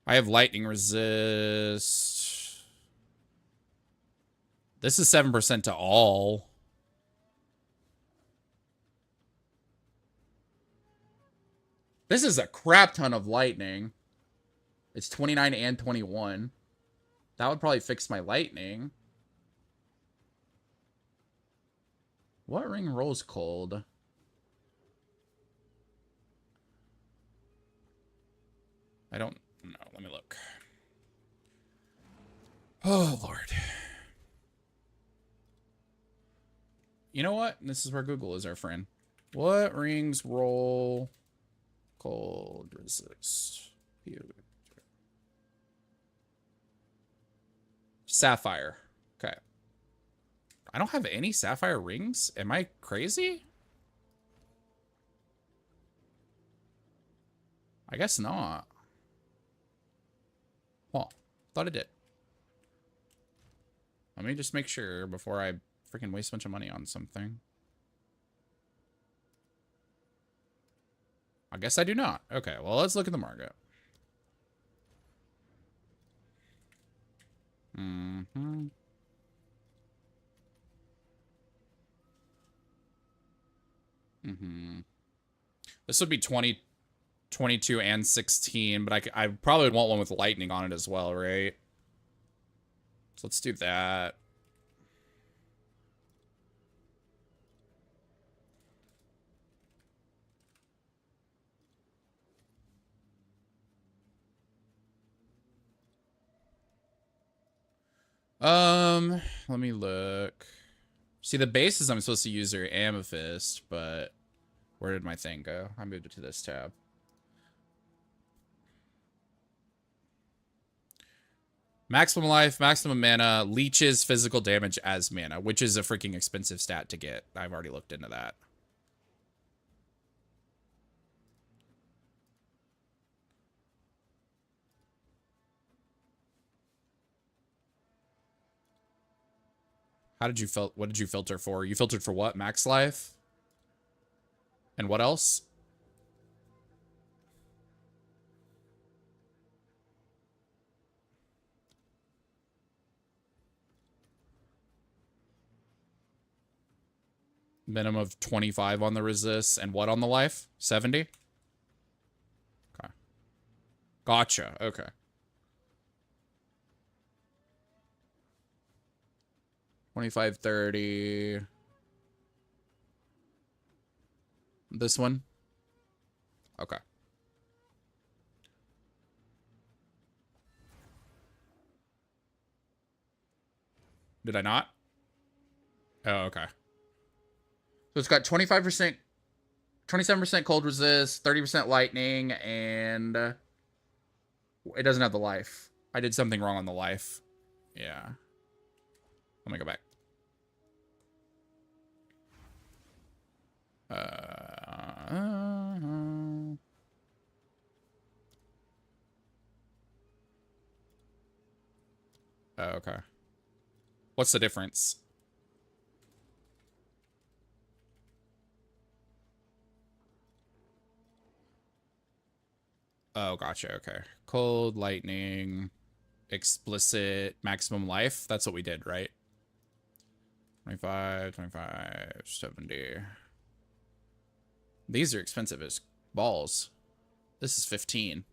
I have lightning resist. This is 7% to all. This is a crap ton of lightning. It's 29 and 21. That would probably fix my lightning. What ring rolls cold? I don't know. Let me look. Oh, Lord. You know what? This is where Google is our friend. What rings roll cold resist? Sapphire. Okay. I don't have any sapphire rings? Am I crazy? I guess not. Huh. Thought it did. Let me just make sure before I freaking waste a bunch of money on something. I guess I do not. Okay, well, let's look at the market. Mm-hmm. Mm-hmm. This would be 20, 22, and 16, but I probably would want one with lightning on it as well, right? So let's do that. Let me look. See, the bases I'm supposed to use are amethyst, but where did my thing go? I moved it to this tab. Maximum life, maximum mana, leeches physical damage as mana, which is a freaking expensive stat to get. I've already looked into that. How did you what did you filter for? You filtered for what? Max life? And what else? Minimum of 25 on the resist and what on the life? 70? Okay. Gotcha. Okay. 25, 30. This one? Okay. Did I not? Oh, okay. So it's got 25%, 27% cold resist, 30% lightning, and it doesn't have the life. I did something wrong on the life. Yeah. Let me go back. Oh, okay. What's the difference? Oh, gotcha. Okay. Cold, lightning, explicit, maximum life. That's what we did, right? 25, 25, 70. These are expensive as balls. This is 15.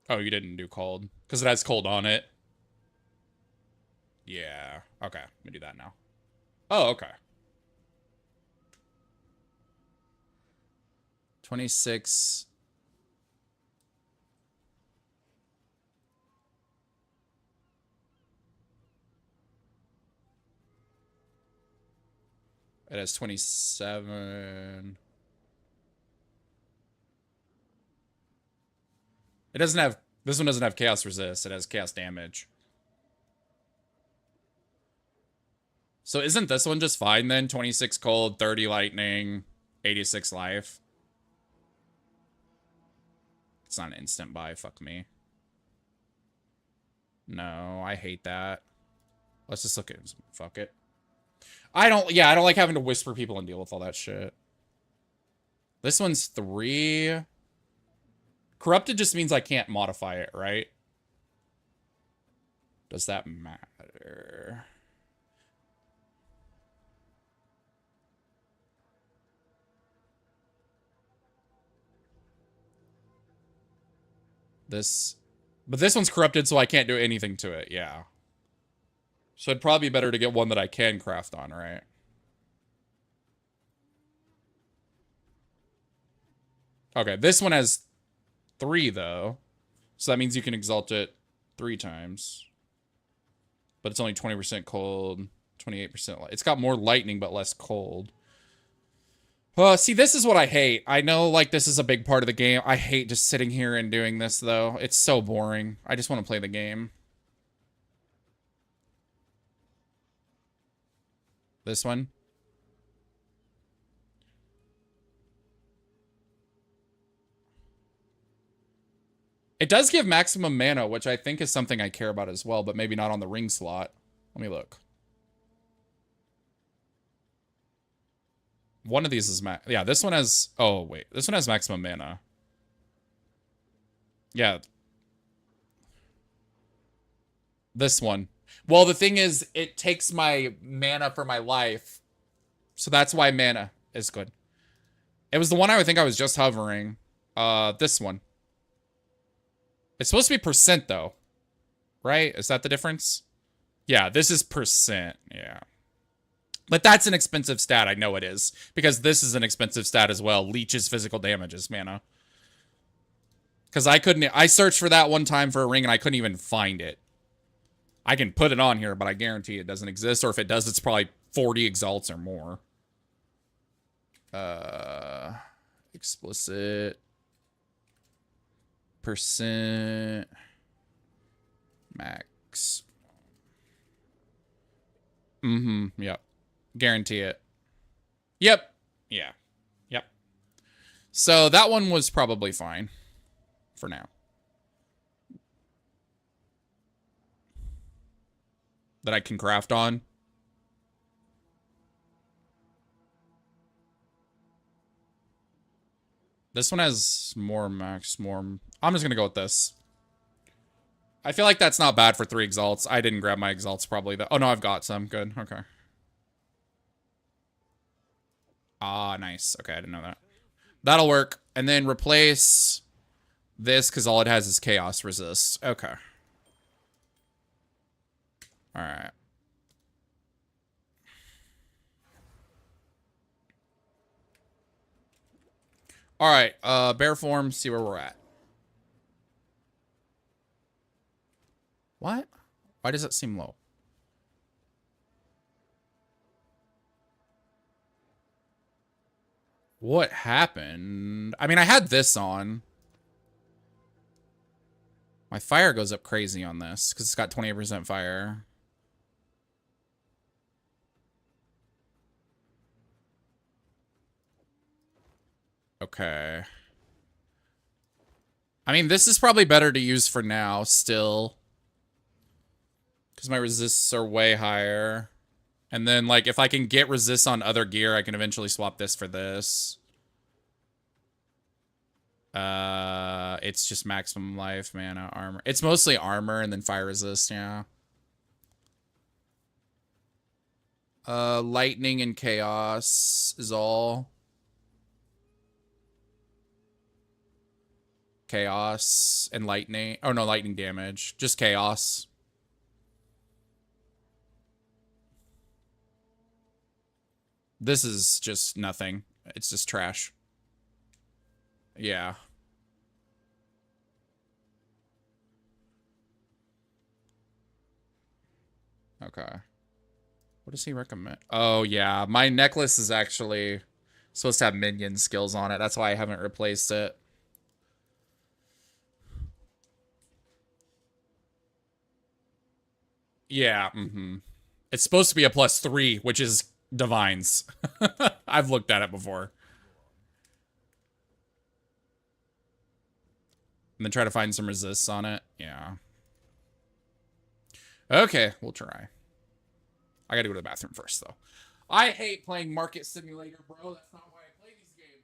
Oh, you didn't do cold. Because it has cold on it. Yeah. Okay. Let me do that now. Oh, okay. 26. It has 27. It doesn't have... This one doesn't have chaos resist. It has chaos damage. So isn't this one just fine then? 26 cold, 30 lightning, 86 life. It's not an instant buy. Fuck me. No, I hate that. Let's just look at it. Fuck it. I don't like having to whisper people and deal with all that shit. This one's 3. Corrupted just means I can't modify it, right? Does that matter? But this one's corrupted, so I can't do anything to it, yeah. So it'd probably be better to get one that I can craft on, right? Okay, this one has 3, though. So that means you can exalt it 3 times. But it's only 20% cold, 28% light. It's got more lightning, but less cold. See, this is what I hate. I know, like, this is a big part of the game. I hate just sitting here and doing this, though. It's so boring. I just want to play the game. This one. It does give maximum mana, which I think is something I care about as well, but maybe not on the ring slot. Let me look. One of these is yeah, this one has... Oh, wait. This one has maximum mana. Yeah. This one. Well, the thing is, it takes my mana for my life. So that's why mana is good. It was the one I would think I was just hovering. This one. It's supposed to be percent, though. Right? Is that the difference? Yeah, this is percent. Yeah. But that's an expensive stat. I know it is. Because this is an expensive stat as well. Leeches physical damages mana. Because I searched for that one time for a ring and I couldn't even find it. I can put it on here, but I guarantee it doesn't exist. Or if it does, it's probably 40 exalts or more. Explicit. Percent. Max. Yep. Guarantee it. Yep. Yeah. Yep. So that one was probably fine. For now. That I can craft on. This one has more max, more... I'm just going to go with this. I feel like that's not bad for 3 exalts. I didn't grab my exalts probably. Oh, no, I've got some. Good. Okay. Ah, nice. Okay, I didn't know that. That'll work. And then replace this because all it has is chaos resist. Okay. All right. All right. Bear form. See where we're at. What? Why does it seem low? What happened? I mean, I had this on. My fire goes up crazy on this because it's got 28% fire. Okay. I mean, this is probably better to use for now, still. Because my resists are way higher. And then, like, if I can get resists on other gear, I can eventually swap this for this. It's just maximum life, mana, armor. It's mostly armor and then fire resist, yeah. Lightning and chaos is all. Chaos and lightning. Oh, no, lightning damage. Just chaos. This is just nothing. It's just trash. Yeah. Okay. What does he recommend? Oh, yeah. My necklace is actually supposed to have minion skills on it. That's why I haven't replaced it. Yeah, It's supposed to be a +3, which is divines. I've looked at it before. And then try to find some resists on it. Yeah. Okay, we'll try. I gotta go to the bathroom first, though. I hate playing Market Simulator, bro. That's not why I play these games.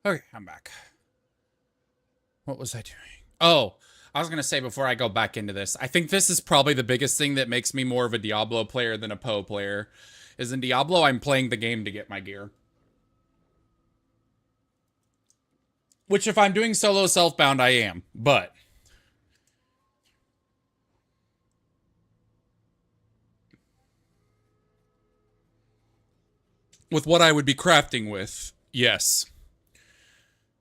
Okay, I'm back. What was I doing? Oh, I was going to say before I go back into this, I think this is probably the biggest thing that makes me more of a Diablo player than a PoE player. Is in Diablo, I'm playing the game to get my gear. Which if I'm doing solo self-bound, I am. But with what I would be crafting with, yes.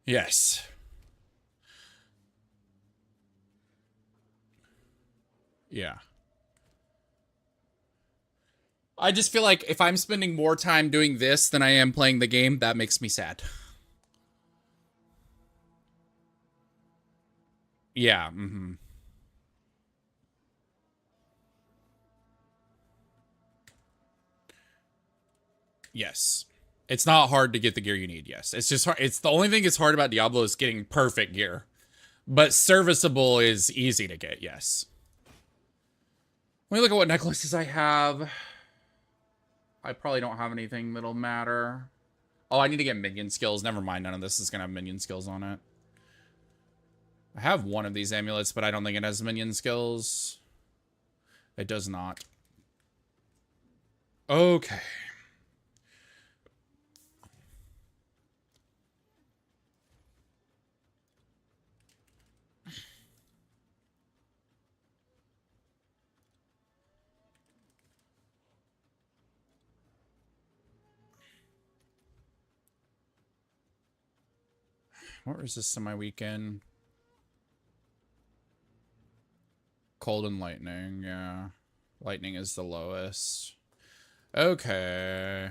Yes. Yeah. I just feel like if I'm spending more time doing this than I am playing the game, that makes me sad. Yeah, Yes. It's not hard to get the gear you need, yes. It's just hard. It's the only thing that's hard about Diablo is getting perfect gear. But serviceable is easy to get, yes. Let me look at what necklaces I have. I probably don't have anything that'll matter. Oh, I need to get minion skills. Never mind, none of this is gonna have minion skills on it. I have one of these amulets, but I don't think it has minion skills. It does not. Okay. What resist am I weak in? Cold and lightning, yeah. Lightning is the lowest. Okay.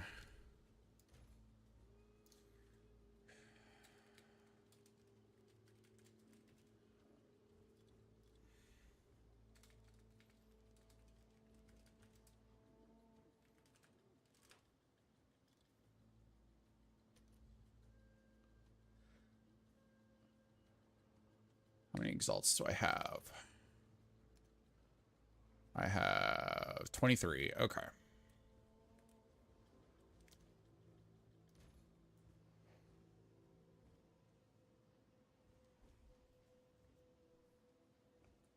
How many exalts do I have? I have 23. Okay.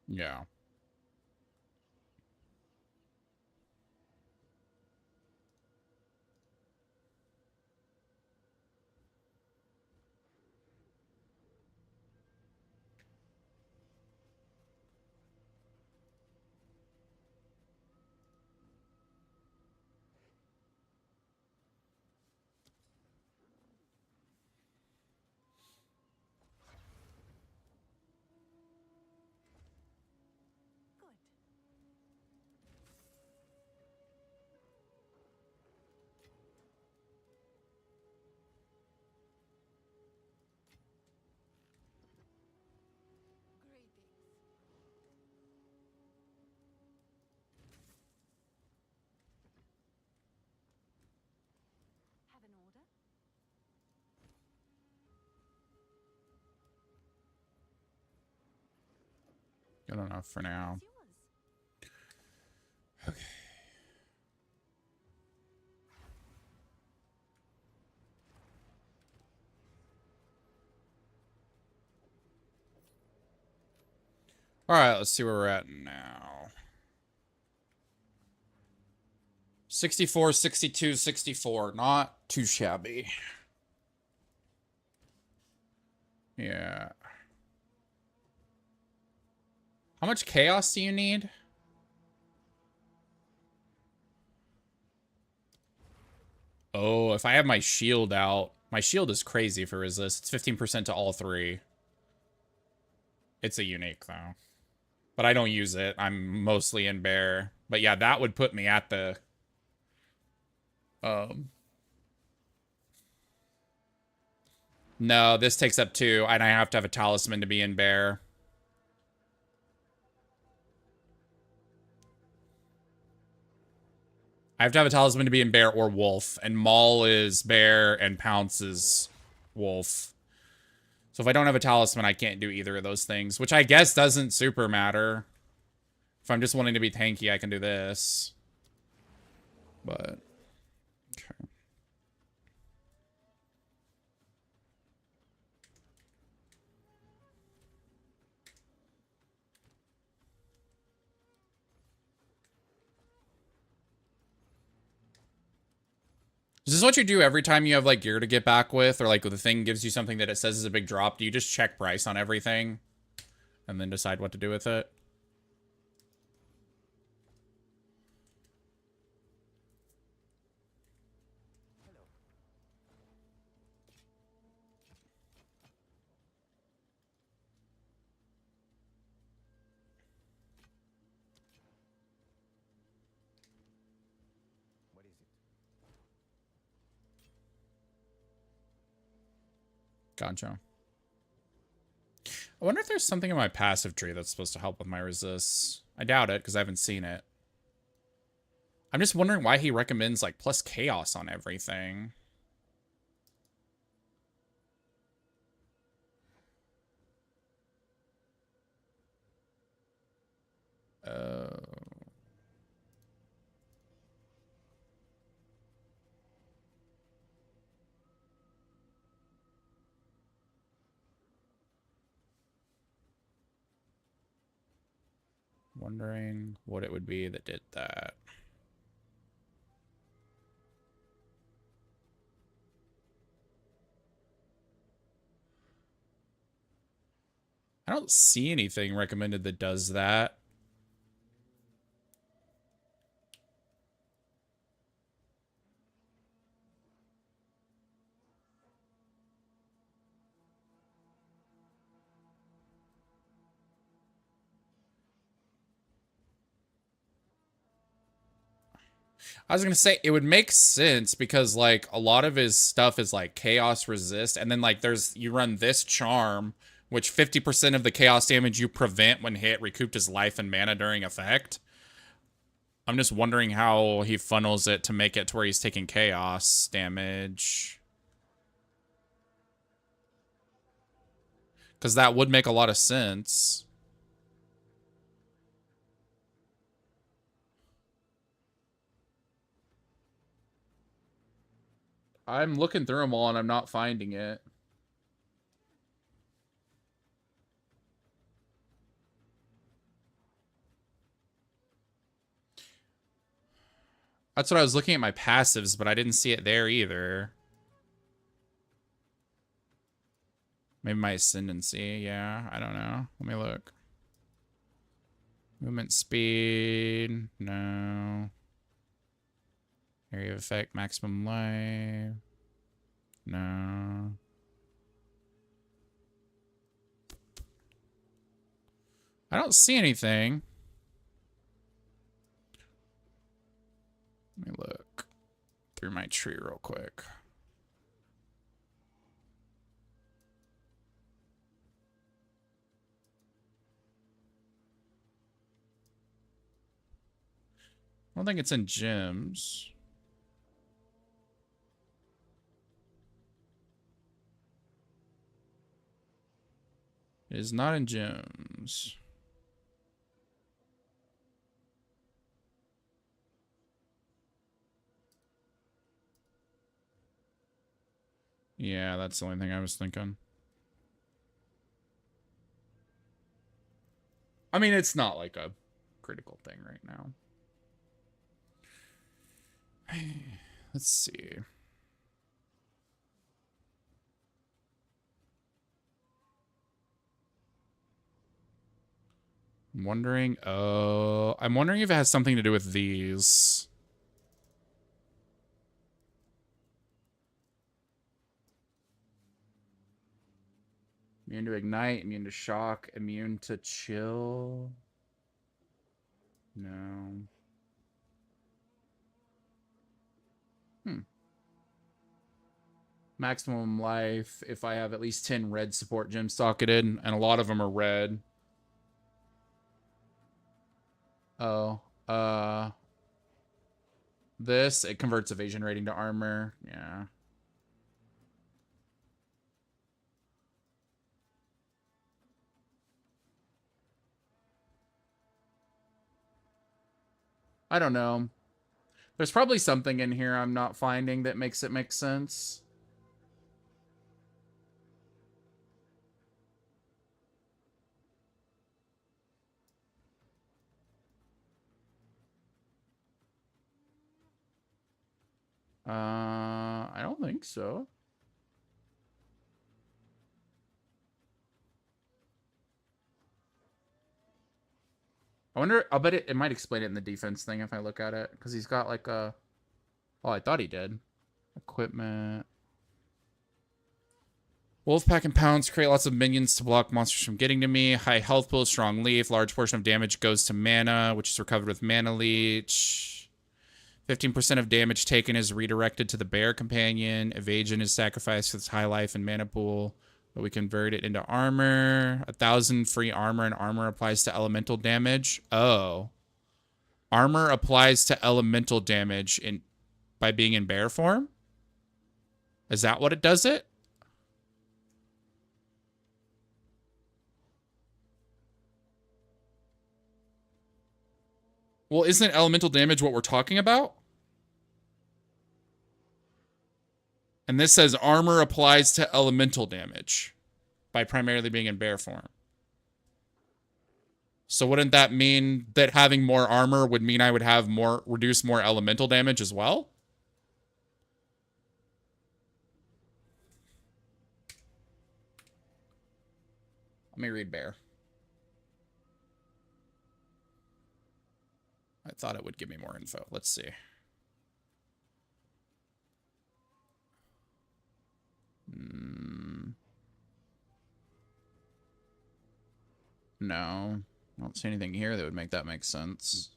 Yeah. Have an order? Good enough for now. It's yours. Okay. Alright, let's see where we're at now. 64, 62, 64. Not too shabby. Yeah. How much chaos do you need? Oh, if I have my shield out. My shield is crazy for resist. It's 15% to all three. It's a unique, though. But I don't use it. I'm mostly in bear. But yeah, that would put me at the... No, this takes up 2, and I have to have a talisman to be in bear. I have to have a talisman to be in bear or wolf, and Maul is bear and Pounce is wolf. So if I don't have a talisman, I can't do either of those things, which I guess doesn't super matter. If I'm just wanting to be tanky, I can do this. But, okay. Is this what you do every time you have, like, gear to get back with? Or, like, the thing gives you something that it says is a big drop? Do you just check price on everything? And then decide what to do with it? What is it? Gotcha. I wonder if there's something in my passive tree that's supposed to help with my resists. I doubt it, because I haven't seen it. I'm just wondering why he recommends, like, plus chaos on everything. Wondering what it would be that did that. I don't see anything recommended that does that. I was gonna say it would make sense because like a lot of his stuff is like chaos resist, and then like you run this charm, which 50% of the chaos damage you prevent when hit recouped his life and mana during effect. I'm just wondering how he funnels it to make it to where he's taking chaos damage. Because that would make a lot of sense. I'm looking through them all and I'm not finding it. That's what I was looking at my passives, but I didn't see it there either. Maybe my ascendancy, yeah, I don't know. Let me look. Movement speed, no. Area of effect, maximum life, no. I don't see anything. Let me look through my tree real quick. I don't think it's in gyms. It is not in gyms. Yeah, that's the only thing I was thinking. I mean, it's not like a critical thing right now. Let's see. I'm wondering if it has something to do with these. Immune to ignite, immune to shock, immune to chill. No. Maximum life if I have at least 10 red support gems socketed, and a lot of them are red. Oh, this, it converts evasion rating to armor. Yeah. I don't know. There's probably something in here I'm not finding that makes it make sense. I don't think so. I wonder, I'll bet it might explain it in the defense thing if I look at it. Because he's got like a... Oh, I thought he did. Equipment. Wolfpack and Pounds create lots of minions to block monsters from getting to me. High health pool, strong leaf. Large portion of damage goes to mana, which is recovered with mana leech. 15% of damage taken is redirected to the bear companion. Evasion is sacrificed with high life and mana pool. But we convert it into armor. 1,000 free armor, and armor applies to elemental damage. Oh. Armor applies to elemental damage by being in bear form? Is that what it does it? Well, isn't elemental damage what we're talking about? And this says armor applies to elemental damage by primarily being in bear form. So wouldn't that mean that having more armor would mean I would have reduce more elemental damage as well? Let me read Bear. I thought it would give me more info. Let's see. No. I don't see anything here that would make that make sense.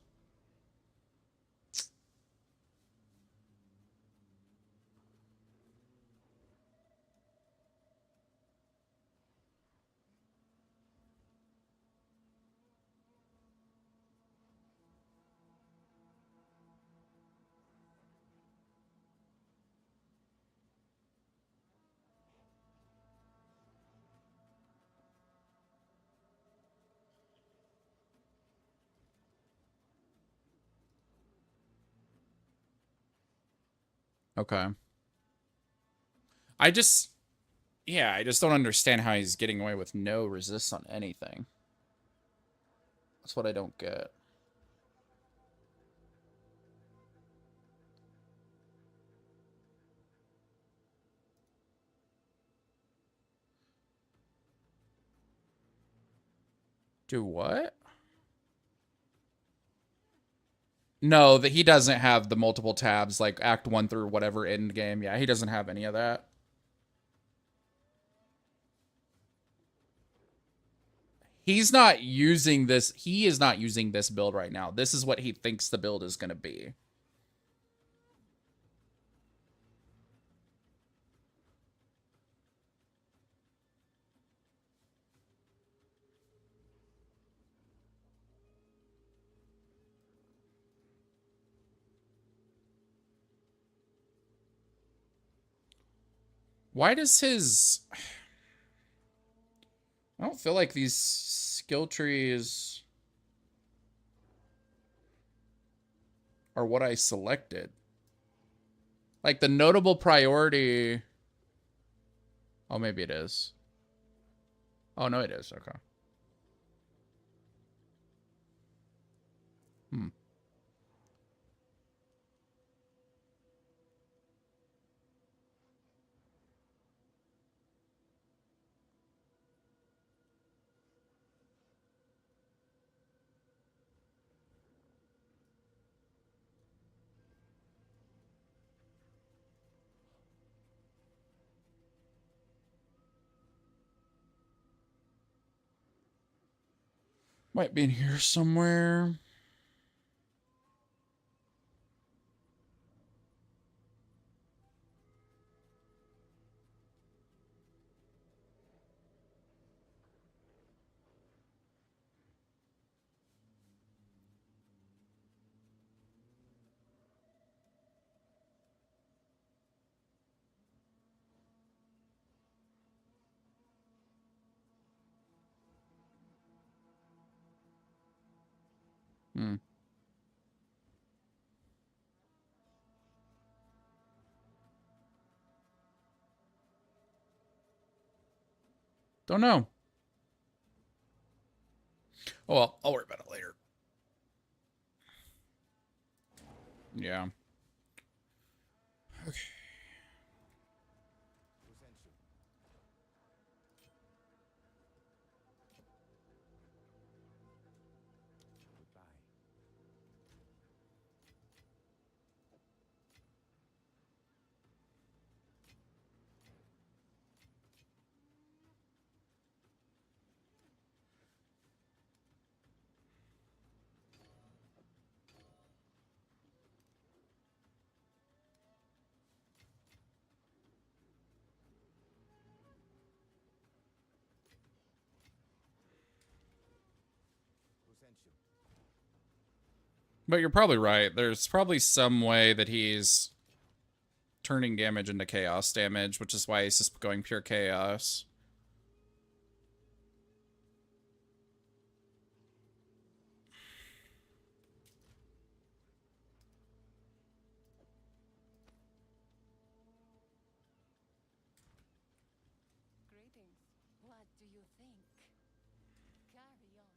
Okay. I just don't understand how he's getting away with no resist on anything. That's what I don't get. Do what? No, that he doesn't have the multiple tabs, like Act 1 through whatever Endgame. Yeah, he doesn't have any of that. He's not using this. He is not using this build right now. This is what he thinks the build is going to be. Why does his... I don't feel like these skill trees are what I selected. Like the notable priority... Oh, maybe it is. Oh, no, it is. Okay. Hmm. Might be in here somewhere. Hmm. Don't know. Oh, well, I'll worry about it later. Yeah. Okay. But you're probably right. There's probably some way that he's turning damage into chaos damage, which is why he's just going pure chaos. Greetings. What do you think? Carry on.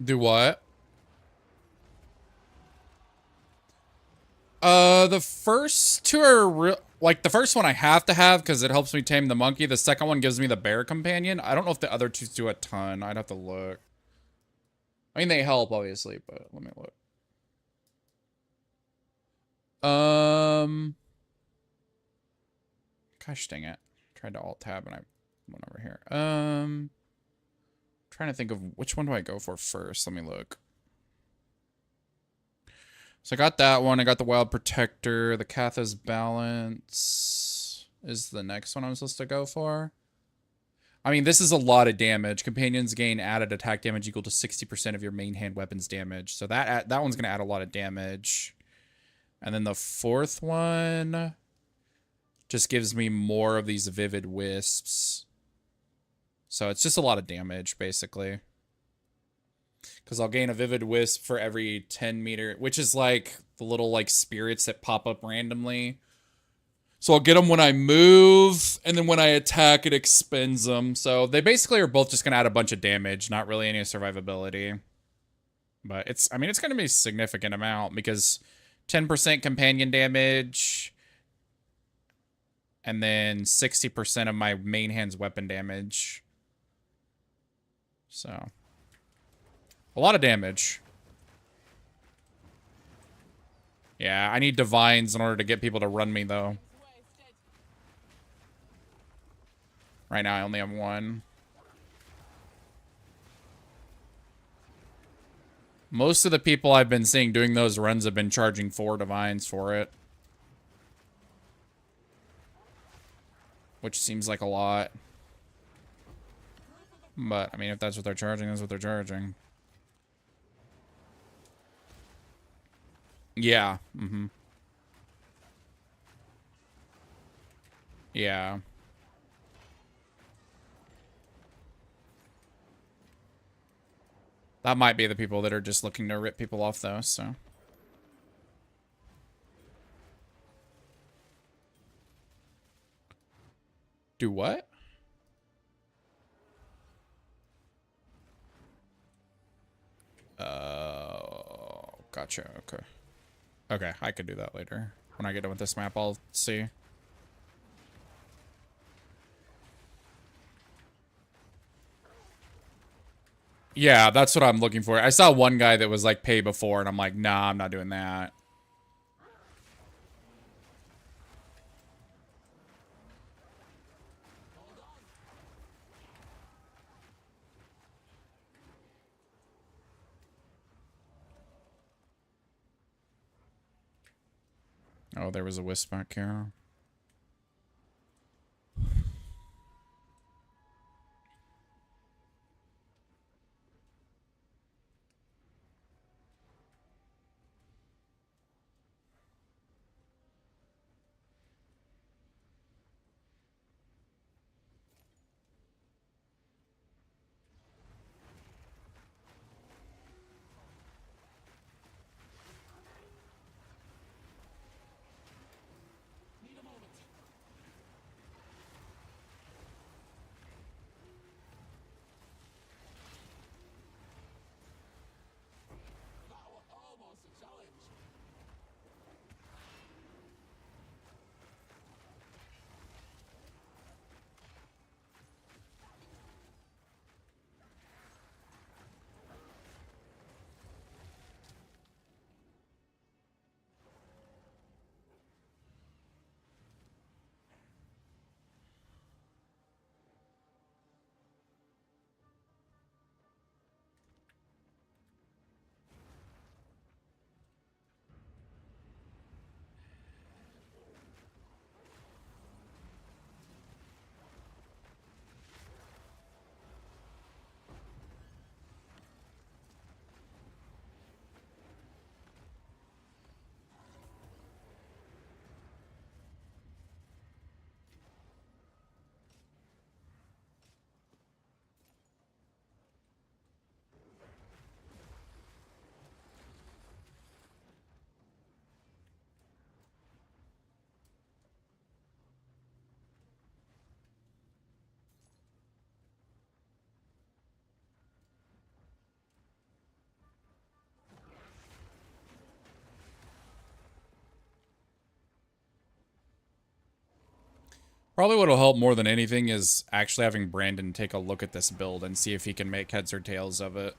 Do what? The first two are like the first one I have to have because it helps me tame the monkey. The second one gives me the bear companion. I don't know if the other two do a ton. I'd have to look. I mean, they help obviously, but let me look. Gosh dang it! Tried to alt tab and I went over here. Trying to think of which one do I go for first. Let me look. So I got that one. I got the Wild Protector. The Katha's Balance is the next one I'm supposed to go for. I mean, this is a lot of damage. Companions gain added attack damage equal to 60% of your main hand weapon's damage. So that one's going to add a lot of damage. And then the fourth one just gives me more of these Vivid Wisps. So it's just a lot of damage, basically. Because I'll gain a Vivid Wisp for every 10 meter, which is like the little like spirits that pop up randomly. So I'll get them when I move, and then when I attack, it expends them. So they basically are both just going to add a bunch of damage, not really any survivability. But it's, I mean, it's going to be a significant amount because 10% companion damage, and then 60% of my main hand's weapon damage. So a lot of damage. Yeah, I need divines in order to get people to run me, though. Right now, I only have one. Most of the people I've been seeing doing those runs have been charging 4 divines for it. Which seems like a lot. But, I mean, if that's what they're charging, that's what they're charging. Yeah. Mm-hmm. Yeah. That might be the people that are just looking to rip people off, though, so. Do what? Gotcha, okay. Okay, I could do that later. When I get done with this map, I'll see. Yeah, that's what I'm looking for. I saw one guy that was like pay before, and I'm like, nah, I'm not doing that. Oh, there was a wisp back here. Probably what'll help more than anything is actually having Brandon take a look at this build and see if he can make heads or tails of it.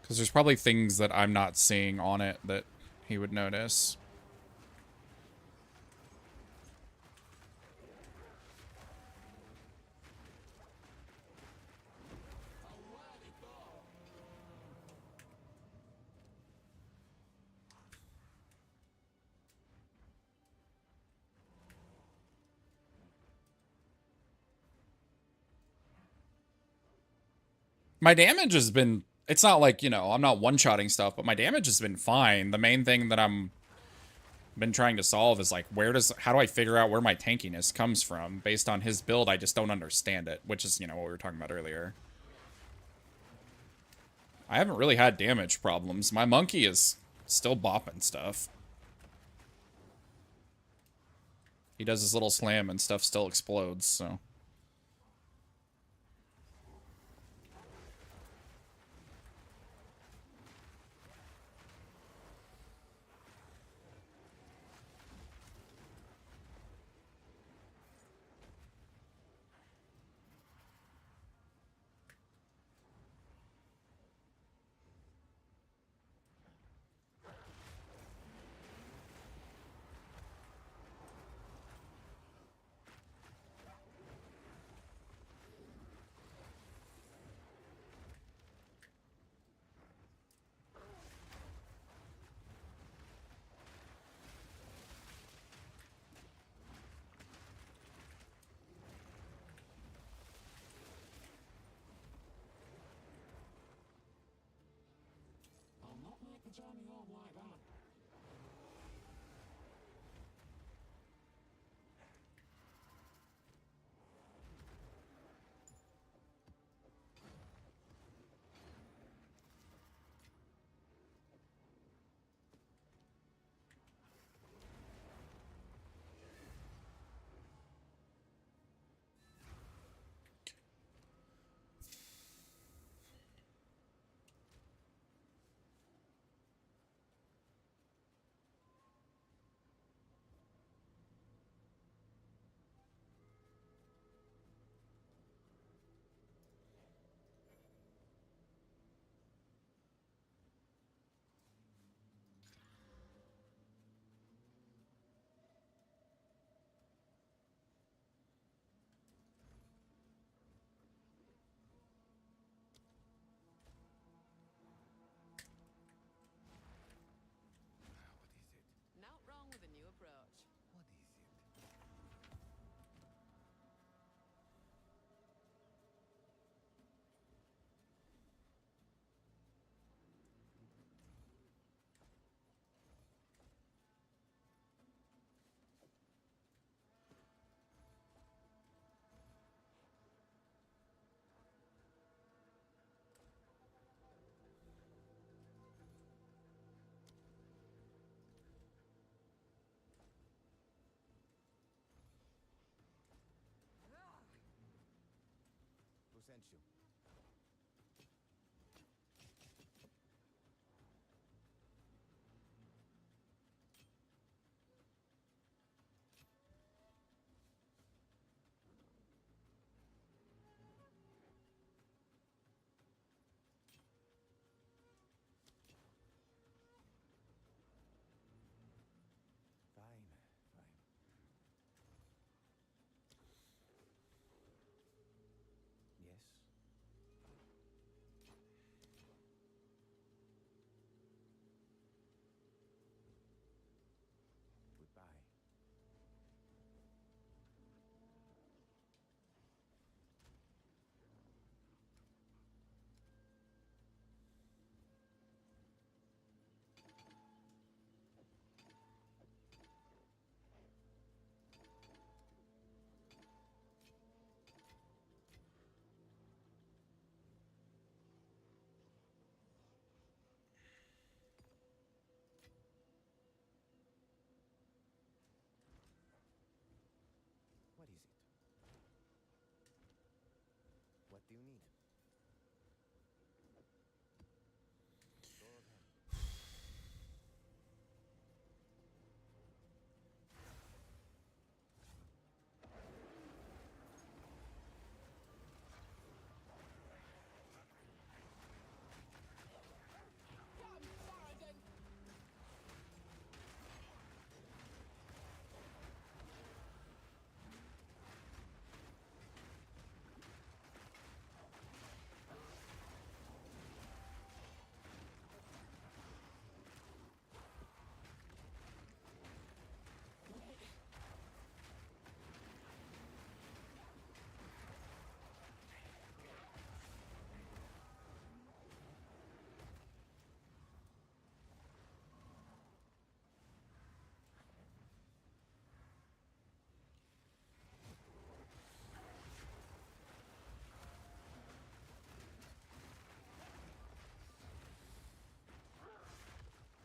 Because there's probably things that I'm not seeing on it that he would notice. My damage has been... It's not like, you know, I'm not one-shotting stuff, but my damage has been fine. The main thing that I'm been trying to solve is like, how do I figure out where my tankiness comes from? Based on his build, I just don't understand it, which is, you know, what we were talking about earlier. I haven't really had damage problems. My monkey is still bopping stuff. He does his little slam and stuff still explodes, so... sent you. Fine, fine. Yes. Goodbye. What is it? What do you need? Go ahead.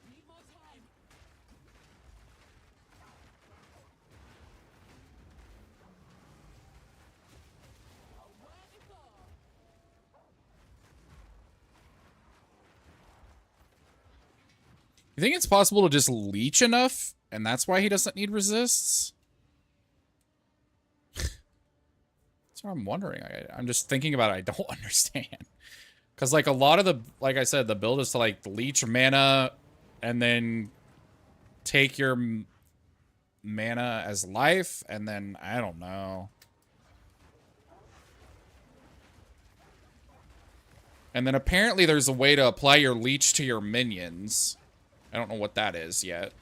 Need more time. Oh, where before? You think it's possible to just leech enough, and that's why he doesn't need resists? That's what I'm wondering. I'm just thinking about it. I don't understand. Because, like, a lot of the, like I said, the build is to, like, leech mana and then take your mana as life, and then, I don't know. And then apparently there's a way to apply your leech to your minions. I don't know what that is yet.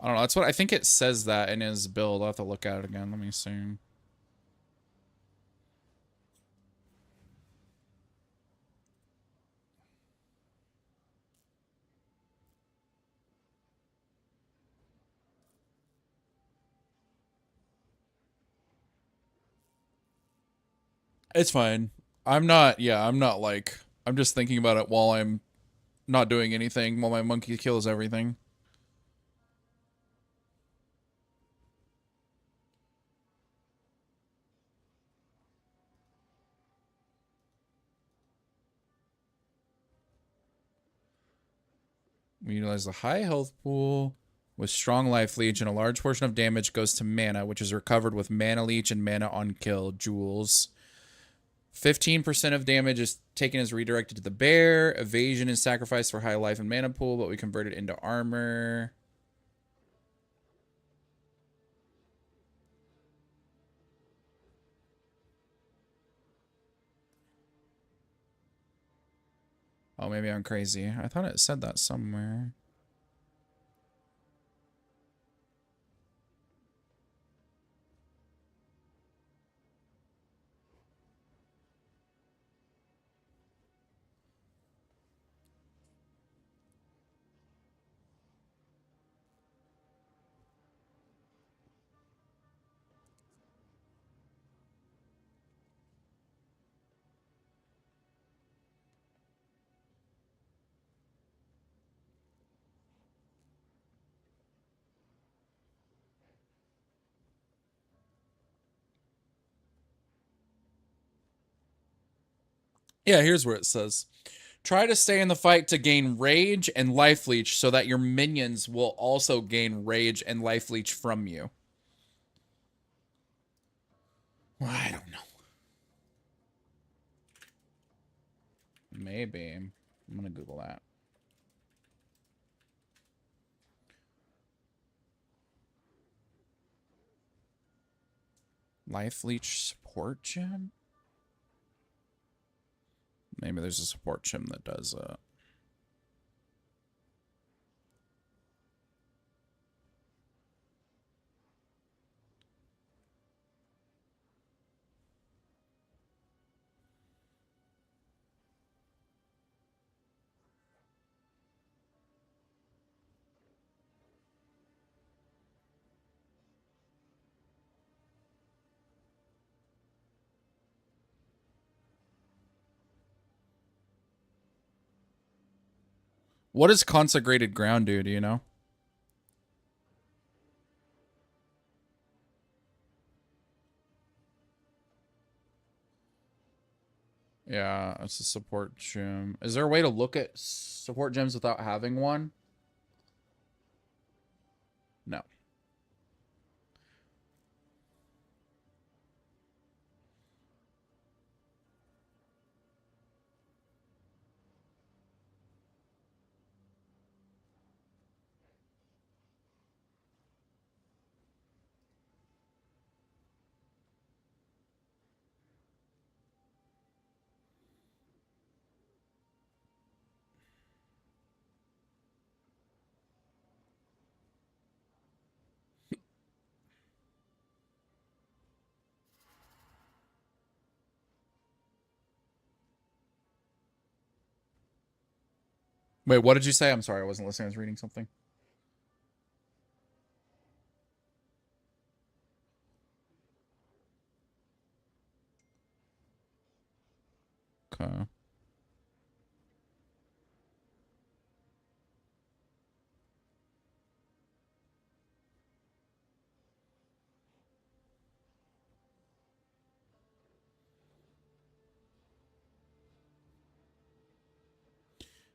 I don't know. That's what I think it says that in his build. I'll have to look at it again. Let me see. It's fine. I'm not, yeah, I'm not like, I'm just thinking about it while I'm not doing anything, while my monkey kills everything. We utilize the high health pool with strong life leech, and a large portion of damage goes to mana, which is recovered with mana leech and mana on kill jewels. 15% of damage is taken as redirected to the bear. Evasion is sacrificed for high life and mana pool, but we convert it into armor. Oh, maybe I'm crazy. I thought it said that somewhere. Yeah, here's where it says. Try to stay in the fight to gain rage and life leech so that your minions will also gain rage and life leech from you. Well, I don't know. Maybe. I'm gonna Google that. Life leech support gem? Maybe there's a support gem that does What does consecrated ground do you know? Yeah, it's a support gem. Is there a way to look at support gems without having one? No. Wait, what did you say? I'm sorry, I wasn't listening. I was reading something. Okay.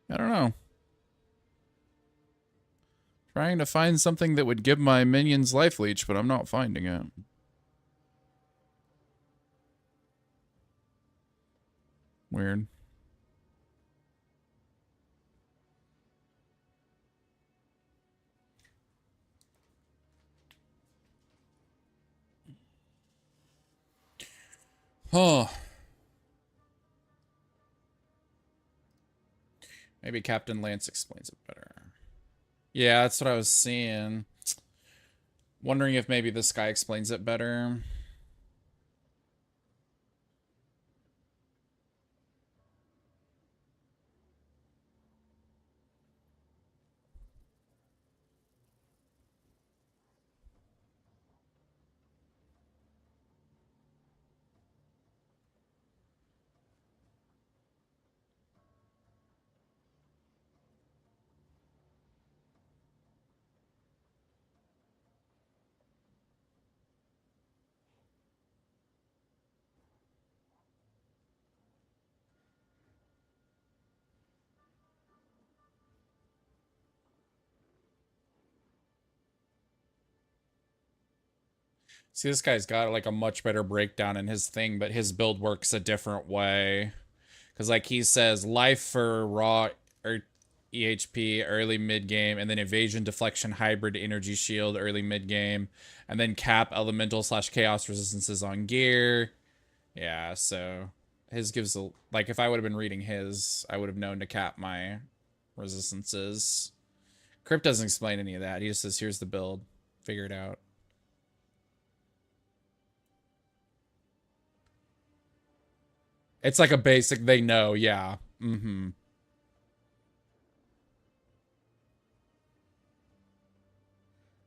I don't know. Trying to find something that would give my minions life leech, but I'm not finding it. Weird. Huh. Maybe Captain Lance explains it better. Yeah, that's what I was seeing. Wondering if maybe this guy explains it better. See, this guy's got like a much better breakdown in his thing, but his build works a different way. Because like he says, life for raw or EHP early mid game, and then evasion deflection hybrid energy shield early mid game, and then cap elemental slash chaos resistances on gear. Yeah, so his gives a like if I would have been reading his, I would have known to cap my resistances. Crypt doesn't explain any of that. He just says, "Here's the build, figure it out." It's like a basic they know, yeah. Mm-hmm.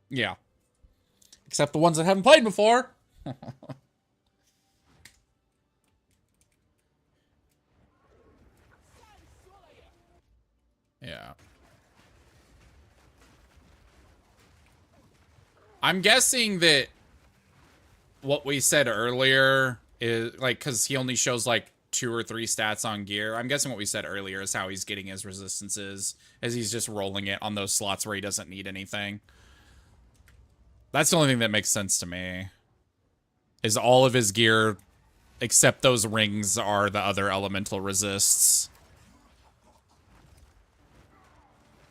Yeah. Except the ones that haven't played before. Yeah. I'm guessing that what we said earlier is like because he only shows like 2 or 3 stats on gear. I'm guessing what we said earlier is how he's getting his resistances, as he's just rolling it on those slots where he doesn't need anything. That's the only thing that makes sense to me. Is all of his gear, except those rings, are the other elemental resists.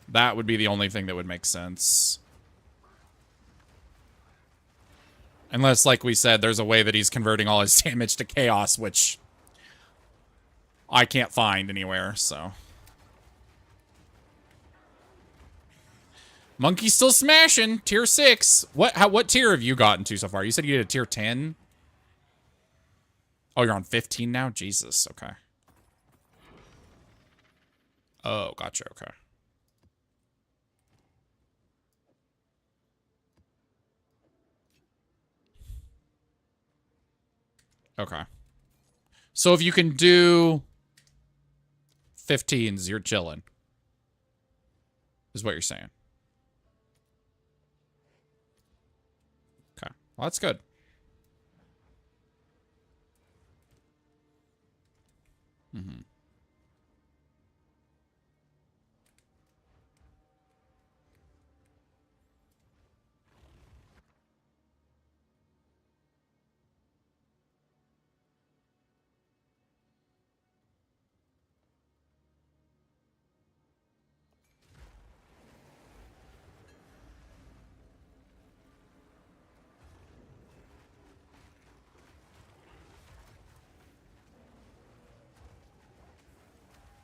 That would be the only thing that would make sense. Unless, like we said, there's a way that he's converting all his damage to chaos, which I can't find anywhere, so. Monkey's still smashing. Tier 6. What tier have you gotten to so far? You said you did a tier 10? Oh, you're on 15 now? Jesus, okay. Oh, gotcha, okay. Okay. So if you can do 15s, you're chilling. Is what you're saying. Okay. Well, that's good. Mm-hmm.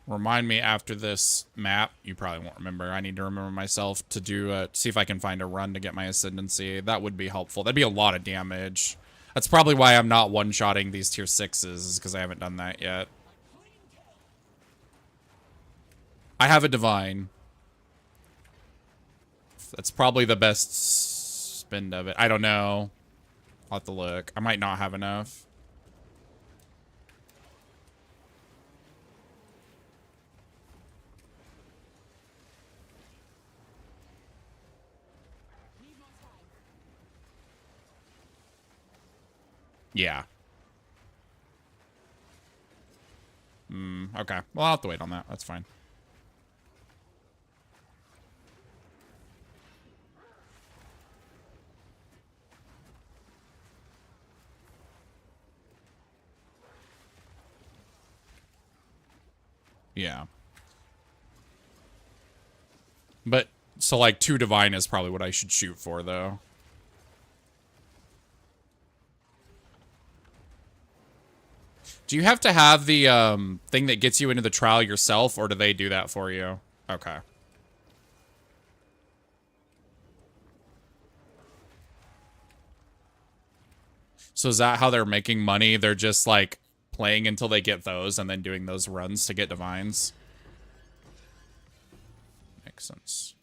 Remind me after this map. You probably won't remember. I need to remember myself to do see if I can find a run to get my ascendancy. That would be helpful. That'd be a lot of damage. That's probably why I'm not one-shotting these tier 6s, is because I haven't done that yet. I have a divine. That's probably the best spend of it. I don't know. I'll have to look. I might not have enough. Yeah. Okay. Well, I'll have to wait on that. That's fine. Yeah. But, so like 2 divine is probably what I should shoot for, though. Do you have to have the thing that gets you into the trial yourself, or do they do that for you? Okay. So is that how they're making money? They're just like playing until they get those and then doing those runs to get divines? Makes sense.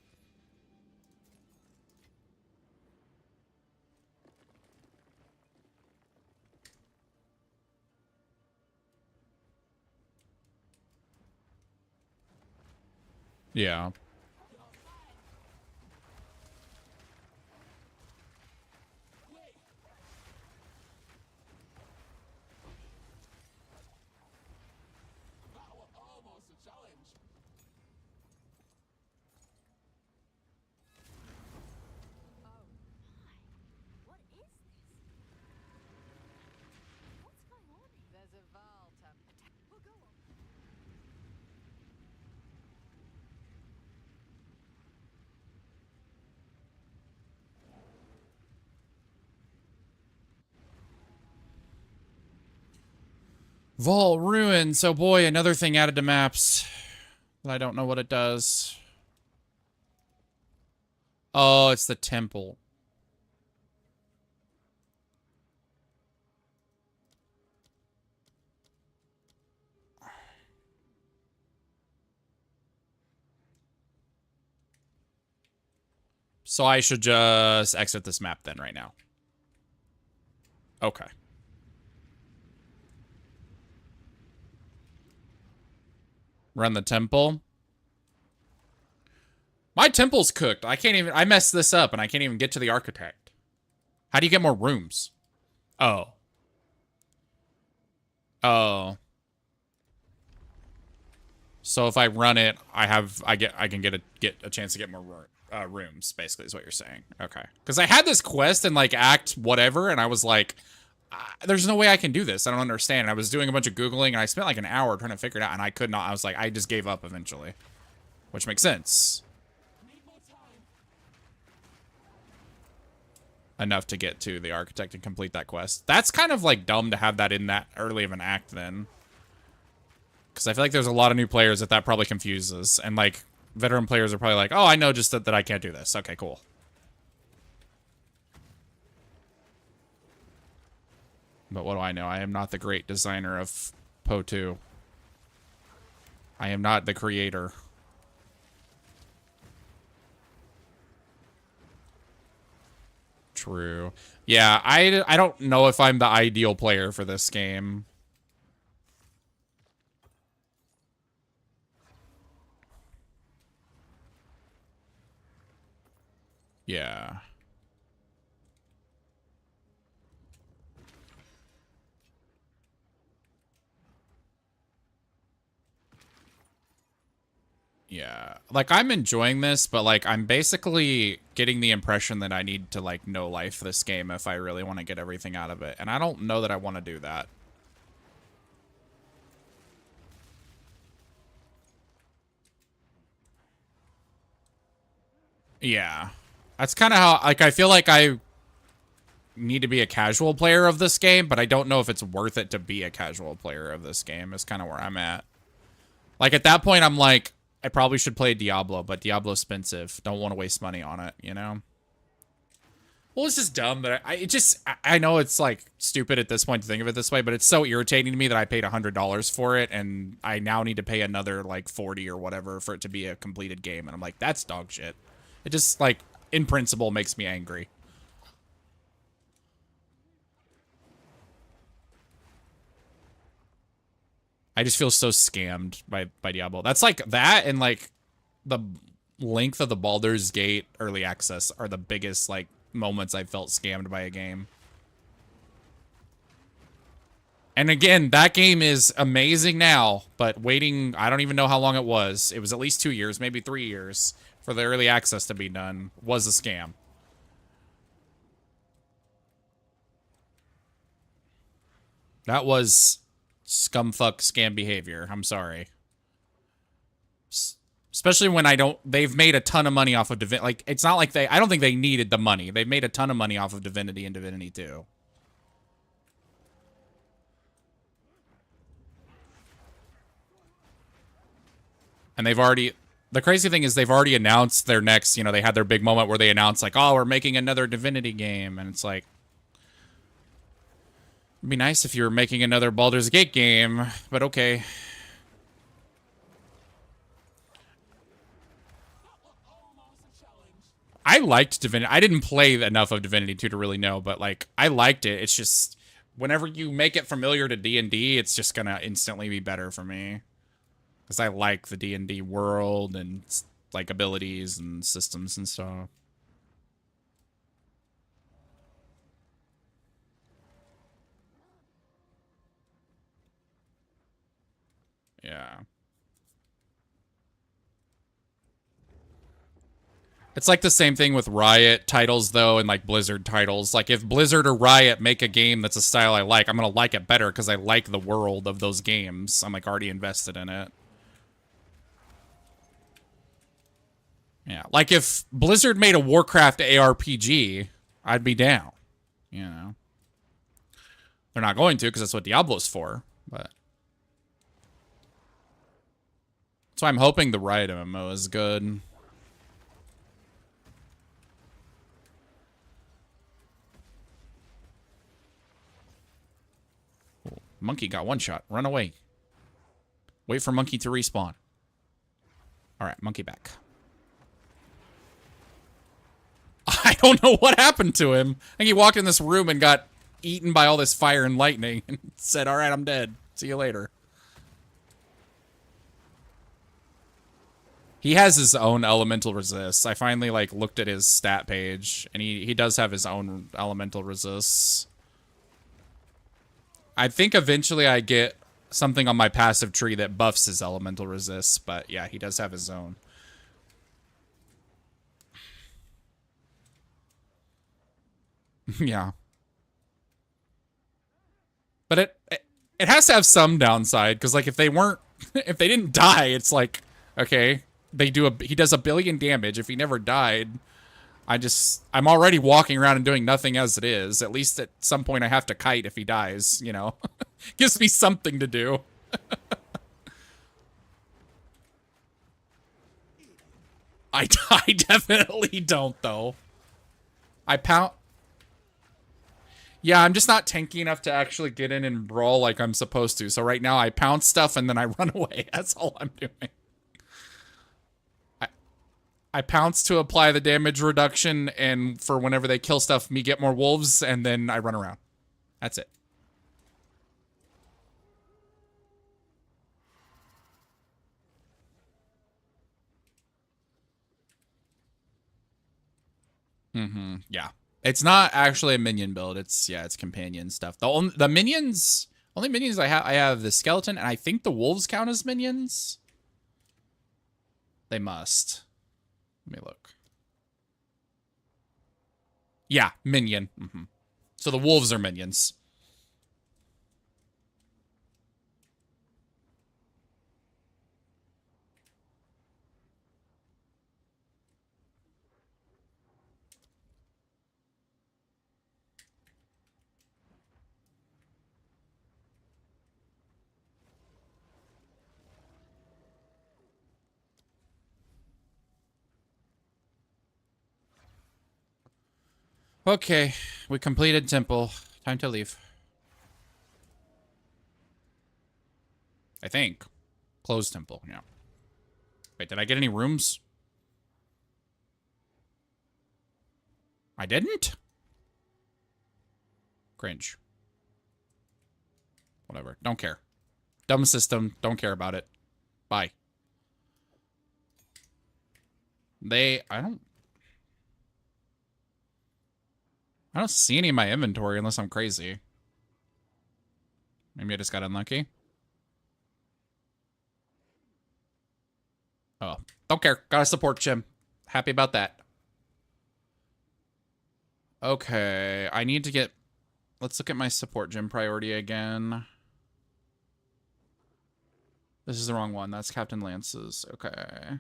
Yeah. What is this? What's going on here? There's a vault up. Well, go on. Vault Ruins. Oh boy, another thing added to maps. But I don't know what it does. Oh, it's the temple. So I should just exit this map then right now. Okay. Run the temple. My temple's cooked. I messed this up and I can't even get to the architect. How do you get more rooms? Oh. Oh. So if I run it, I can get a chance to get more rooms. Basically, is what you're saying. Okay. Because I had this quest in like Act whatever, and I was like, there's no way I can do this. I don't understand. And I was doing a bunch of Googling, and I spent like an hour trying to figure it out, and I could not. I was like, I just gave up eventually. Which makes sense. Enough to get to the Architect and complete that quest. That's kind of like dumb to have that in that early of an act then. Because I feel like there's a lot of new players that probably confuses. And like, veteran players are probably like, oh, I know just that I can't do this. Okay, cool. But what do I know? I am not the great designer of POE2. I am not the creator. True. Yeah, I don't know if I'm the ideal player for this game. Yeah. Yeah. Like, I'm enjoying this, but, like, I'm basically getting the impression that I need to, like, no life this game if I really want to get everything out of it. And I don't know that I want to do that. Yeah. That's kind of how, like, I feel like I need to be a casual player of this game, but I don't know if it's worth it to be a casual player of this game is kind of where I'm at. Like, at that point, I'm like, I probably should play Diablo, but Diablo's expensive. Don't want to waste money on it, you know? Well, it's just dumb that I know it's, like, stupid at this point to think of it this way, but it's so irritating to me that I paid $100 for it, and I now need to pay another, like, 40 or whatever for it to be a completed game, and I'm like, that's dog shit. It just, like, in principle makes me angry. I just feel so scammed by Diablo. That's like that and like the length of the Baldur's Gate early access are the biggest like moments I felt scammed by a game. And again, that game is amazing now, but waiting, I don't even know how long it was. It was at least 2 years, maybe 3 years for the early access to be done was a scam. That was scumfuck scam behavior. I'm sorry. Especially when they've made a ton of money off of Divinity. Like, it's not like I don't think they needed the money. They've made a ton of money off of Divinity and Divinity 2. And the crazy thing is they've already announced their next, you know, they had their big moment where they announced like, oh, we're making another Divinity game. And it's like, it'd be nice if you were making another Baldur's Gate game, but okay. I liked Divinity. I didn't play enough of Divinity 2 to really know, but like I liked it. It's just whenever you make it familiar to D&D, it's just gonna instantly be better for me. Because I like the D&D world and like abilities and systems and stuff. Yeah. It's like the same thing with Riot titles, though, and like Blizzard titles. Like, if Blizzard or Riot make a game that's a style I like, I'm going to like it better because I like the world of those games. I'm like already invested in it. Yeah. Like, if Blizzard made a Warcraft ARPG, I'd be down. You know? They're not going to because that's what Diablo's for, but. So I'm hoping the Riot MMO is good. Monkey got one shot. Run away. Wait for Monkey to respawn. Alright, Monkey back. I don't know what happened to him. I think he walked in this room and got eaten by all this fire and lightning and said, alright, I'm dead. See you later. He has his own elemental resists. I finally like looked at his stat page and he does have his own elemental resists. I think eventually I get something on my passive tree that buffs his elemental resists, but yeah, he does have his own. Yeah. But it has to have some downside, because like if they weren't, if they didn't die, it's like, okay, he does 1 billion damage. If he never died, I'm already walking around and doing nothing as it is. At least at some point I have to kite if he dies, you know. Gives me something to do. I definitely don't, though. I pound... Yeah, I'm just not tanky enough to actually get in and brawl like I'm supposed to. So right now I pound stuff and then I run away. That's all I'm doing. I pounce to apply the damage reduction, and for whenever they kill stuff, me get more wolves, and then I run around. That's it. Mm-hmm. Yeah. It's not actually a minion build. It's companion stuff. The only minions I have the skeleton, and I think the wolves count as minions. They must. Let me look. Yeah, minion. Mm-hmm. So the wolves are minions. Okay, we completed temple. Time to leave. I think. Closed temple, yeah. Wait, did I get any rooms? I didn't? Cringe. Whatever. Don't care. Dumb system. Don't care about it. Bye. I don't see any in my inventory unless I'm crazy. Maybe I just got unlucky. Oh, don't care. Got a support gym. Happy about that. Okay, I need to get... Let's look at my support gym priority again. This is the wrong one. That's Captain Lance's. Okay.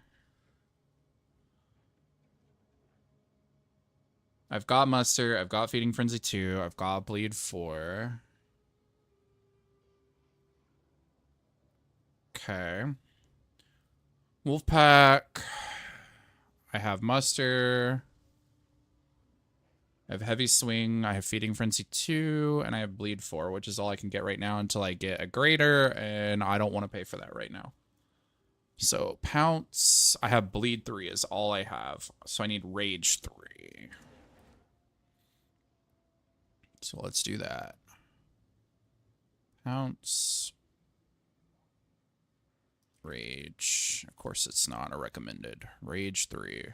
I've got Muster. I've got Feeding Frenzy 2. I've got Bleed 4. Okay. Wolfpack. I have Muster. I have Heavy Swing. I have Feeding Frenzy 2. And I have Bleed 4, which is all I can get right now until I get a greater. And I don't want to pay for that right now. So, Pounce. I have Bleed 3 is all I have. So I need Rage 3. So let's do that. Pounce. Rage. Of course, it's not a recommended. Rage 3.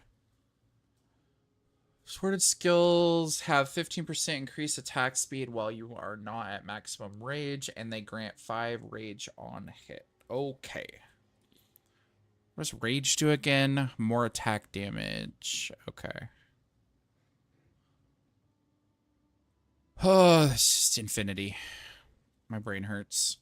Sworded skills have 15% increased attack speed while you are not at maximum rage, and they grant 5 rage on hit. Okay. What does rage do again? More attack damage. Okay. Oh, that's just infinity. My brain hurts.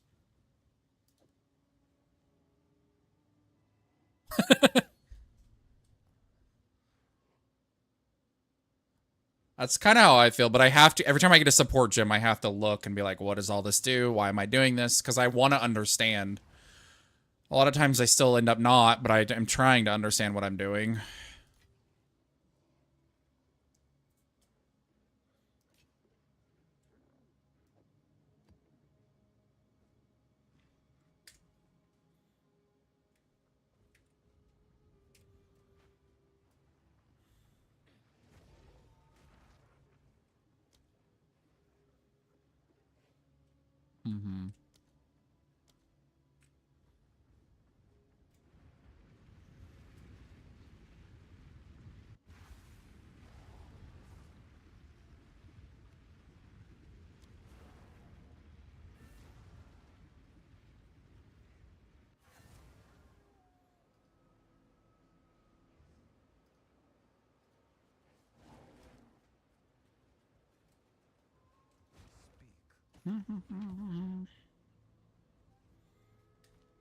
That's kind of how I feel, but I have to, every time I get a support gym, I have to look and be like, what does all this do? Why am I doing this? Because I want to understand. A lot of times I still end up not, but I'm trying to understand what I'm doing. Mm-hmm.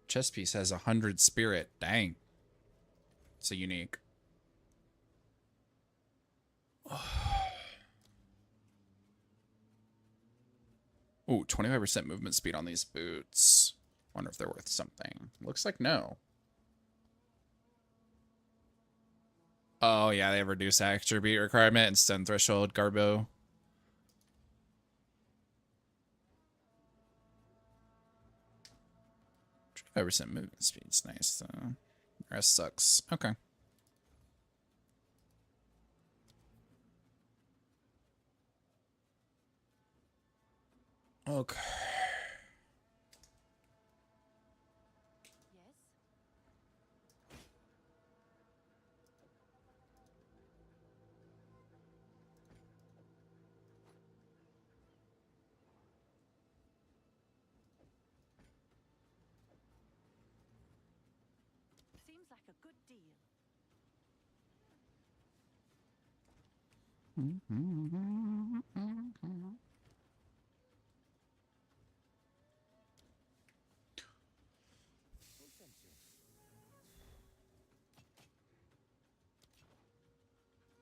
Chess piece has 100 spirit. Dang. It's a unique. Ooh, 25% movement speed on these boots. Wonder if they're worth something. Looks like no. Oh, yeah, they have reduced attribute requirement and stun threshold, Garbo. Percent movement speed's nice, though. The rest sucks. Okay. Okay. Yes? Seems like a good deal.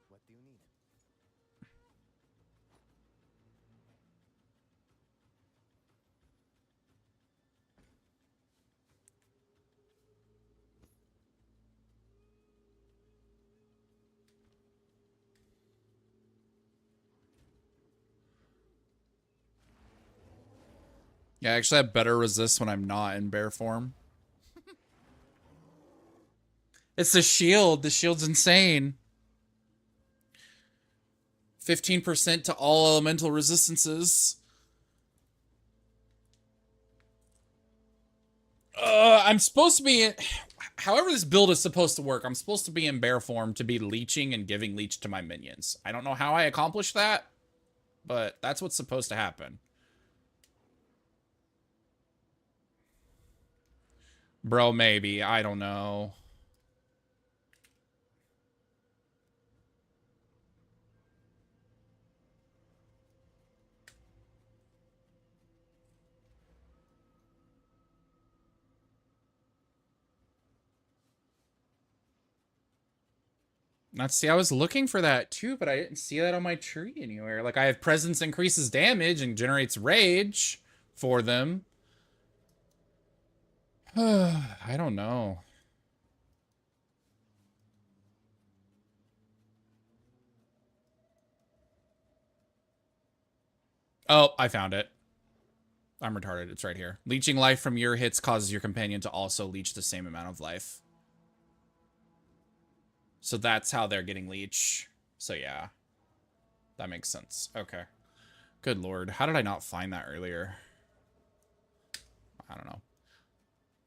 What do you need? Yeah, I actually have better resist when I'm not in bear form. It's the shield. The shield's insane. 15% to all elemental resistances. I'm supposed to be... However this build is supposed to work, I'm supposed to be in bear form to be leeching and giving leech to my minions. I don't know how I accomplish that, but that's what's supposed to happen. Bro, maybe. I don't know. See, I was looking for that too, but I didn't see that on my tree anywhere. Like, I have presence increases damage and generates rage for them. I don't know. Oh, I found it. I'm retarded. It's right here. Leeching life from your hits causes your companion to also leech the same amount of life. So that's how they're getting leech. So yeah. That makes sense. Okay. Good lord. How did I not find that earlier? I don't know.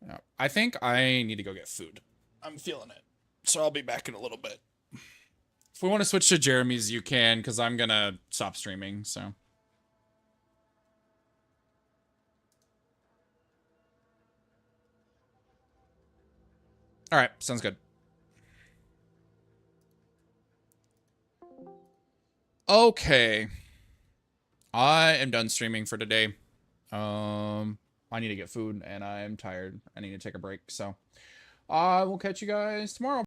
Yeah. I think I need to go get food. I'm feeling it. So I'll be back in a little bit. If we want to switch to Jeremy's, you can, because I'm going to stop streaming, so. All right. Sounds good. Okay. I am done streaming for today. I need to get food, and I am tired. I need to take a break, so I will catch you guys tomorrow.